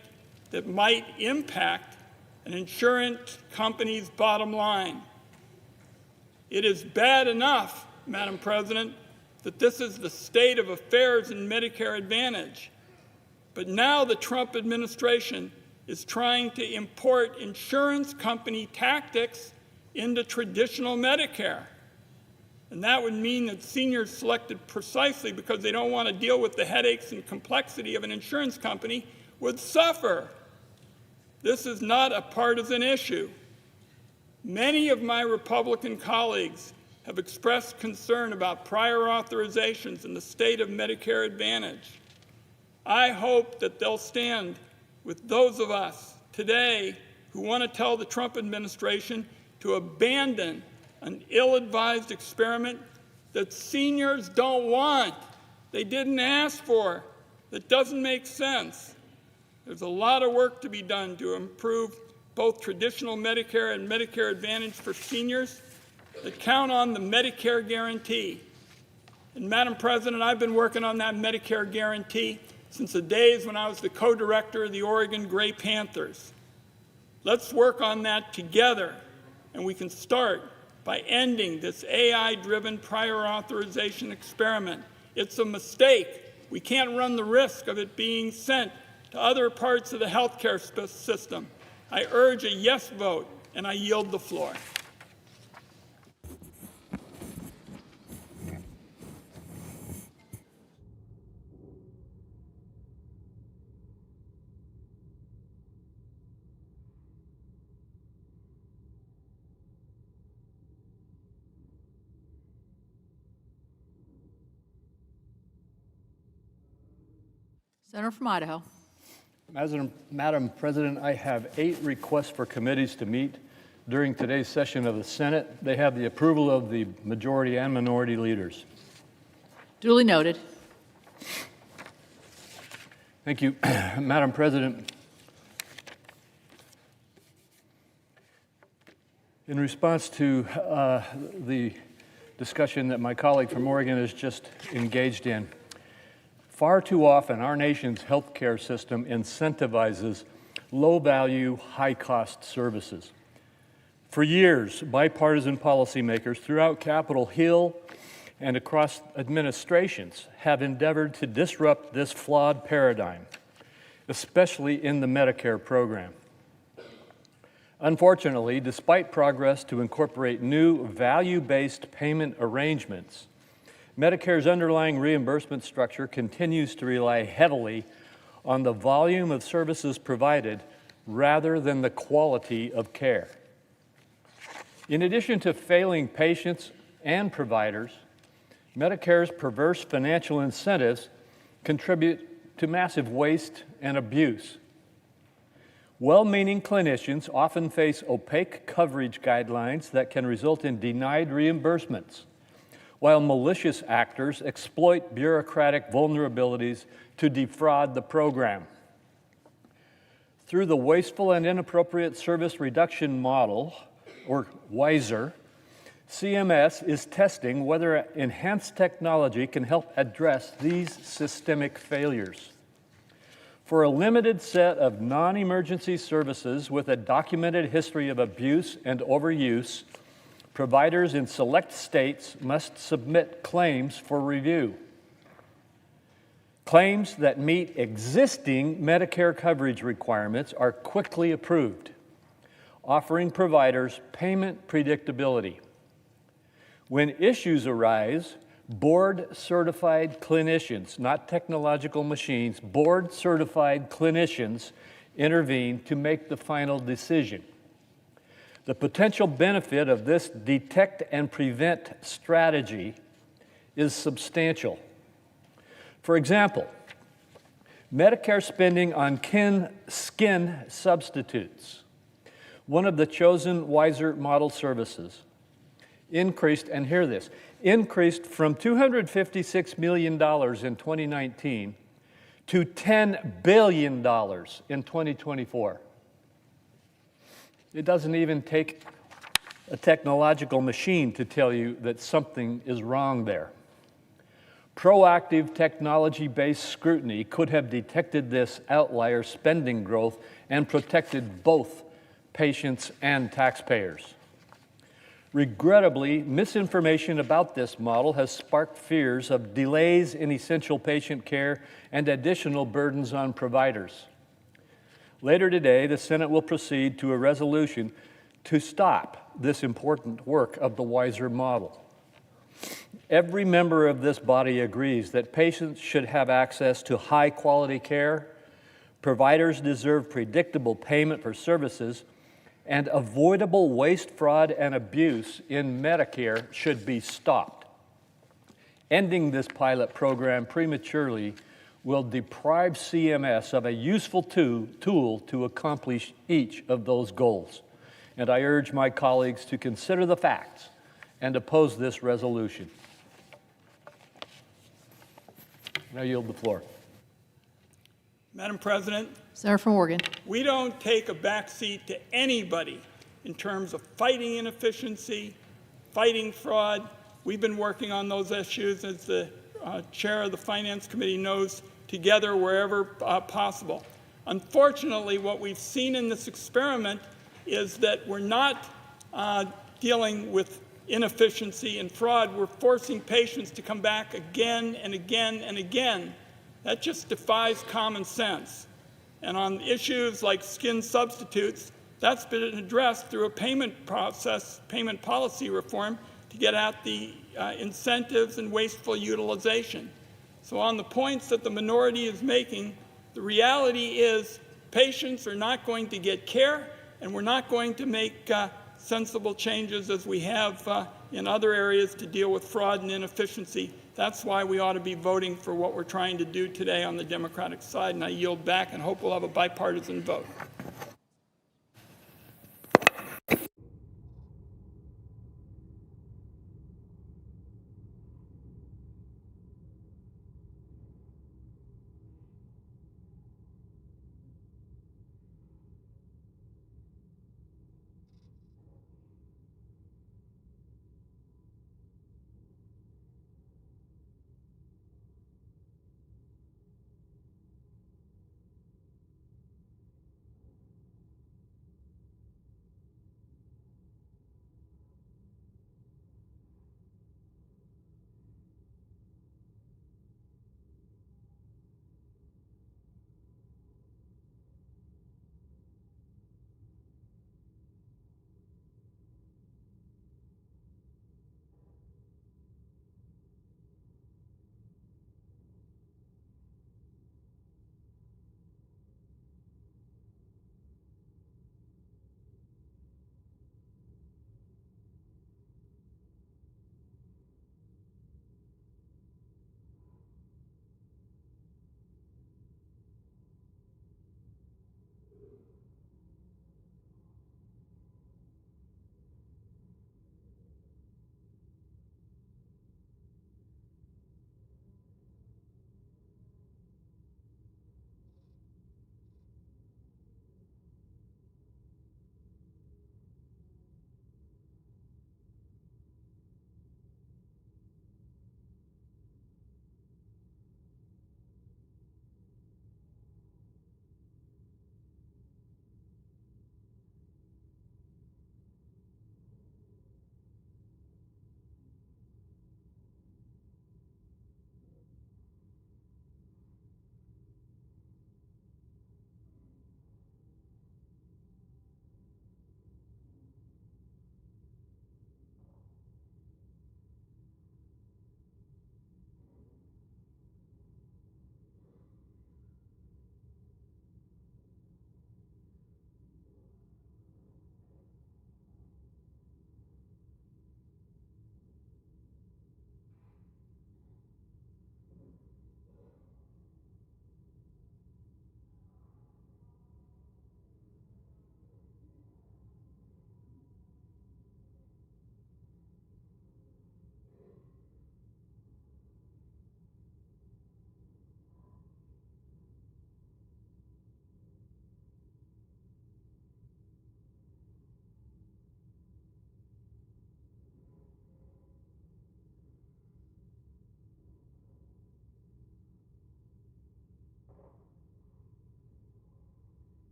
that might impact an insurance company's bottom line. It is bad enough Madam President, that this is the state of affairs in Medicare Advantage. But now the Trump administration is trying to import insurance company tactics into traditional Medicare. And that would mean that seniors selected precisely because they don't want to deal with the headaches and complexity of an insurance company would suffer. This is not a partisan issue. Many of my Republican colleagues have expressed concern about prior authorizations in the state of Medicare Advantage. I hope that they'll stand with those of us today who want to tell the Trump administration to abandon an ill-advised experiment that seniors don't want, they didn't ask for, that doesn't make sense. There's a lot of work to be done to improve both traditional Medicare and Medicare Advantage for seniors that count on the Medicare guarantee. And Madam President, I've been working on that Medicare guarantee since the days when I was the co-director of the Oregon Gray Panthers. Let's work on that together, and we can start by ending this AI-driven prior authorization experiment. It's a mistake. We can't run the risk of it being sent to other parts of the healthcare system. I urge a yes vote, and I yield the floor. Senator from Idaho. Madam President, I have 8 requests for committees to meet during today's session of the Senate. They have the approval of the majority and minority leaders. Duly noted. Thank you. Madam President, in response to the discussion that my colleague from Oregon has just engaged in, far too often our nation's healthcare system incentivizes low-value, high-cost services. For years, bipartisan policymakers throughout Capitol Hill and across administrations have endeavored to disrupt this flawed paradigm, especially in the Medicare program. Unfortunately, despite progress to incorporate new value-based payment arrangements, Medicare's underlying reimbursement structure continues to rely heavily on the volume of services provided rather than the quality of care. In addition to failing patients and providers, Medicare's perverse financial incentives contribute to massive waste and abuse. Well-meaning clinicians often face opaque coverage guidelines that can result in denied reimbursements, while malicious actors exploit bureaucratic vulnerabilities to defraud the program. Through the Wasteful and Inappropriate Service Reduction Model, or WISER, CMS is testing whether enhanced technology can help address these systemic failures. For a limited set of non-emergency services with a documented history of abuse and overuse, providers in select states must submit claims for review. Claims that meet existing Medicare coverage requirements are quickly approved, offering providers payment predictability. When issues arise, board-certified clinicians, not technological machines, board-certified clinicians intervene to make the final decision. The potential benefit of this detect and prevent strategy is substantial. For example, Medicare spending on skin substitutes, one of the chosen WISER model services, increased, and hear this, increased from $256 million in 2019 to $10 billion in 2024. It doesn't even take a technological machine to tell you that something is wrong there. Proactive technology-based scrutiny could have detected this outlier spending growth and protected both patients and taxpayers. Regrettably, misinformation about this model has sparked fears of delays in essential patient care and additional burdens on providers. Later today, the Senate will proceed to a resolution to stop this important work of the wiser model. Every member of this body agrees that patients should have access to high-quality care, providers deserve predictable payment for services, and avoidable waste, fraud, and abuse in Medicare should be stopped. Ending this pilot program prematurely will deprive CMS of a useful tool to accomplish each of those goals. And I urge my colleagues to consider the facts and oppose this resolution. I yield the floor. Madam President, Senator from Oregon. we don't take a backseat to anybody in terms of fighting inefficiency, fighting fraud. We've been working on those issues, as the chair of the Finance Committee knows, together wherever possible. Unfortunately, what we've seen in this experiment is that we're not dealing with inefficiency and fraud. We're forcing patients to come back again and again and again. That just defies common sense. And on issues like skin substitutes, that's been addressed through a payment policy reform to get at the incentives and wasteful utilization. So on the points that the minority is making, the reality is patients are not going to get care, and we're not going to make sensible changes as we have in other areas to deal with fraud and inefficiency. That's why we ought to be voting for what we're trying to do today on the Democratic side, and I yield back and hope we'll have a bipartisan vote.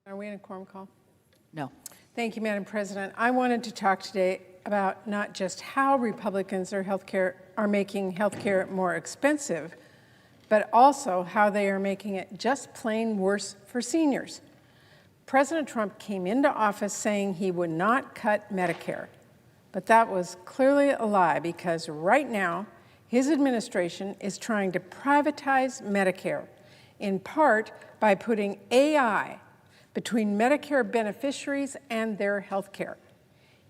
Are we in a quorum call? No. Thank you, Madam President. I wanted to talk today about not just how Republicans are making healthcare more expensive, but also how they are making it just plain worse for seniors. President Trump came into office saying he would not cut Medicare, but that was clearly a lie because right now his administration is trying to privatize Medicare, in part by putting AI between Medicare beneficiaries and their health care.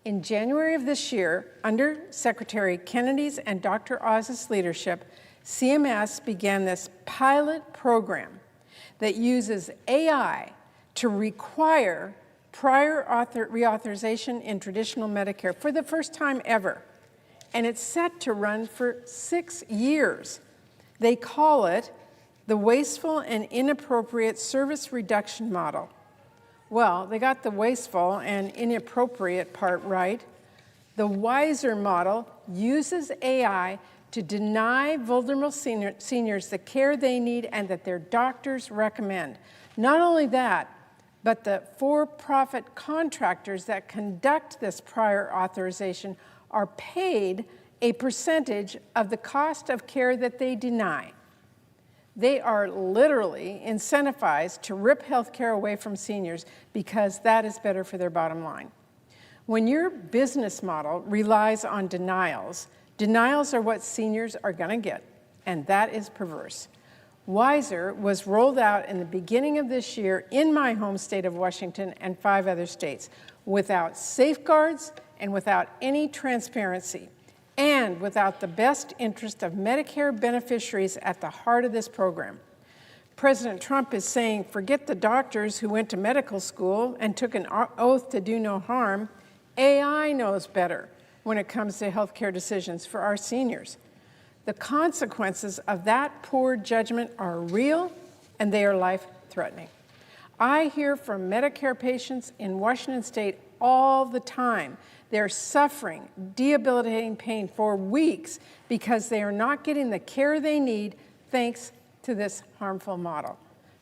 In January of this year, under Secretary Kennedy's and Dr. Oz's leadership, CMS began this pilot program that uses AI to require prior reauthorization in traditional Medicare for the first time ever. And it's set to run for 6 years. They call it the Wasteful and Inappropriate Service Reduction Model. Well, they got the wasteful and inappropriate part right. The wiser model uses AI to deny vulnerable seniors the care they need and that their doctors recommend. Not only that, but the for-profit contractors that conduct this prior authorization are paid a percentage of the cost of care that they deny. They are literally incentivized to rip health care away from seniors because that is better for their bottom line. When your business model relies on denials, denials are what seniors are going to get, and that is perverse. Wiser was rolled out in the beginning of this year in my home state of Washington and 5 other states without safeguards and without any transparency, and without the best interest of Medicare beneficiaries at the heart of this program. President Trump is saying, forget the doctors who went to medical school and took an oath to do no harm. AI knows better when it comes to health care decisions for our seniors. The consequences of that poor judgment are real, and they are life-threatening. I hear from Medicare patients in Washington state all the time. They're suffering debilitating pain for weeks because they are not getting the care they need thanks to this harmful model.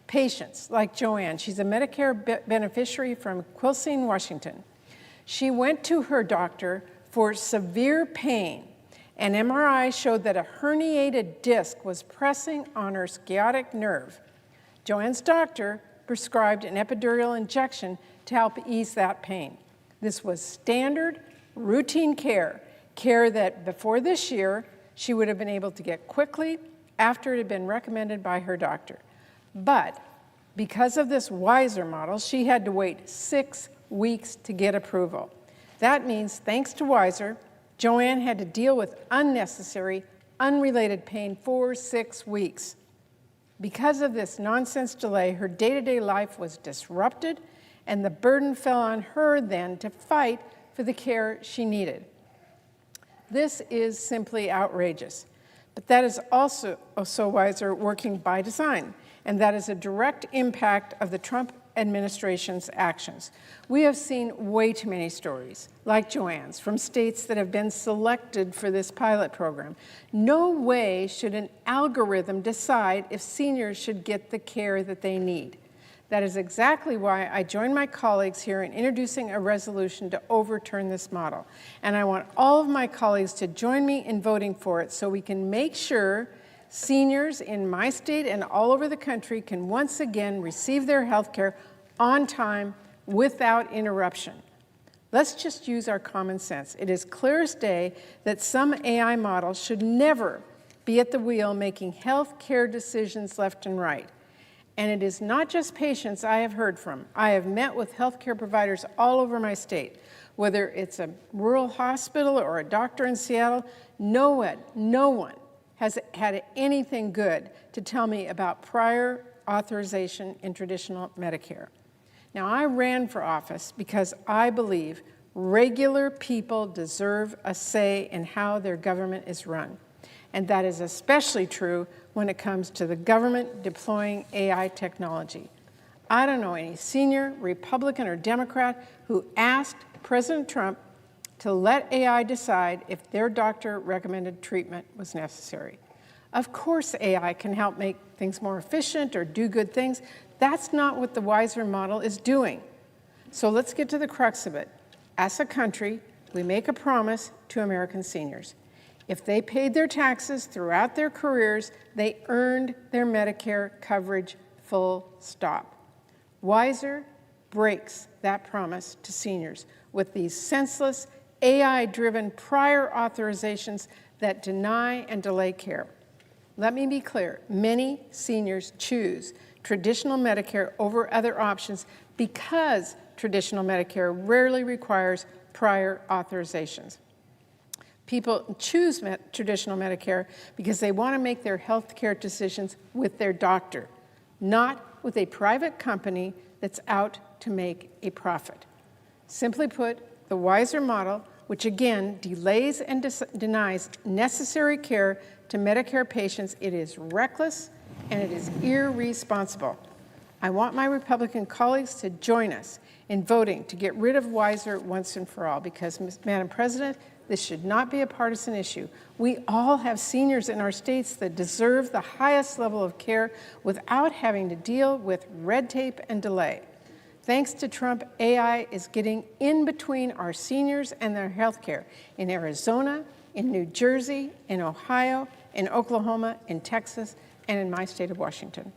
Patients like Joanne, she's a Medicare beneficiary from Quilcene, Washington. She went to her doctor for severe pain. An MRI showed that a herniated disc was pressing on her sciatic nerve. Joanne's doctor prescribed an epidural injection to help ease that pain. This was standard, routine care that before this year she would have been able to get quickly after it had been recommended by her doctor. But because of this wiser model, she had to wait 6 weeks to get approval. That means, thanks to Wiser, Joanne had to deal with unnecessary, unrelated pain for 6 weeks. Because of this nonsense delay, her day-to-day life was disrupted, and the burden fell on her then to fight for the care she needed. This is simply outrageous. But that is also Wiser working by design, and that is a direct impact of the Trump administration's actions. We have seen way too many stories, like Joanne's, from states that have been selected for this pilot program. No way should an algorithm decide if seniors should get the care that they need. That is exactly why I joined my colleagues here in introducing a resolution to overturn this model. And I want all of my colleagues to join me in voting for it so we can make sure seniors in my state and all over the country can once again receive their health care on time without interruption. Let's just use our common sense. It is clear as day that some AI models should never be at the wheel making health care decisions left and right. And it is not just patients I have heard from. I have met with healthcare providers all over my state. Whether it's a rural hospital or a doctor in Seattle, no one has had anything good to tell me about prior authorization in traditional Medicare. Now, I ran for office because I believe regular people deserve a say in how their government is run. And that is especially true when it comes to the government deploying AI technology. I don't know any senior Republican or Democrat who asked President Trump to let AI decide if their doctor recommended treatment was necessary. Of course, AI can help make things more efficient or do good things, That's not what the Wiser model is doing. So let's get to the crux of it. As a country, we make a promise to American seniors. If they paid their taxes throughout their careers, they earned their Medicare coverage, full stop. Wiser breaks that promise to seniors with these senseless, AI-driven prior authorizations that deny and delay care. Let me be clear, many seniors choose traditional Medicare over other options because traditional Medicare rarely requires prior authorizations. People choose traditional Medicare because they want to make their health care decisions with their doctor, not with a private company that's out to make a profit. Simply put, the Wiser model, which again delays and denies necessary care to Medicare patients, it is reckless and it is irresponsible. I want my Republican colleagues to join us in voting to get rid of Wiser once and for all because, Madam President, this should not be a partisan issue. We all have seniors in our states that deserve the highest level of care without having to deal with red tape and delay. Thanks to Trump, AI is getting in between our seniors and their health care in Arizona, in New Jersey, in Ohio, in Oklahoma, in Texas, and in my state of Washington.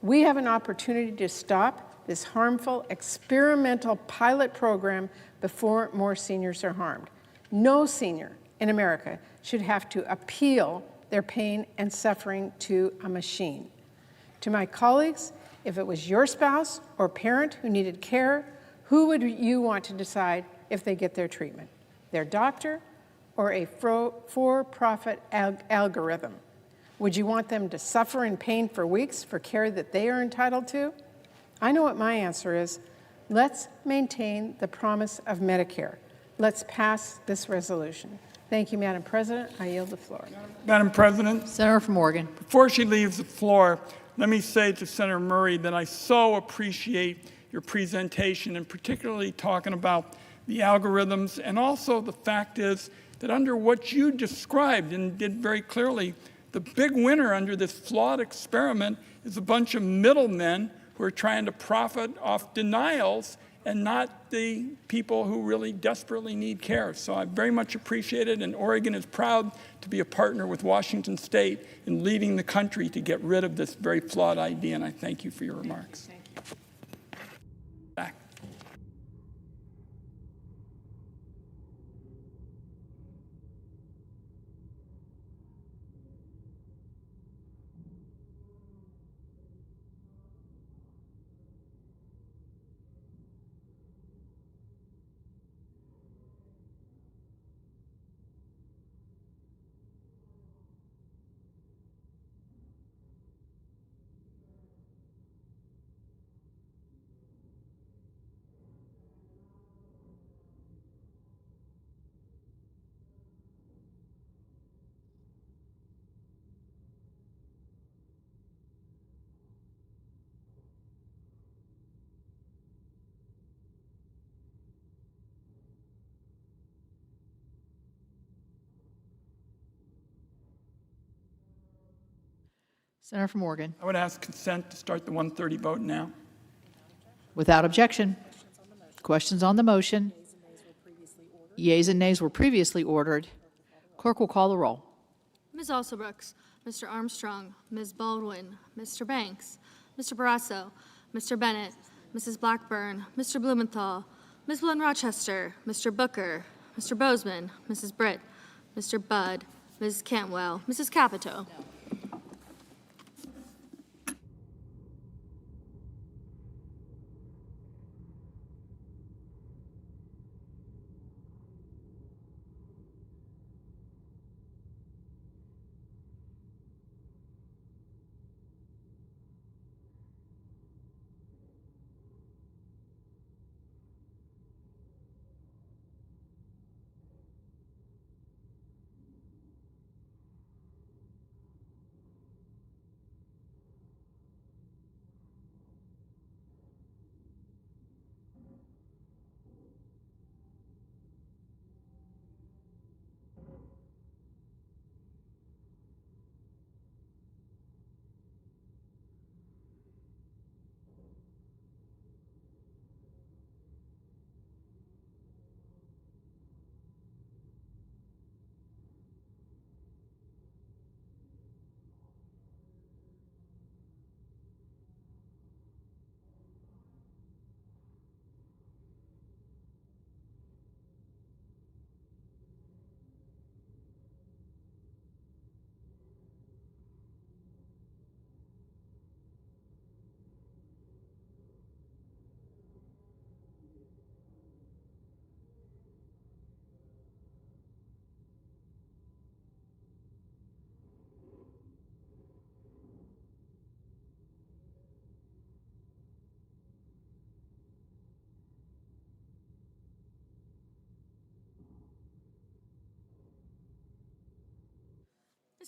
We have an opportunity to stop this harmful experimental pilot program before more seniors are harmed. No senior in America should have to appeal their pain and suffering to a machine. To my colleagues, if it was your spouse or parent who needed care, who would you want to decide if they get their treatment? Their doctor or a for-profit algorithm? Would you want them to suffer in pain for weeks for care that they are entitled to? I know what my answer is. Let's maintain the promise of Medicare. Let's pass this resolution. Thank you, Madam President. I yield the floor. Madam President. Senator from Oregon. Before she leaves the floor, let me say to Senator Murray that I so appreciate your presentation and particularly talking about the algorithms. And also the fact is that under what you described and did very clearly, the big winner under this flawed experiment is a bunch of middlemen who are trying to profit off denials and not the people who really desperately need care. So I very much appreciate it, and Oregon is proud to be a partner with Washington State in leading the country to get rid of this very flawed idea, and I thank you for your remarks. Thank you. Back. Senator from Oregon. I would ask consent to start the 1:30 vote now. Without objection. Questions on the motion? Yeas and nays were previously ordered. Clerk will call the roll. Ms. Alsobrooks, Mr. Armstrong, Ms. Baldwin, Mr. Banks, Mr. Barrasso, Mr. Bennett, Mrs. Blackburn, Mr. Blumenthal, Ms. Blunt Rochester, Mr. Booker, Mr. Bozeman, Mrs. Britt, Mr. Budd, Ms. Cantwell, Mrs. Capito.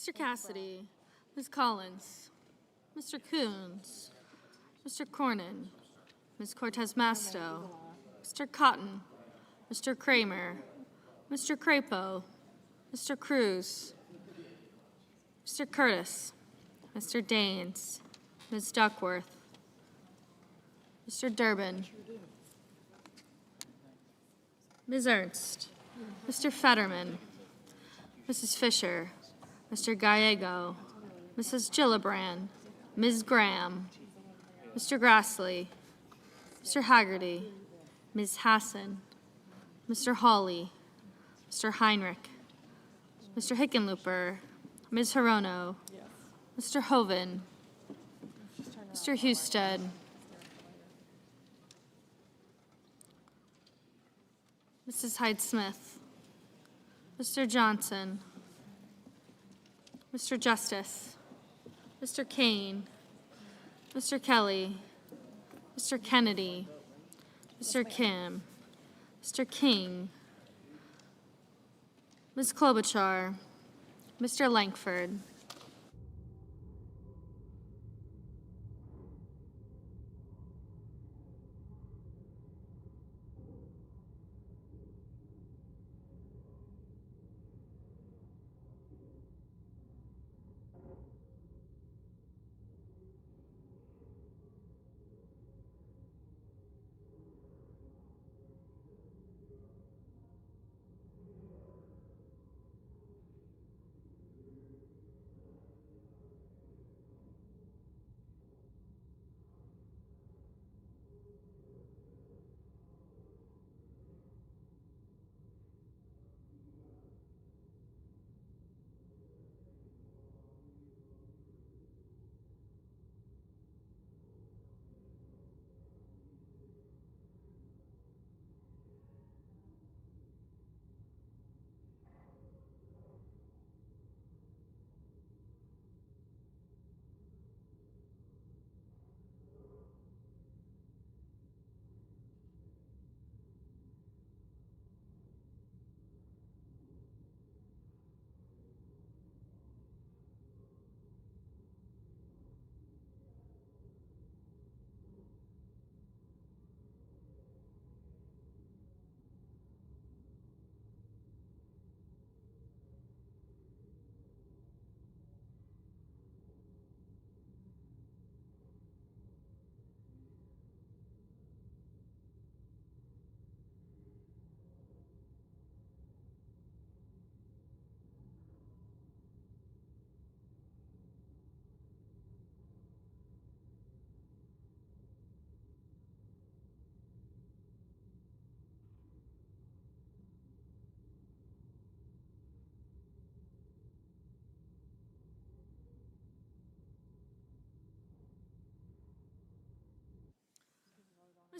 Mr. Cassidy, Ms. Collins, Mr. Coons, Mr. Cornyn, Ms. Cortez Masto, Mr. Cotton, Mr. Kramer, Mr. Crapo, Mr. Cruz, Mr. Curtis, Mr. Daines, Ms. Duckworth, Mr. Durbin, Ms. Ernst, Mr. Fetterman, Mrs. Fisher, Mr. Gallego, Mrs. Gillibrand, Ms. Graham, Mr. Grassley, Mr. Haggerty, Ms. Hassan, Mr. Hawley, Mr. Heinrich, Mr. Hickenlooper, Ms. Hirono, Mr. Hoven, Mr. Husted, Mrs. Hyde-Smith, Mr. Johnson, Mr. Justice, Mr. Kane, Mr. Kelly, Mr. Kennedy, Mr. Kim, Mr. King, Ms. Klobuchar, Mr. Langford.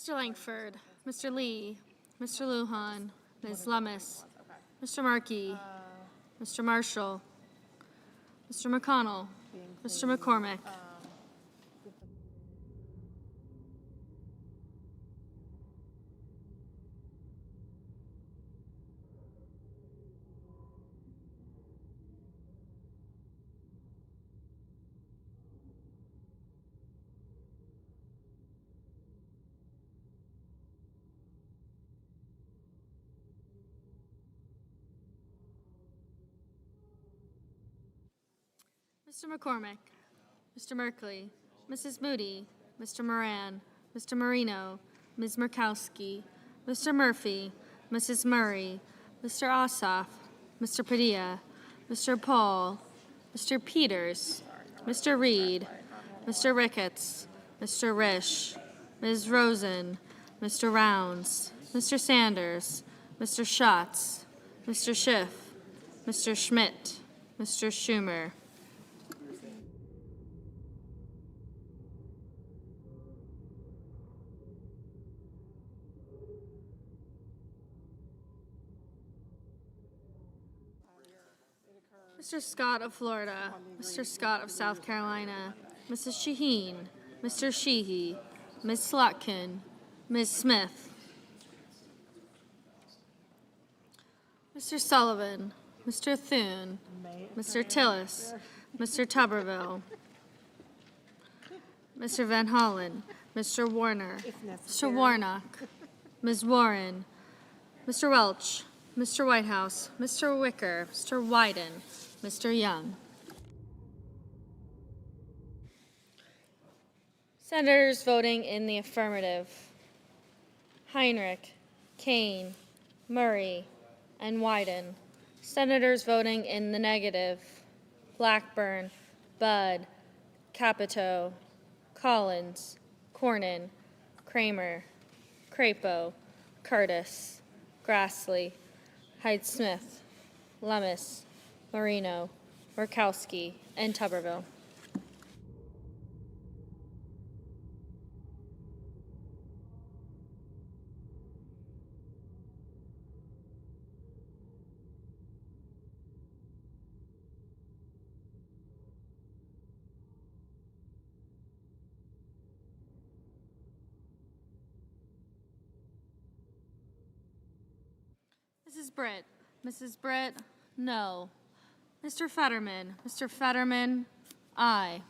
Mr. Langford, Mr. Lee, Mr. Lujan, Ms. Lummis, Mr. Markey, Mr. Marshall, Mr. McConnell, Mr. McCormick, Mr. McCormick, Mr. Merkley, Mrs. Moody, Mr. Moran, Mr. Marino, Ms. Murkowski, Mr. Murphy, Mrs. Murray, Mr. Ossoff, Mr. Padilla, Mr. Paul, Mr. Peters, Mr. Reed, Mr. Ricketts, Mr. Risch, Ms. Rosen, Mr. Rounds, Mr. Sanders, Mr. Schatz, Mr. Schiff, Mr. Schmidt, Mr. Schumer. Mr. Scott of Florida, Mr. Scott of South Carolina, Mrs. Shaheen, Mr. Sheehy, Ms. Slotkin, Ms. Smith, Mr. Sullivan, Mr. Thune, Mr. Tillis, Mr. Tuberville, Mr. Van Hollen, Mr. Warner, Mr. Warnock, Ms. Warren, Mr. Welch, Mr. Whitehouse, Mr. Wicker, Mr. Wyden, Mr. Young. Senators voting in the affirmative: Heinrich, Kane, Murray, and Wyden. Senators voting in the negative: Blackburn, Budd, Capito, Collins, Cornyn, Kramer, Crapo, Curtis, Grassley, Hyde-Smith, Lummis, Marino, Murkowski, and Tuberville. Mrs. Britt. Mrs. Britt, no. Mr. Fetterman. Mr. Fetterman, aye.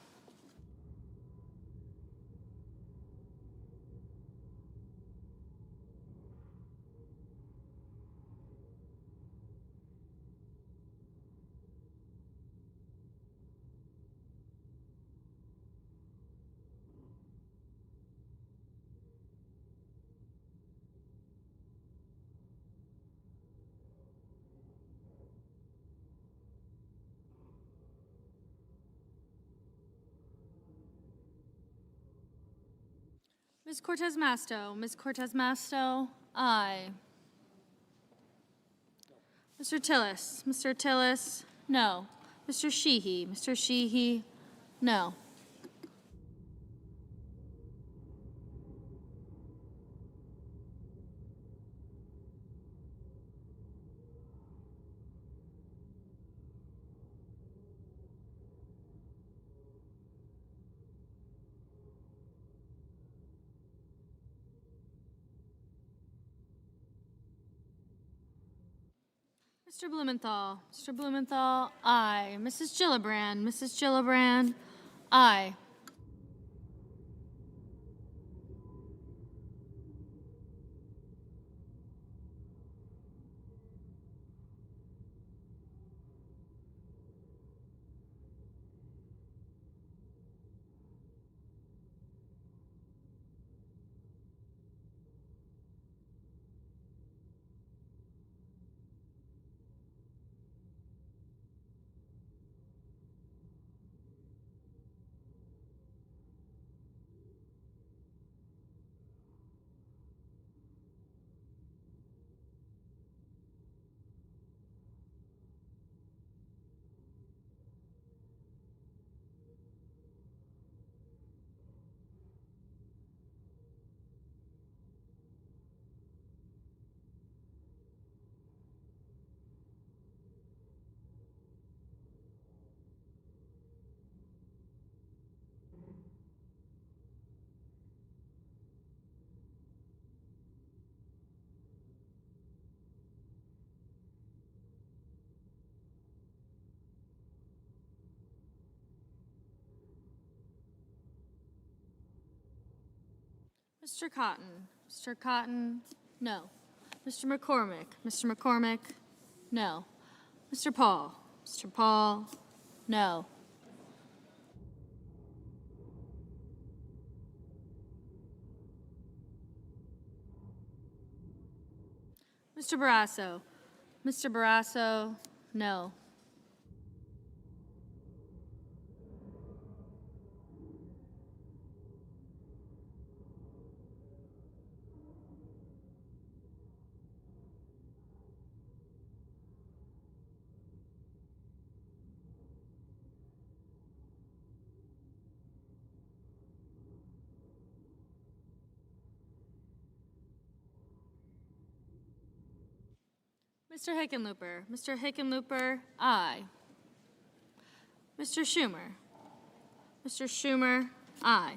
Ms. Cortez Masto. Ms. Cortez Masto, aye. Mr. Tillis. Mr. Tillis, no. Mr. Sheehy. Mr. Sheehy, no. Mr. Blumenthal. Mr. Blumenthal, aye. Mrs. Gillibrand. Mrs. Gillibrand, aye. Mr. Cotton. Mr. Cotton, no. Mr. McCormick. Mr. McCormick, no. Mr. Paul. Mr. Paul, no. Mr. Barrasso. Mr. Barrasso, no. Mr. Hickenlooper. Mr. Hickenlooper, aye. Mr. Schumer. Mr. Schumer, aye.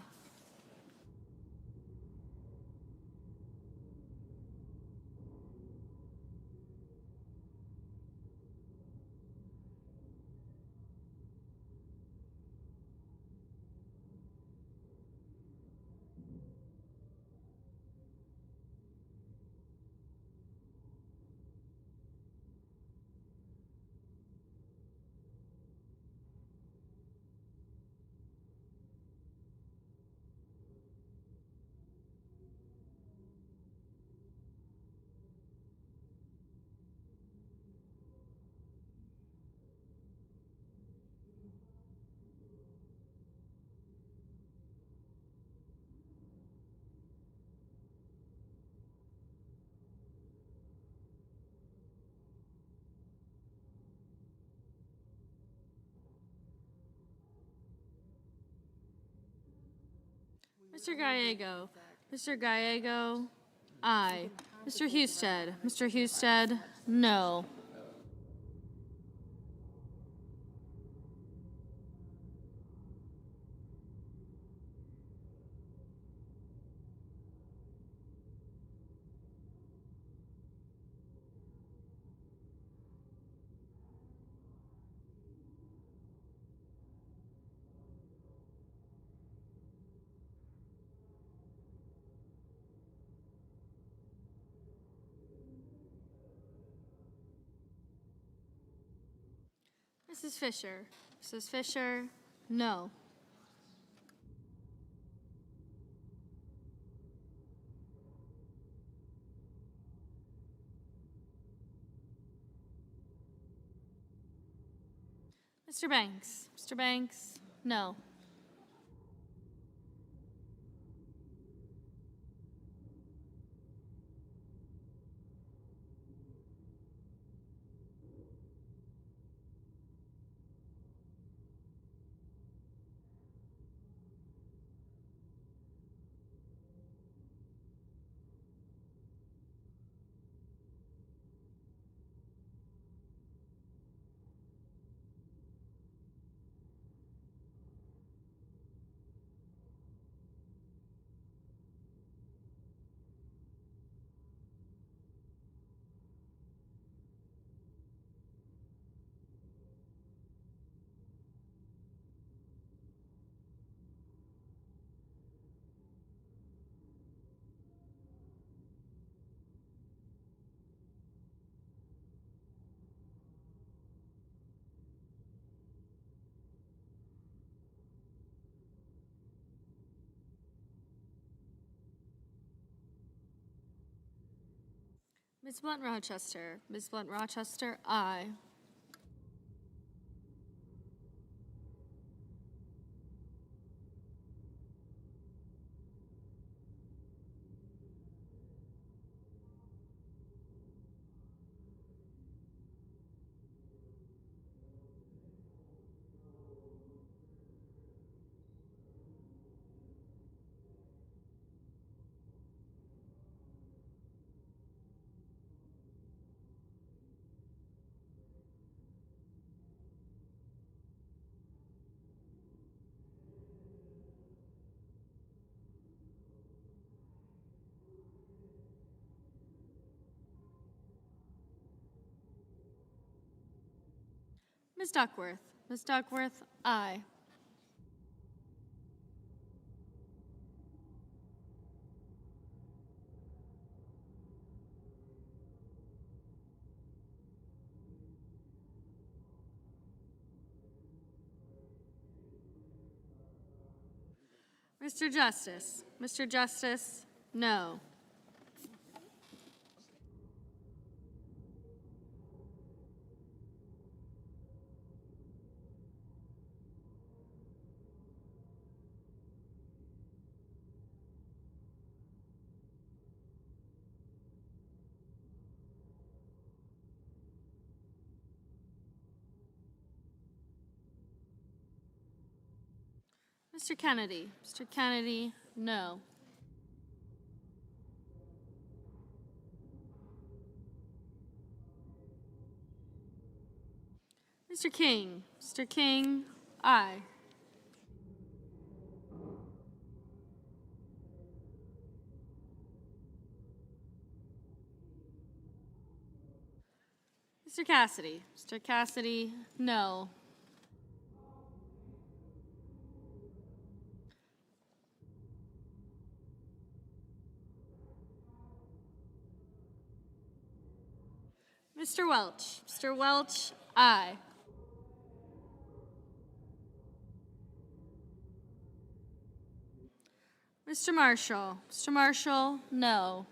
Mr. Gallego. Mr. Gallego, aye. Mr. Husted. Mr. Husted, no. Mrs. Fisher. Mrs. Fisher, no. Mr. Banks. Mr. Banks, no. Ms. Blunt Rochester. Ms. Blunt Rochester, aye. Ms. Duckworth. Ms. Duckworth, aye. Mr. Justice. Mr. Justice, no. Mr. Kennedy. Mr. Kennedy, no. Mr. King. Mr. King, aye. Mr. Cassidy. Mr. Cassidy, no. Mr. Welch. Mr. Welch, aye. Mr. Marshall. Mr. Marshall, no.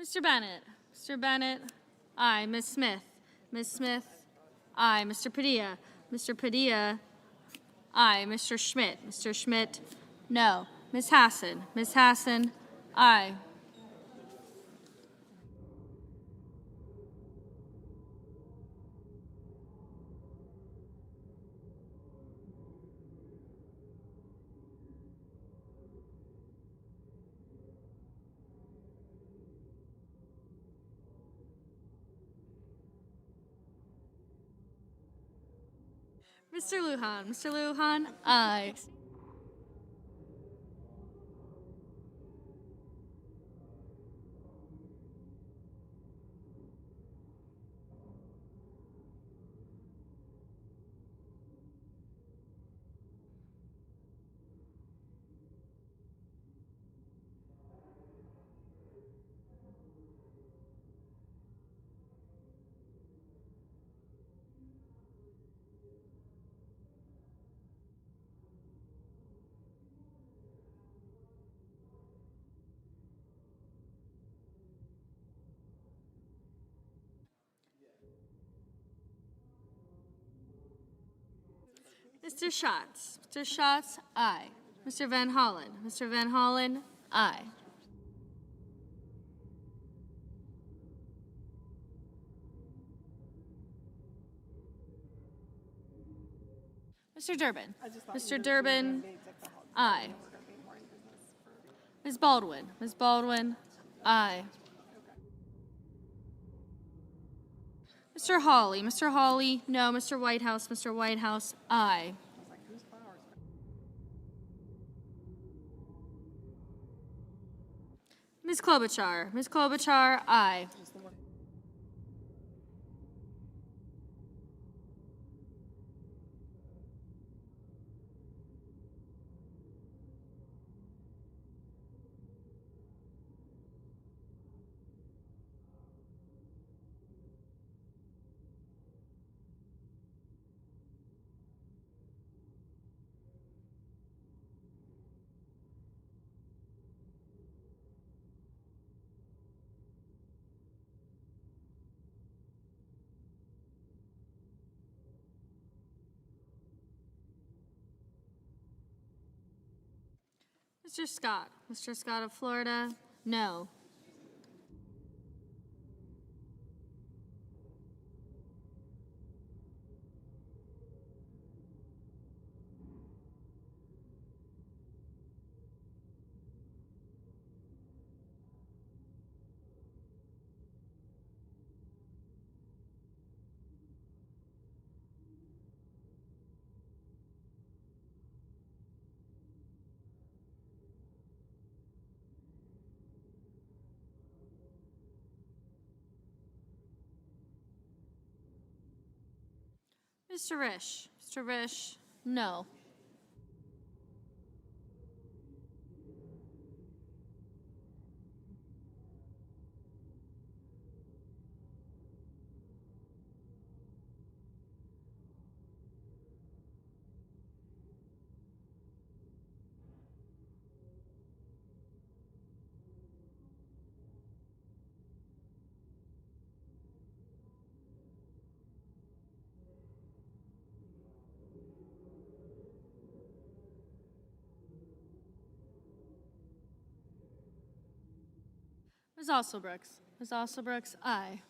Mr. Bennett. Mr. Bennett, aye. Ms. Smith. Ms. Smith, Aye. Mr. Padilla? Mr. Padilla? Aye. Mr. Schmidt? Mr. Schmidt? No. Ms. Hassan? Ms. Hassan? Aye. Mr. Lujan? Mr. Lujan? Aye. Mr. Schatz? Mr. Schatz? Aye. Mr. Van Hollen? Mr. Van Hollen? Aye. Mr. Durbin? Mr. Durbin? Aye. Ms. Baldwin? Ms. Baldwin? Aye. Mr. Hawley? Mr. Hawley? No. Mr. Whitehouse? Mr. Whitehouse? Aye. Ms. Klobuchar? Ms. Klobuchar? Aye. Mr. Scott? Mr. Scott of Florida? No. Mr. Risch? Mr. Risch? No. Ms. Osselbrooks? Ms. Osselbrooks? Aye.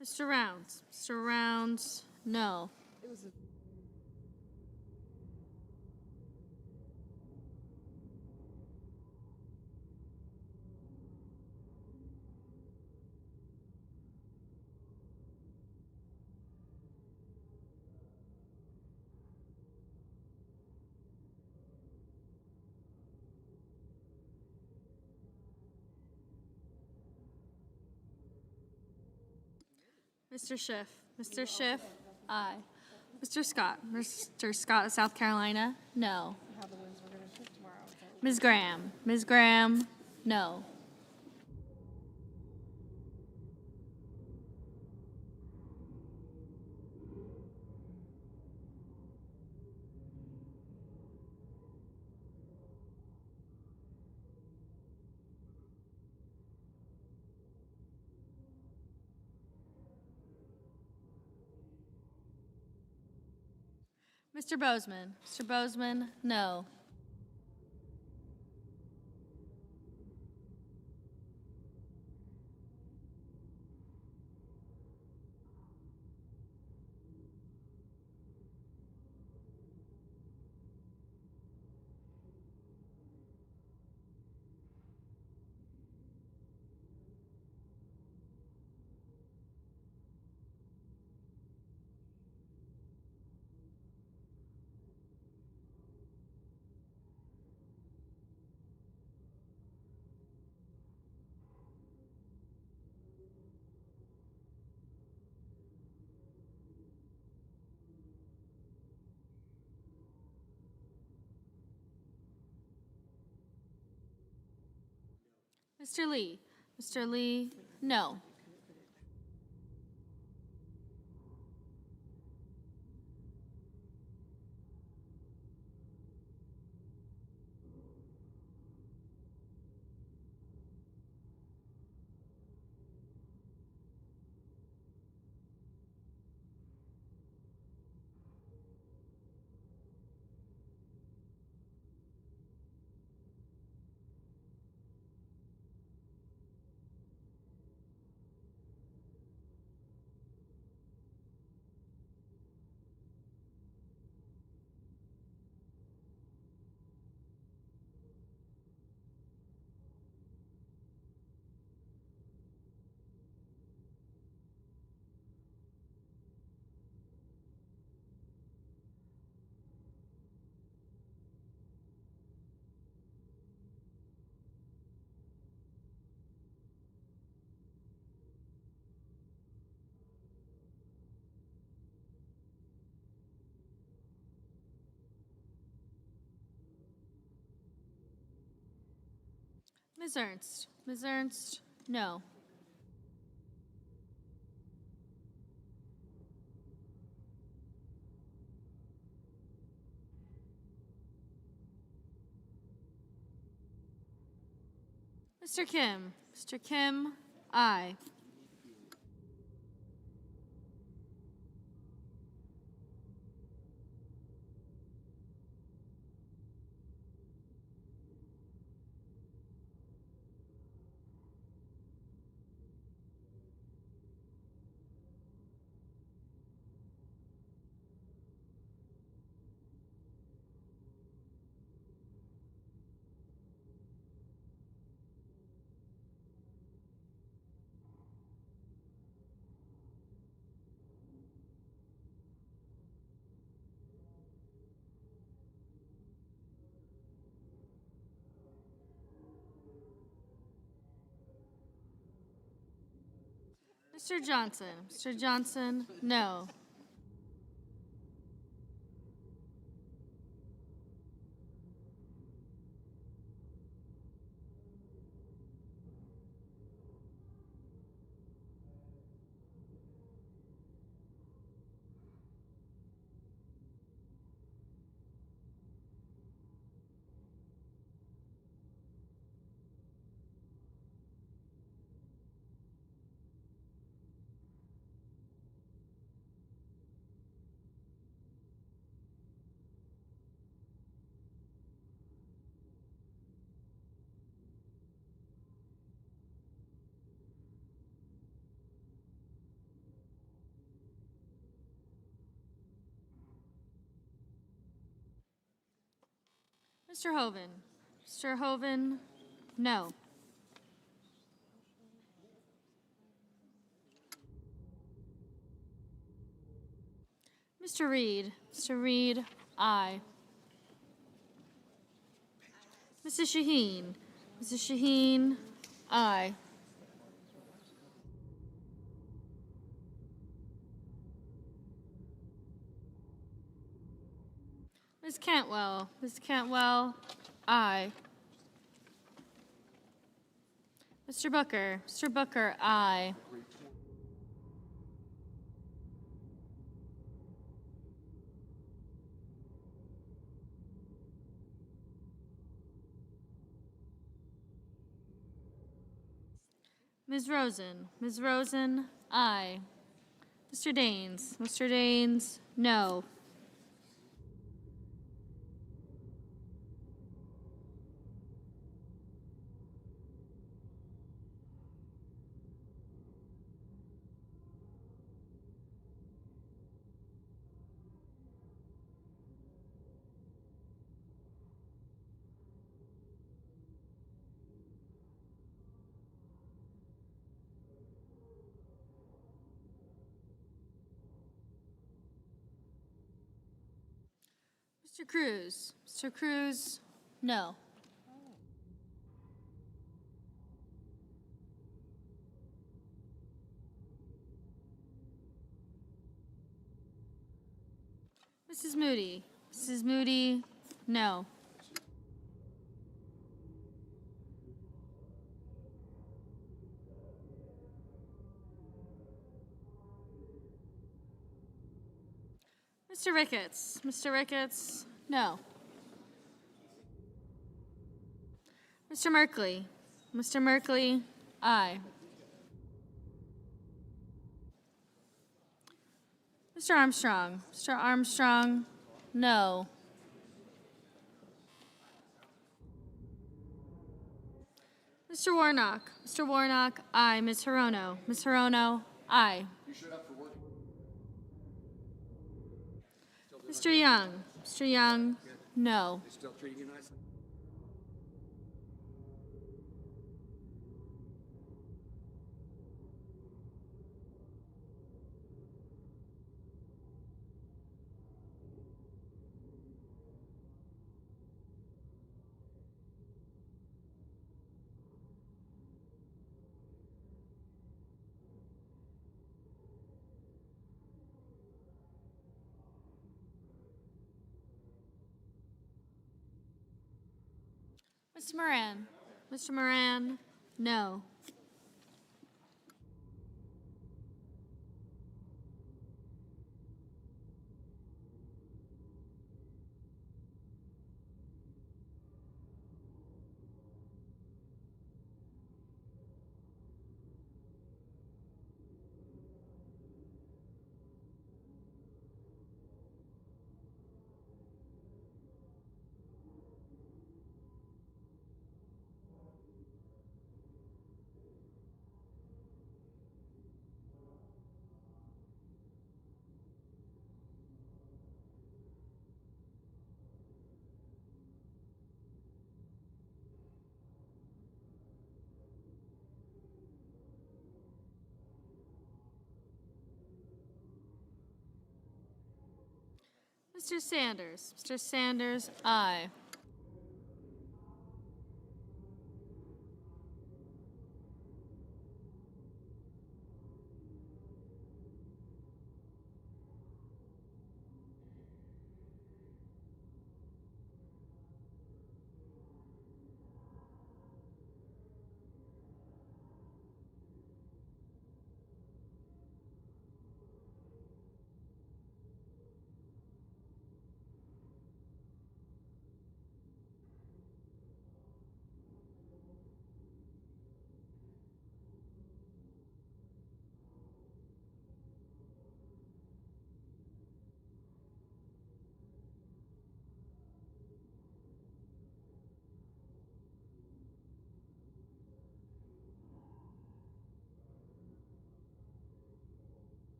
Mr. Rounds? Mr. Rounds? No. Mr. Schiff? Mr. Schiff? Aye. Mr. Scott? Mr. Scott of South Carolina? No. Ms. Graham? Ms. Graham? No. Mr. Bozeman. Mr. Bozeman, no. Mr. Lee. Mr. Lee, no. Ms. Ernst. Ms. Ernst, no. Mr. Kim. Mr. Kim, aye. Mr. Johnson. Mr. Johnson, no. Mr. Hoven. Mr. Hoven, no. Mr. Reed. Mr. Reed, aye. Mrs. Shaheen. Mrs. Shaheen, aye. Ms. Cantwell. Ms. Cantwell, aye. Mr. Booker. Mr. Booker, aye. Ms. Rosen. Ms. Rosen, aye. Mr. Daines. Mr. Daines, no. Mr. Cruz. Mr. Cruz, no. Mrs. Moody. Mrs. Moody, no. Mr. Ricketts. Mr. Ricketts, no. Mr. Merkley. Mr. Merkley, aye. Mr. Armstrong. Mr. Armstrong, no. Mr. Warnock. Mr. Warnock, aye. Ms. Hirono. Ms. Hirono, aye. Mr. Young. Mr. Young, no. Still treating you nicely? Mr. Moran. Mr. Moran, no. Mr. Sanders. Mr. Sanders, aye.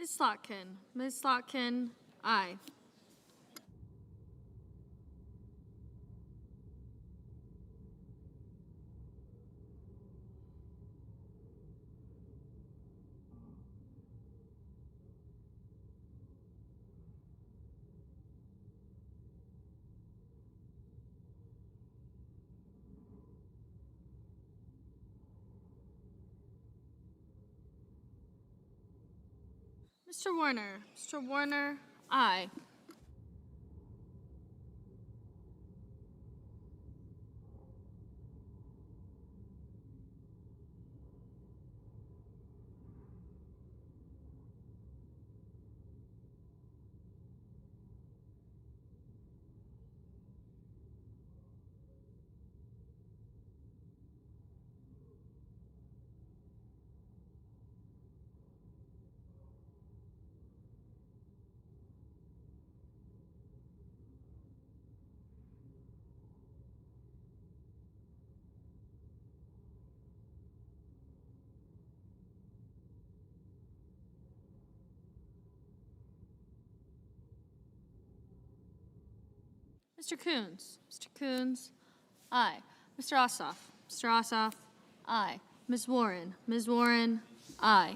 Ms. Slotkin. Ms. Slotkin, aye. Mr. Warner. Mr. Warner, aye. Mr. Coons. Mr. Coons, aye. Mr. Ossoff. Mr. Ossoff, aye. Ms. Warren. Ms. Warren, aye.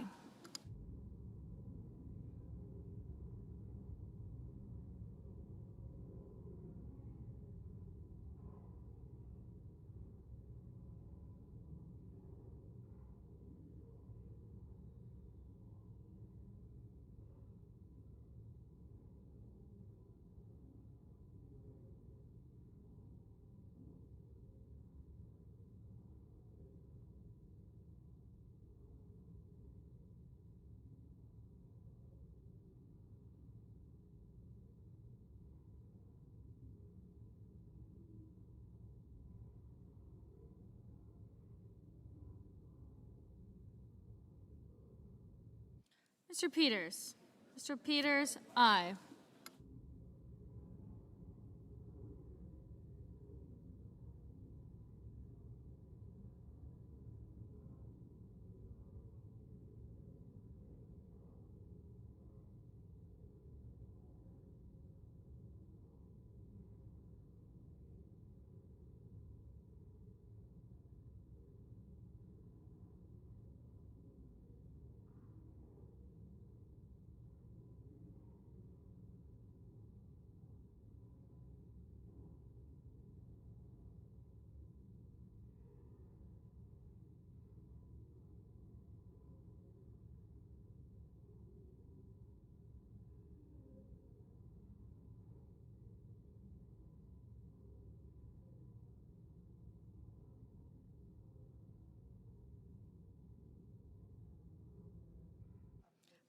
Mr. Peters. Mr. Peters, aye.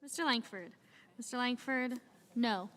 Mr. Langford. Mr. Langford, no.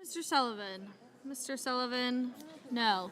Mr. Sullivan? Mr. Sullivan? No.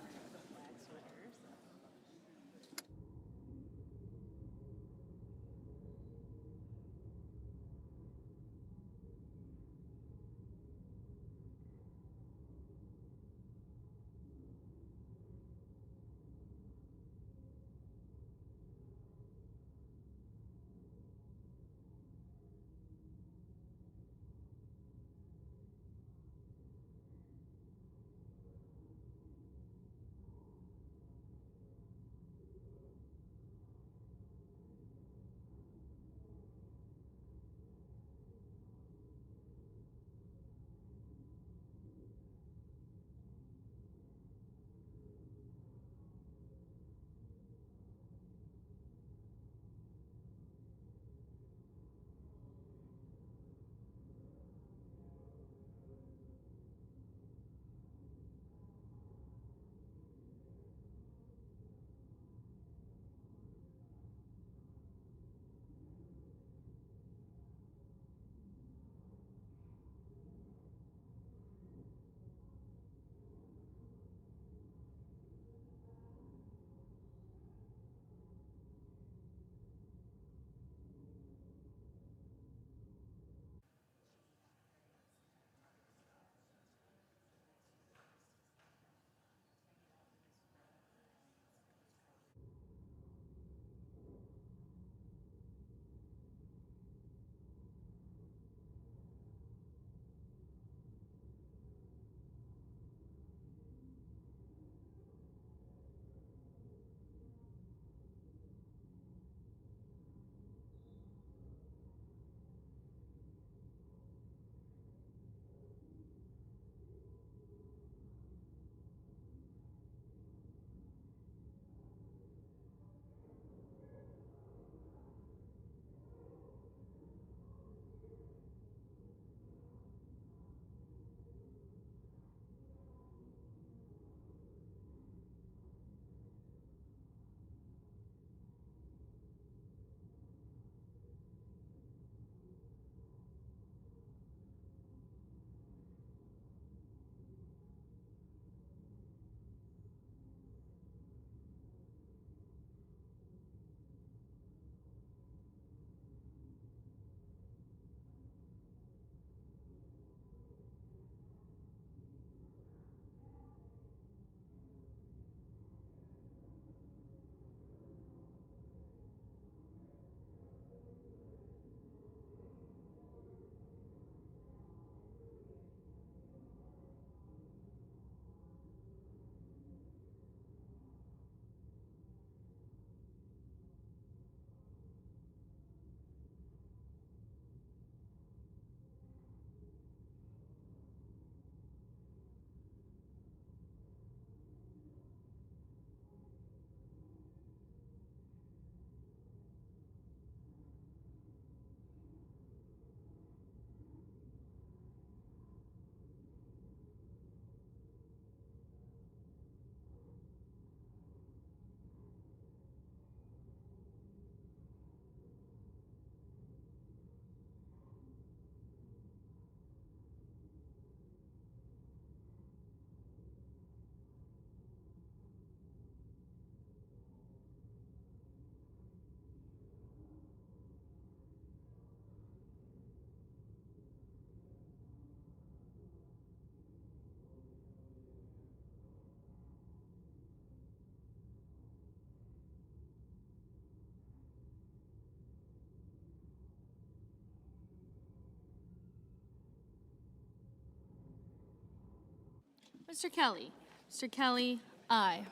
Mr. Kelly? Mr. Kelly, aye.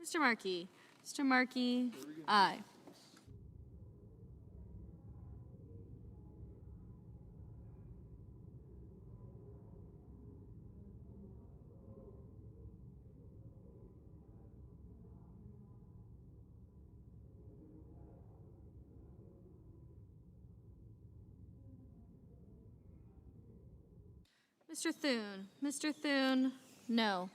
Mr. Markey. Mr. Markey, aye. Mr. Thune. Mr. Thune, no.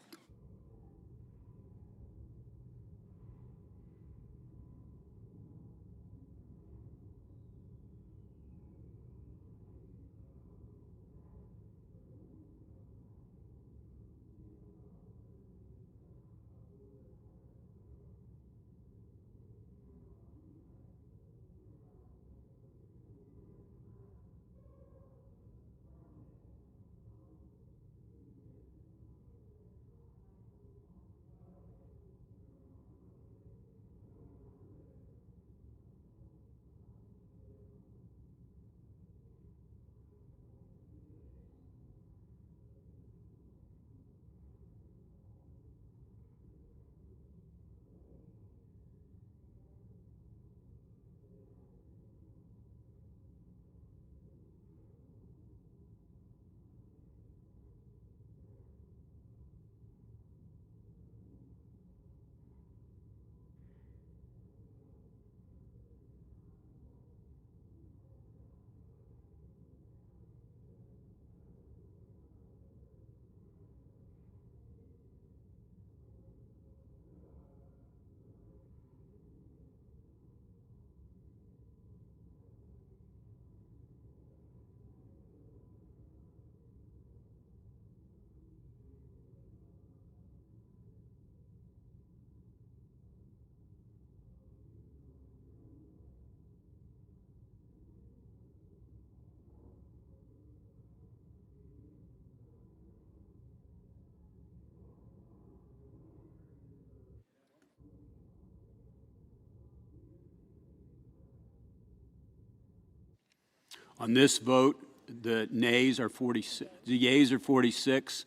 On this vote, the nays are 46, the yeas are 46,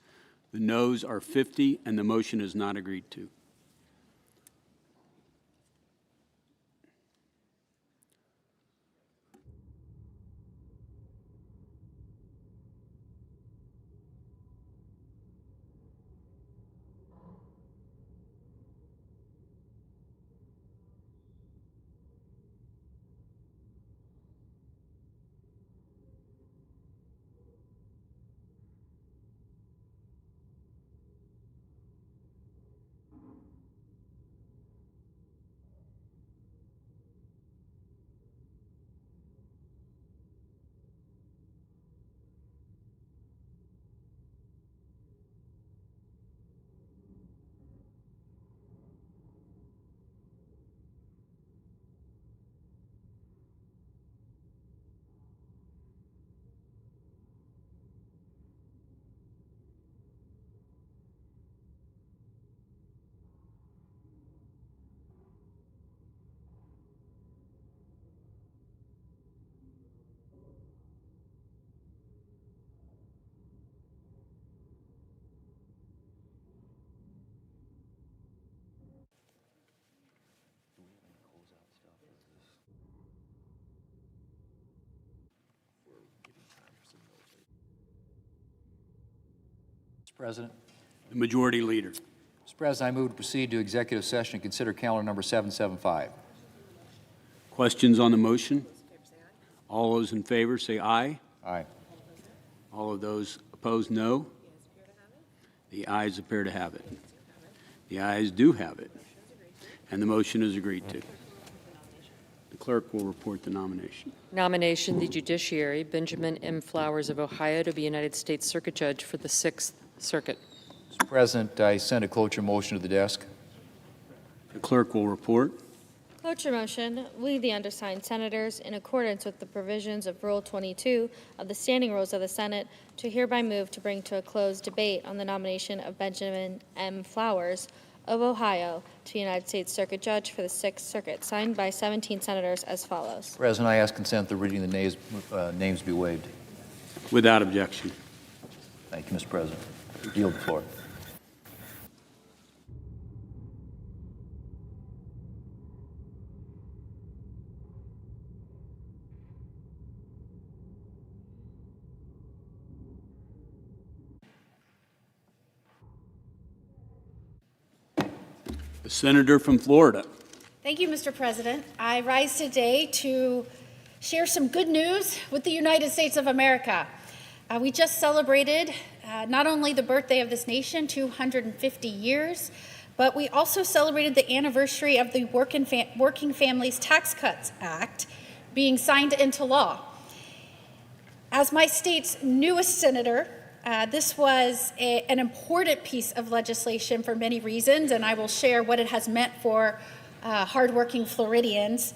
the noes are 50, and the motion is not agreed to. Mr. President. The Majority Leader. Mr. President, I move to proceed to executive session and consider calendar number 775. Questions on the motion? All those in favor say aye. Aye. All of those opposed, no. The ayes appear to have it. The ayes do have it, and the motion is agreed to. The clerk will report the nomination. Nomination, the Judiciary, Benjamin M. Flowers of Ohio to be United States Circuit Judge for the 6th Circuit. Mr. President, I send a cloture motion to the desk. The clerk will report. Cloture motion, we, the undersigned senators, in accordance with the provisions of Rule 22 of the Standing Rules of the Senate, to hereby move to bring to a close debate on the nomination of Benjamin M. Flowers of Ohio to United States Circuit Judge for the 6th Circuit, signed by 17 senators as follows. President, I ask consent that reading the names be waived. Without objection. Thank you, Mr. President. Yield the floor. The senator from Florida. Thank you, Mr. President. I rise today to share some good news with the United States of America. We just celebrated not only the birthday of this nation, 250 years, but we also celebrated the anniversary of the Working Families Tax Cuts Act being signed into law. As my state's newest senator, this was an important piece of legislation for many reasons, and I will share what it has meant for hardworking Floridians.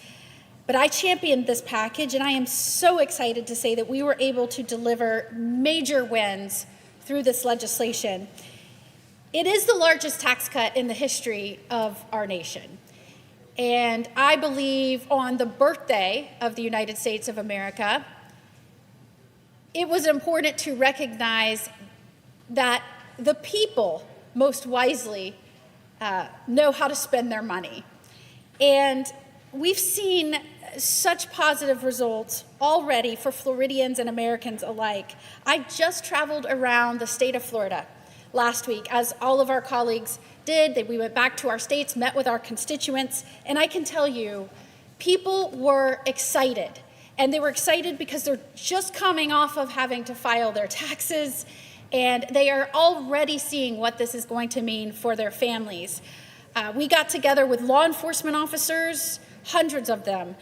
But I championed this package, and I am so excited to say that we were able to deliver major wins through this legislation. It is the largest tax cut in the history of our nation. And I believe on the birthday of the United States of America, it was important to recognize that the people most wisely know how to spend their money. And we've seen such positive results already for Floridians and Americans alike. I just traveled around the state of Florida last week, as all of our colleagues did. We went back to our states, met with our constituents, and I can tell you, people were excited. And they were excited because they're just coming off of having to file their taxes, and they are already seeing what this is going to mean for their families. We got together with law enforcement officers, hundreds of them,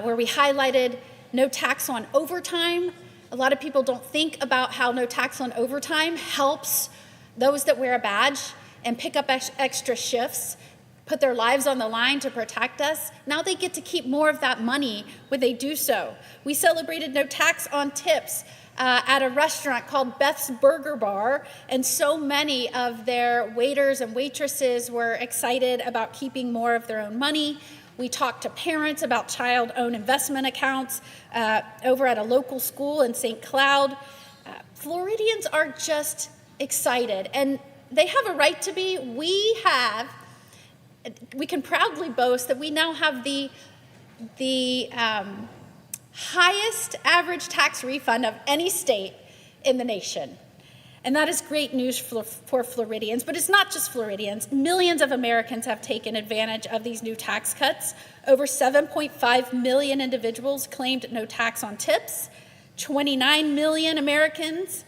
where we highlighted no tax on overtime. A lot of people don't think about how no tax on overtime helps those that wear a badge and pick up extra shifts, put their lives on the line to protect us. Now they get to keep more of that money when they do so. We celebrated no tax on tips at a restaurant called Beth's Burger Bar, and so many of their waiters and waitresses were excited about keeping more of their own money. We talked to parents about child-owned investment accounts over at a local school in St. Cloud. Floridians are just excited, and they have a right to be. We can proudly boast that we now have the highest average tax refund of any state in the nation. And that is great news for Floridians, but it's not just Floridians. Millions of Americans have taken advantage of these new tax cuts. Over 7.5 million individuals claimed no tax on tips. 29 million Americans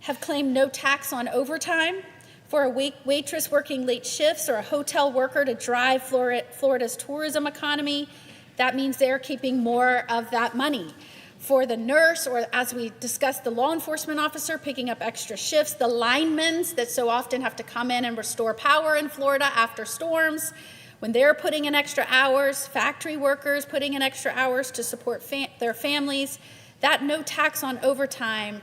have claimed no tax on overtime. For a waitress working late shifts or a hotel worker to drive Florida's tourism economy, that means they're keeping more of that money. For the nurse, or as we discussed, the law enforcement officer picking up extra shifts, the linemen that so often have to come in and restore power in Florida after storms, when they're putting in extra hours, factory workers putting in extra hours to support their families, that no tax on overtime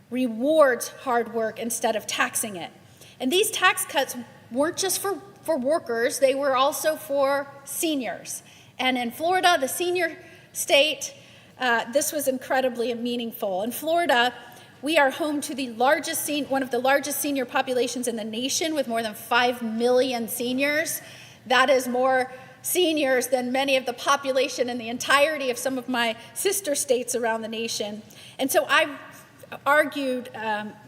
rewards hard work instead of taxing it. And these tax cuts weren't just for workers, they were also for seniors. And in Florida, the senior state, this was incredibly meaningful. In Florida, we are home to one of the largest senior populations in the nation, with more than 5 million seniors. That is more seniors than many of the population in the entirety of some of my sister states around the nation. And so I've argued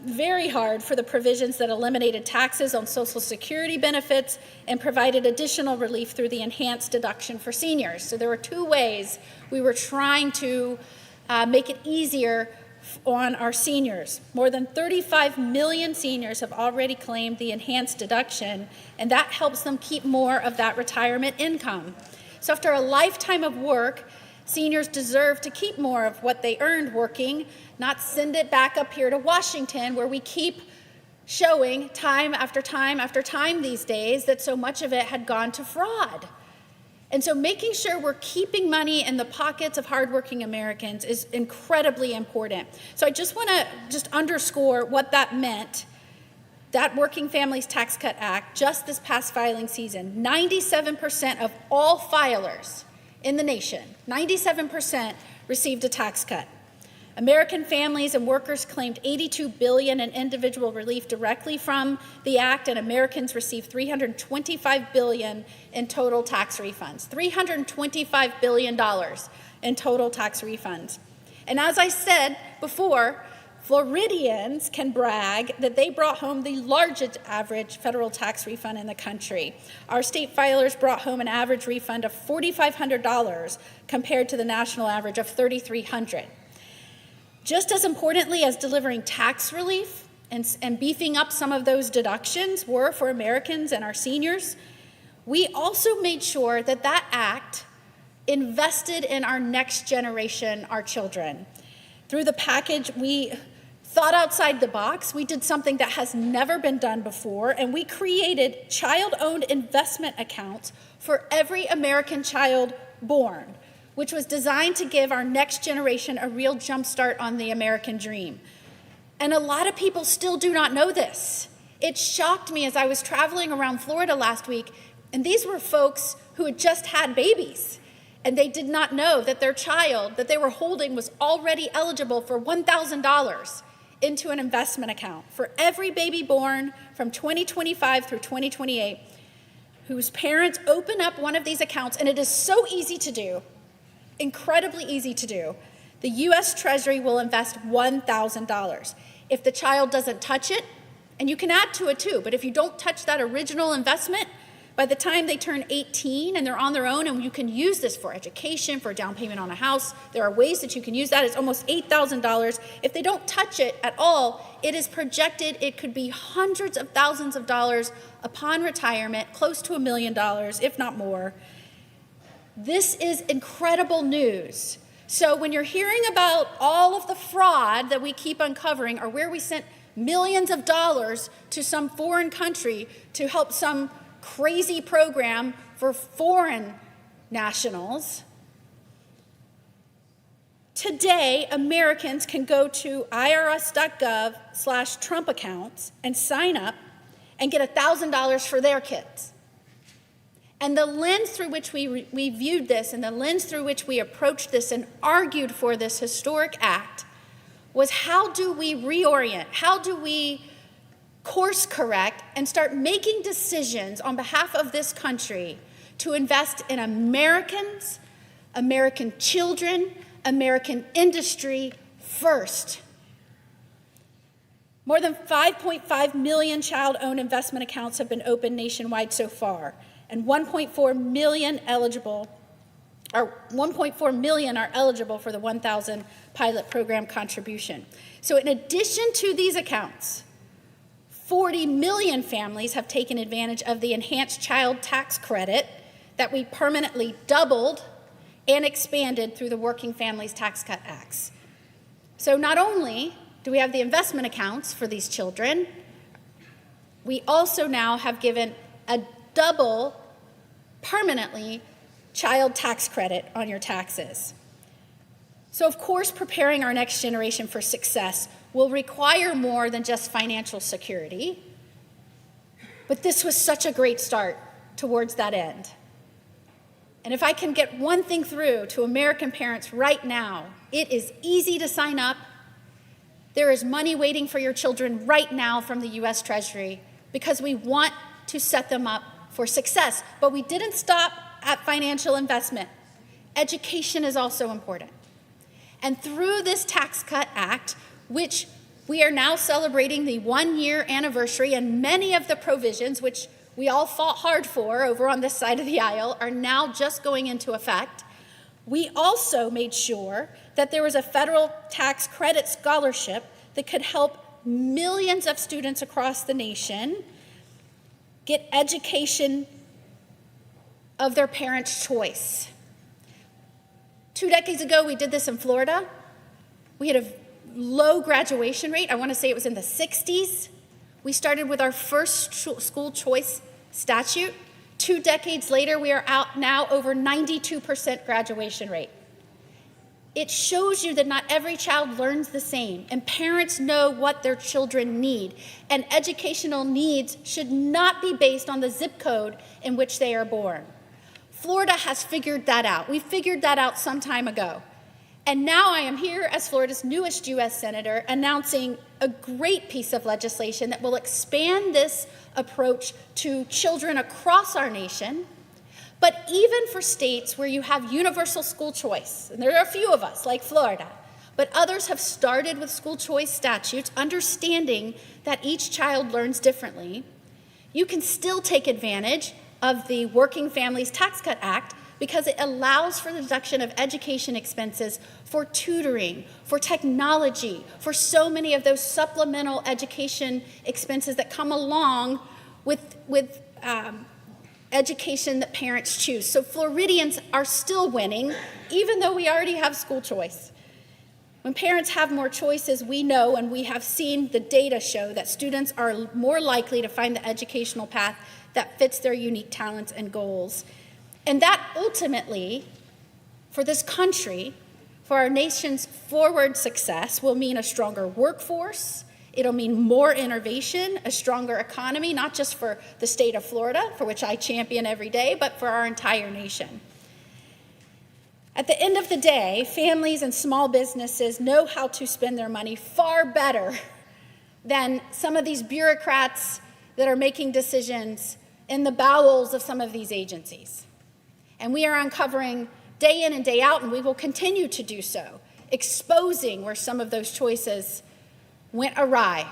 very hard for the provisions that eliminated taxes on Social Security benefits and provided additional relief through the enhanced deduction for seniors. So there were two ways we were trying to make it easier on our seniors. More than 35 million seniors have already claimed the enhanced deduction, and that helps them keep more of that retirement income. So after a lifetime of work, seniors deserve to keep more of what they earned working, not send it back up here to Washington, where we keep showing time after time after time these days that so much of it had gone to fraud. And so making sure we're keeping money in the pockets of hardworking Americans is incredibly important. So I just want to underscore what that meant, that Working Families Tax Cut Act, just this past filing season. 97% of all filers in the nation, 97% received a tax cut. American families and workers claimed $82 billion in individual relief directly from the act, and Americans received $325 billion in total tax refunds. $325 billion in total tax refunds. And as I said before, Floridians can brag that they brought home the largest average federal tax refund in the country. Our state filers brought home an average refund of $4,500 compared to the national average of $3,300. Just as importantly as delivering tax relief and beefing up some of those deductions were for Americans and our seniors, we also made sure that that act invested in our next generation, our children. Through the package, we thought outside the box. We did something that has never been done before, and we created child-owned investment accounts for every American child born, which was designed to give our next generation a real jump start on the American dream. And a lot of people still do not know this. It shocked me as I was traveling around Florida last week, and these were folks who had just had babies, and they did not know that their child that they were holding was already eligible for $1,000 into an investment account for every baby born from 2025 through 2028 whose parents open up one of these accounts, and it is so easy to do, incredibly easy to do. The U.S. Treasury will invest $1,000. If the child doesn't touch it, and you can add to it too, but if you don't touch that original investment, by the time they turn 18 and they're on their own, and you can use this for education, for a down payment on a house, there are ways that you can use that. It's almost $8,000. If they don't touch it at all, it is projected it could be hundreds of thousands of dollars upon retirement, close to $1 million, if not more. This is incredible news. So when you're hearing about all of the fraud that we keep uncovering, or where we sent millions of dollars to some foreign country to help some crazy program for foreign nationals, today Americans can go to irs.gov/Trump accounts and sign up and get $1,000 for their kids. And the lens through which we viewed this, and the lens through which we approached this and argued for this historic act, was how do we reorient? How do we course correct and start making decisions on behalf of this country to invest in Americans, American children, American industry first? More than 5.5 million child-owned investment accounts have been opened nationwide so far, and 1.4 million are eligible for the 1,000 pilot program contribution. So in addition to these accounts, 40 million families have taken advantage of the enhanced child tax credit that we permanently doubled and expanded through the Working Families Tax Cut Acts. So not only do we have the investment accounts for these children, we also now have given a double permanently child tax credit on your taxes. So of course, preparing our next generation for success will require more than just financial security, but this was such a great start towards that end. And if I can get one thing through to American parents right now, it is easy to sign up. There is money waiting for your children right now from the U.S. Treasury, because we want to set them up for success. But we didn't stop at financial investment. Education is also important. And through this Tax Cut Act, which we are now celebrating the 1-year anniversary, and many of the provisions, which we all fought hard for over on this side of the aisle, are now just going into effect. We also made sure that there was a federal tax credit scholarship that could help millions of students across the nation get education of their parents' choice. 2 decades ago, we did this in Florida. We had a low graduation rate. I want to say it was in the 60s. We started with our first school choice statute. 2 decades later, we are out now over 92% graduation rate. It shows you that not every child learns the same, and parents know what their children need, and educational needs should not be based on the zip code in which they are born. Florida has figured that out. We figured that out some time ago. And now I am here as Florida's newest U.S. Senator announcing a great piece of legislation that will expand this approach to children across our nation, but even for states where you have universal school choice, and there are a few of us like Florida, but others have started with school choice statutes, understanding that each child learns differently, you can still take advantage of the Working Families Tax Cut Act because it allows for the deduction of education expenses for tutoring, for technology, for so many of those supplemental education expenses that come along with education that parents choose. So Floridians are still winning, even though we already have school choice. When parents have more choices, we know and we have seen the data show that students are more likely to find the educational path that fits their unique talents and goals. And that ultimately, for this country, for our nation's forward success, will mean a stronger workforce. It'll mean more innovation, a stronger economy, not just for the state of Florida, for which I champion every day, but for our entire nation. At the end of the day, families and small businesses know how to spend their money far better than some of these bureaucrats that are making decisions in the bowels of some of these agencies. And we are uncovering day in and day out, and we will continue to do so, exposing where some of those choices went awry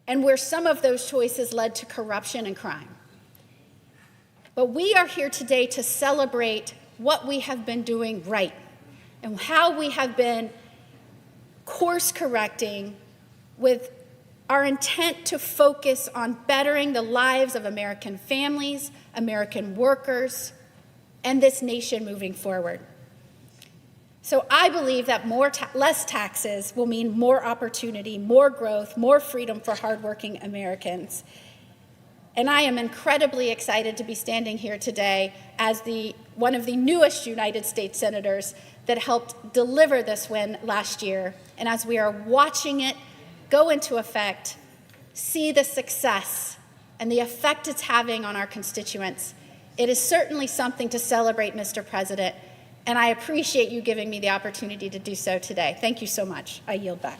and where some of those choices led to corruption and crime. But we are here today to celebrate what we have been doing right and how we have been course correcting with our intent to focus on bettering the lives of American families, American workers, and this nation moving forward. So I believe that less taxes will mean more opportunity, more growth, more freedom for hardworking Americans. And I am incredibly excited to be standing here today as one of the newest United States senators that helped deliver this win last year. And as we are watching it go into effect, see the success and the effect it's having on our constituents, it is certainly something to celebrate, Mr. President, and I appreciate you giving me the opportunity to do so today. Thank you so much. I yield back.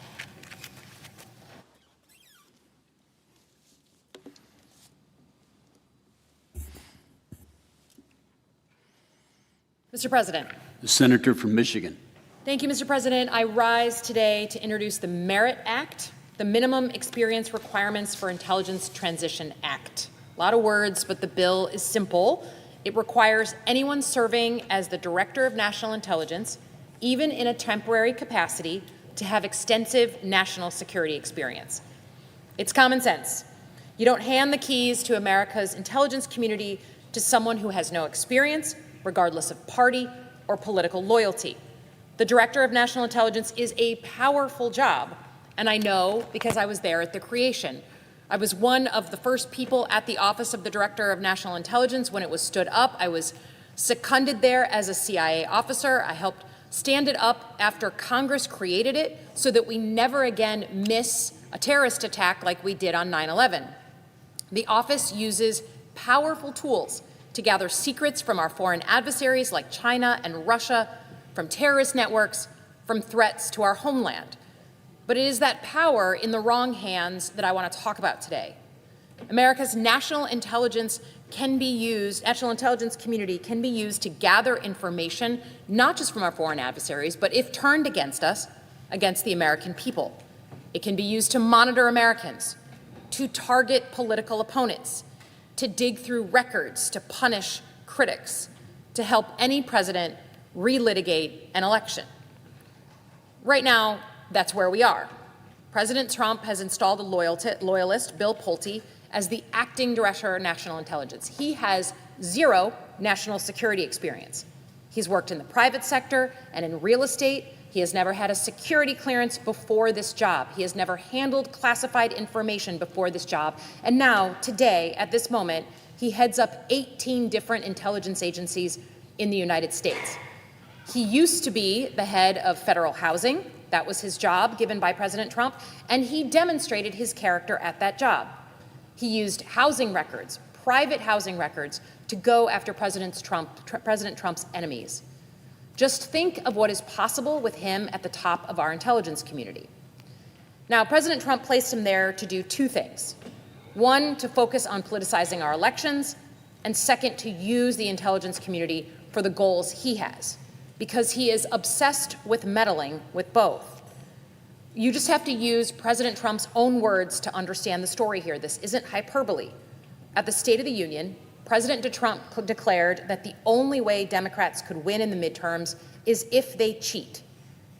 Mr. President. The senator from Michigan. Thank you, Mr. President. I rise today to introduce the Merit Act, the Minimum Experience Requirements for Intelligence Transition Act. A lot of words, but the bill is simple. It requires anyone serving as the Director of National Intelligence, even in a temporary capacity, to have extensive national security experience. It's common sense. You don't hand the keys to America's intelligence community to someone who has no experience, regardless of party or political loyalty. The Director of National Intelligence is a powerful job, and I know because I was there at the creation. I was one of the first people at the Office of the Director of National Intelligence when it was stood up. I was seconded there as a CIA officer. I helped stand it up after Congress created it so that we never again miss a terrorist attack like we did on 9/11. The office uses powerful tools to gather secrets from our foreign adversaries like China and Russia, from terrorist networks, from threats to our homeland. But it is that power in the wrong hands that I want to talk about today. America's national intelligence community can be used to gather information, not just from our foreign adversaries, but if turned against us, against the American people. It can be used to monitor Americans, to target political opponents, to dig through records, to punish critics, to help any president relitigate an election. Right now, that's where we are. President Trump has installed a loyalist, Bill Pulte, as the acting Director of National Intelligence. He has zero national security experience. He's worked in the private sector and in real estate. He has never had a security clearance before this job. He has never handled classified information before this job. And now, today, at this moment, he heads up 18 different intelligence agencies in the United States. He used to be the head of federal housing. That was his job given by President Trump, and he demonstrated his character at that job. He used housing records, private housing records, to go after President Trump's enemies. Just think of what is possible with him at the top of our intelligence community. Now, President Trump placed him there to do two things. One, to focus on politicizing our elections, and second, to use the intelligence community for the goals he has. because he is obsessed with meddling with both. You just have to use President Trump's own words to understand the story here. This isn't hyperbole. At the State of the Union, President Trump declared that the only way Democrats could win in the midterms is if they cheat.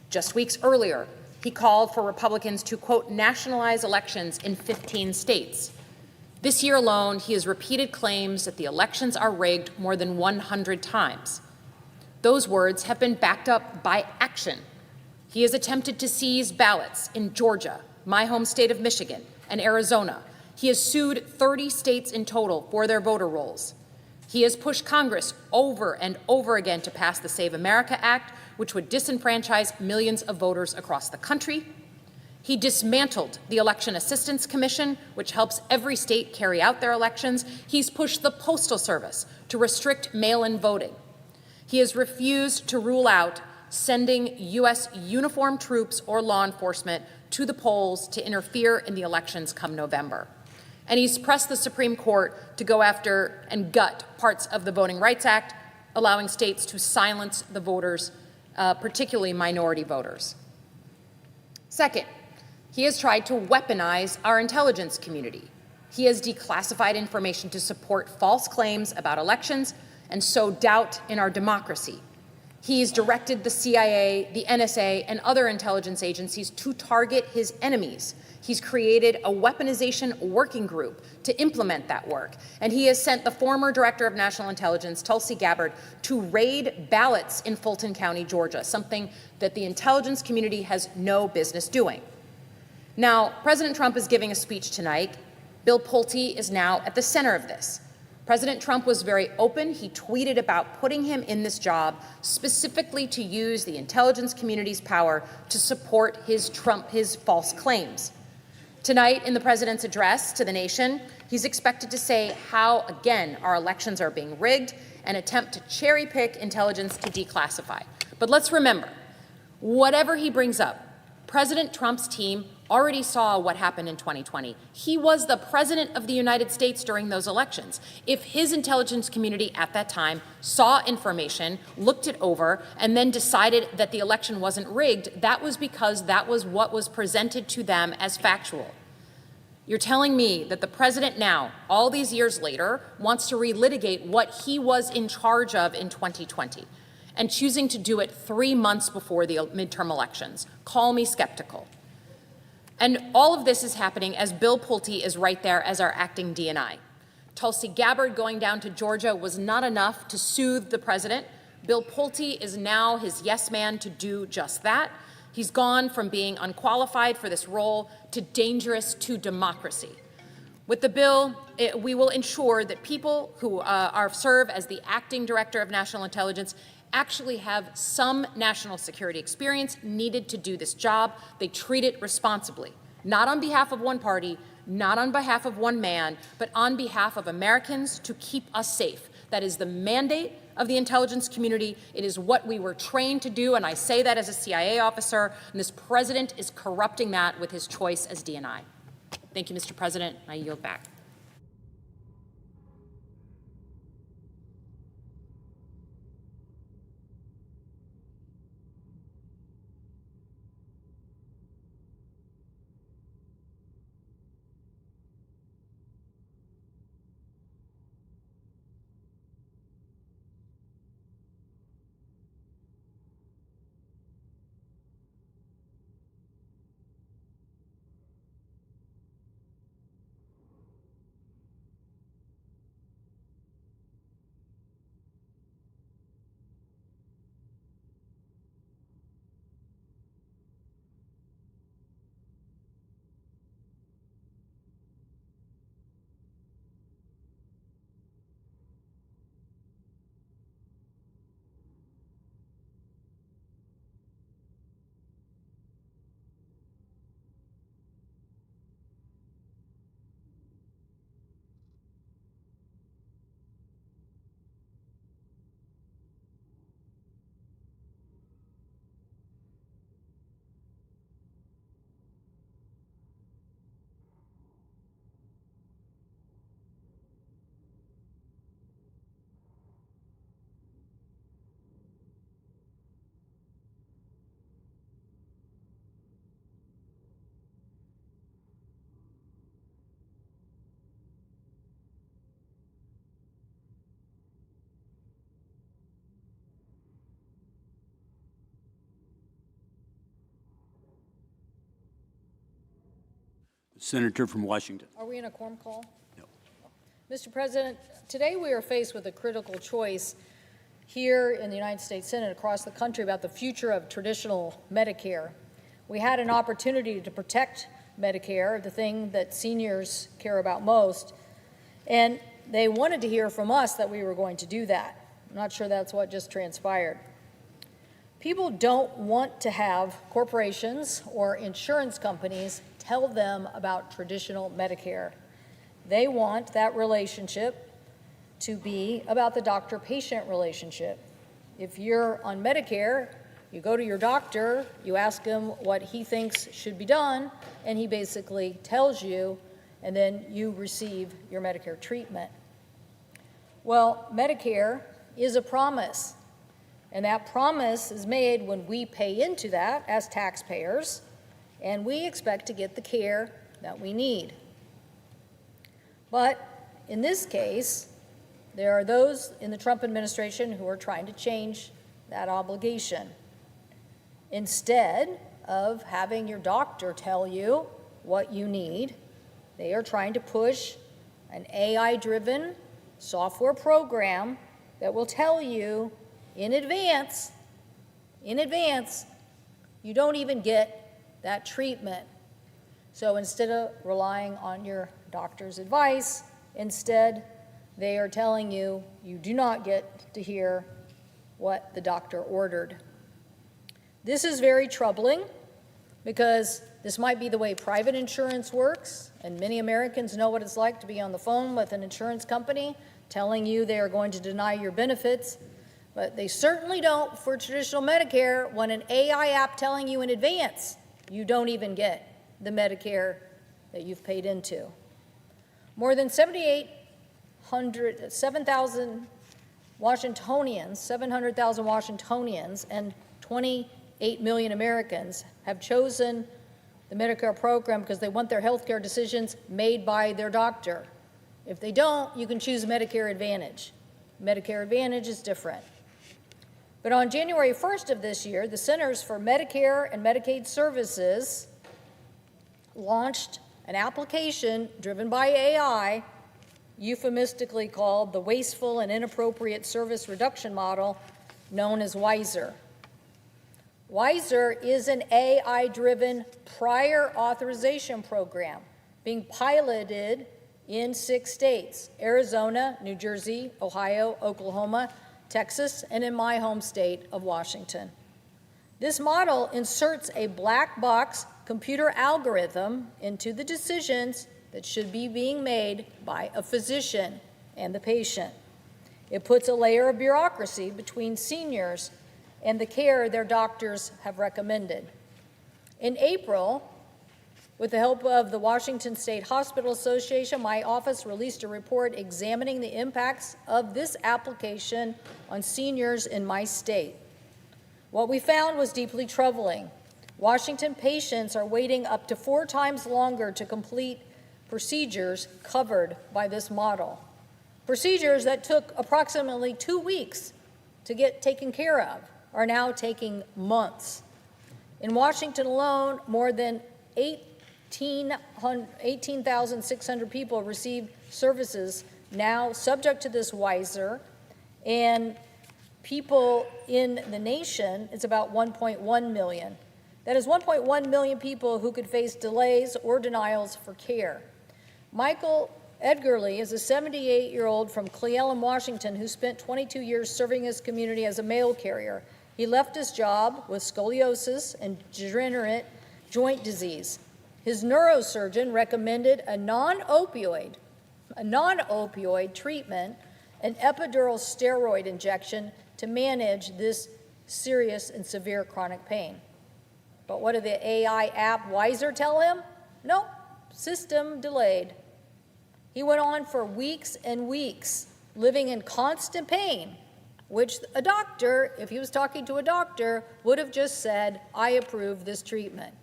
Just weeks earlier, he called for Republicans to, quote, nationalize elections in 15 states. This year alone, he has repeated claims that the elections are rigged more than 100 times. Those words have been backed up by action. He has attempted to seize ballots in Georgia, my home state of Michigan, and Arizona. He has sued 30 states in total for their voter rolls. He has pushed Congress over and over again to pass the Save America Act, which would disenfranchise millions of voters across the country. He dismantled the Election Assistance Commission, which helps every state carry out their elections. He's pushed the Postal Service to restrict mail-in voting. He has refused to rule out sending U.S. uniformed troops or law enforcement to the polls to interfere in the elections come November. And he's pressed the Supreme Court to go after and gut parts of the Voting Rights Act, allowing states to silence the voters, particularly minority voters. Second, he has tried to weaponize our intelligence community. He has declassified information to support false claims about elections and sow doubt in our democracy. He's directed the CIA, the NSA, and other intelligence agencies to target his enemies. He's created a weaponization working group to implement that work. And he has sent the former Director of National Intelligence, Tulsi Gabbard, to raid ballots in Fulton County, Georgia, something that the intelligence community has no business doing. Now, President Trump is giving a speech tonight. Bill Pulte is now at the center of this. President Trump was very open. He tweeted about putting him in this job specifically to use the intelligence community's power to support his false claims. Tonight, in the president's address to the nation, he's expected to say how, again, our elections are being rigged and attempt to cherry-pick intelligence to declassify. But let's remember, whatever he brings up, President Trump's team already saw what happened in 2020. He was the president of the United States during those elections. If his intelligence community at that time saw information, looked it over, and then decided that the election wasn't rigged, that was because that was what was presented to them as factual. You're telling me that the president now, all these years later, wants to relitigate what he was in charge of in 2020 and choosing to do it 3 months before the midterm elections. Call me skeptical. And all of this is happening as Bill Pulte is right there as our acting DNI. Tulsi Gabbard going down to Georgia was not enough to soothe the president. Bill Pulte is now his yes man to do just that. He's gone from being unqualified for this role to dangerous to democracy. With the bill, we will ensure that people who serve as the acting director of national intelligence actually have some national security experience needed to do this job. They treat it responsibly, not on behalf of one party, not on behalf of one man, but on behalf of Americans to keep us safe. That is the mandate of the intelligence community. It is what we were trained to do, and I say that as a CIA officer, and this president is corrupting that with his choice as DNI. Thank you, Mr. President. I yield back. Senator from Washington. Are we in a quorum call? No. Mr. President, today we are faced with a critical choice here in the United States Senate across the country about the future of traditional Medicare. We had an opportunity to protect Medicare, the thing that seniors care about most, and they wanted to hear from us that we were going to do that. I'm not sure that's what just transpired. People don't want to have corporations or insurance companies tell them about traditional Medicare. They want that relationship to be about the doctor-patient relationship. If you're on Medicare, you go to your doctor, you ask him what he thinks should be done, and he basically tells you, and then you receive your Medicare treatment. Well, Medicare is a promise, and that promise is made when we pay into that as taxpayers, and we expect to get the care that we need. But in this case, there are those in the Trump administration who are trying to change that obligation. Instead of having your doctor tell you what you need, they are trying to push an AI-driven software program that will tell you in advance, you don't even get that treatment. So instead of relying on your doctor's advice, instead they are telling you you do not get to hear what the doctor ordered. This is very troubling because this might be the way private insurance works, and many Americans know what it's like to be on the phone with an insurance company telling you they are going to deny your benefits, but they certainly don't for traditional Medicare when an AI app telling you in advance you don't even get the Medicare that you've paid into. More than 7,000 Washingtonians and 28 million Americans have chosen the Medicare program because they want their health care decisions made by their doctor. If they don't, you can choose Medicare Advantage. Medicare Advantage is different. But on January 1st of this year, the Centers for Medicare and Medicaid Services launched an application driven by AI, euphemistically called the Wasteful and Inappropriate Service Reduction Model, known as WISER. WISER is an AI-driven prior authorization program being piloted in 6 states: Arizona, New Jersey, Ohio, Oklahoma, Texas, and in my home state of Washington. This model inserts a black box computer algorithm into the decisions that should be being made by a physician and the patient. It puts a layer of bureaucracy between seniors and the care their doctors have recommended. In April, with the help of the Washington State Hospital Association, my office released a report examining the impacts of this application on seniors in my state. What we found was deeply troubling. Washington patients are waiting up to 4 times longer to complete procedures covered by this model. Procedures that took approximately 2 weeks to get taken care of are now taking months. In Washington alone, more than 18,600 people receive services now subject to this WISER, and people in the nation, it's about 1.1 million. That is 1.1 million people who could face delays or denials for care. Michael Edgerly is a 78-year-old from Cle Elum, Washington, who spent 22 years serving his community as a mail carrier. He left his job with scoliosis and degenerate joint disease. His neurosurgeon recommended a non-opioid treatment, an epidural steroid injection to manage this serious and severe chronic pain. But what did the AI app WISER tell him? Nope, system delayed. He went on for weeks and weeks, living in constant pain, which a doctor, if he was talking to a doctor, would have just said, I approve this treatment.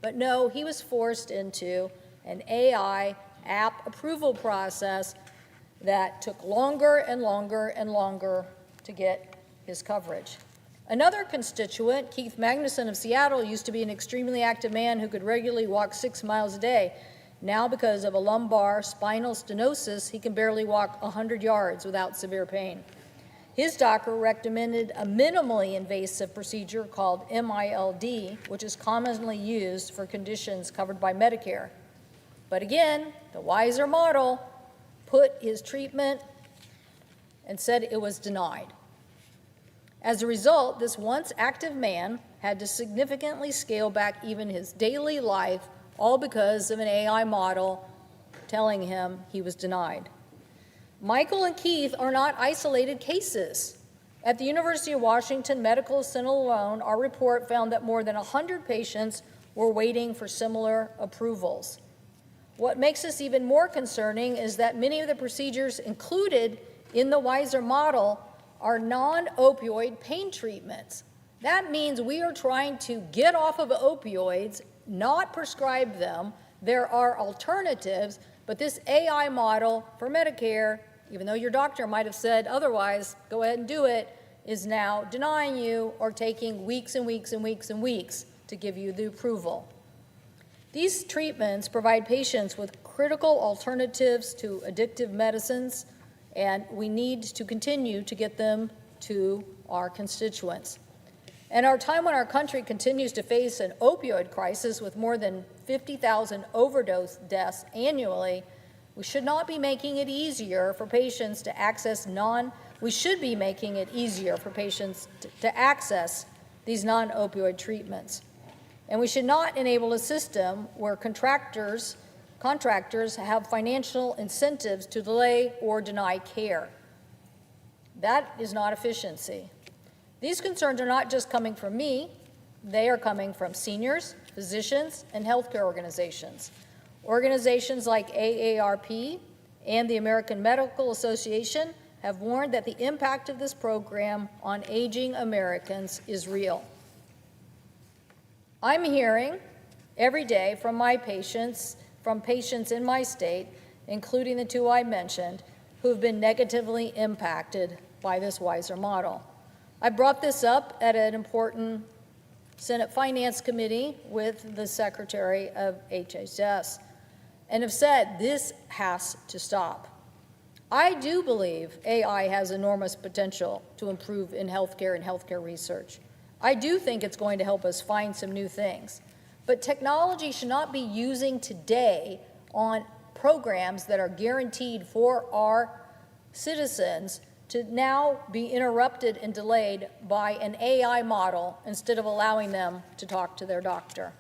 But no, he was forced into an AI app approval process that took longer and longer and longer to get his coverage. Another constituent, Keith Magnuson of Seattle, used to be an extremely active man who could regularly walk 6 miles a day. Now, because of a lumbar spinal stenosis, he can barely walk 100 yards without severe pain. His doctor recommended a minimally invasive procedure called MILD, which is commonly used for conditions covered by Medicare. But again, the wiser model put his treatment and said it was denied. As a result, this once active man had to significantly scale back even his daily life, all because of an AI model telling him he was denied. Michael and Keith are not isolated cases. At the University of Washington Medical Center alone, our report found that more than 100 patients were waiting for similar approvals. What makes this even more concerning is that many of the procedures included in the WISER model are non-opioid pain treatments. That means we are trying to get off of opioids, not prescribe them. There are alternatives, but this AI model for Medicare, even though your doctor might have said otherwise, go ahead and do it, is now denying you or taking weeks and weeks and weeks and weeks to give you the approval. These treatments provide patients with critical alternatives to addictive medicines, and we need to continue to get them to our constituents. In our time when our country continues to face an opioid crisis with more than 50,000 overdose deaths annually, we should not be making it easier for patients to access we should be making it easier for patients to access these non-opioid treatments. And we should not enable a system where contractors have financial incentives to delay or deny care. That is not efficiency. These concerns are not just coming from me, they are coming from seniors, physicians, and healthcare organizations. Organizations like AARP and the American Medical Association have warned that the impact of this program on aging Americans is real. I'm hearing every day from patients in my state, including the two I mentioned, who have been negatively impacted by this WISER model. I brought this up at an important Senate Finance Committee with the Secretary of HHS and have said this has to stop. I do believe AI has enormous potential to improve in healthcare and healthcare research. I do think it's going to help us find some new things. But technology should not be using today on programs that are guaranteed for our citizens to now be interrupted and delayed by an AI model instead of allowing them to talk to their doctor.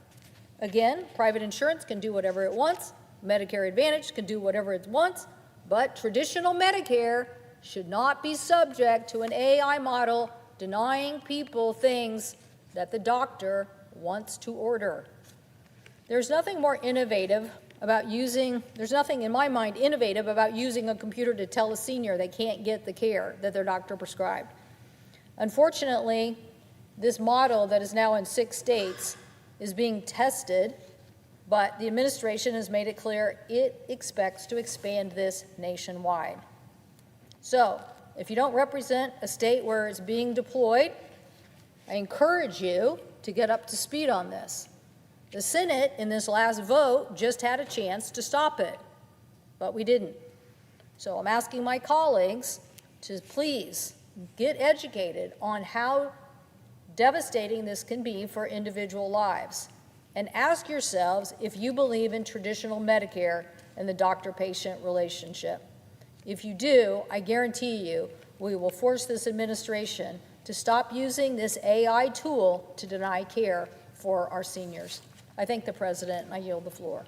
Again, private insurance can do whatever it wants, Medicare Advantage can do whatever it wants, but traditional Medicare should not be subject to an AI model denying people things that the doctor wants to order. There's nothing more innovative about there's nothing in my mind innovative about using a computer to tell a senior they can't get the care that their doctor prescribed. Unfortunately, this model that is now in 6 states is being tested, but the administration has made it clear it expects to expand this nationwide. So, if you don't represent a state where it's being deployed, I encourage you to get up to speed on this. The Senate, in this last vote, just had a chance to stop it, but we didn't. So I'm asking my colleagues to please get educated on how devastating this can be for individual lives. And ask yourselves if you believe in traditional Medicare and the doctor-patient relationship. If you do, I guarantee you we will force this administration to stop using this AI tool to deny care for our seniors. I thank the President, and I yield the floor.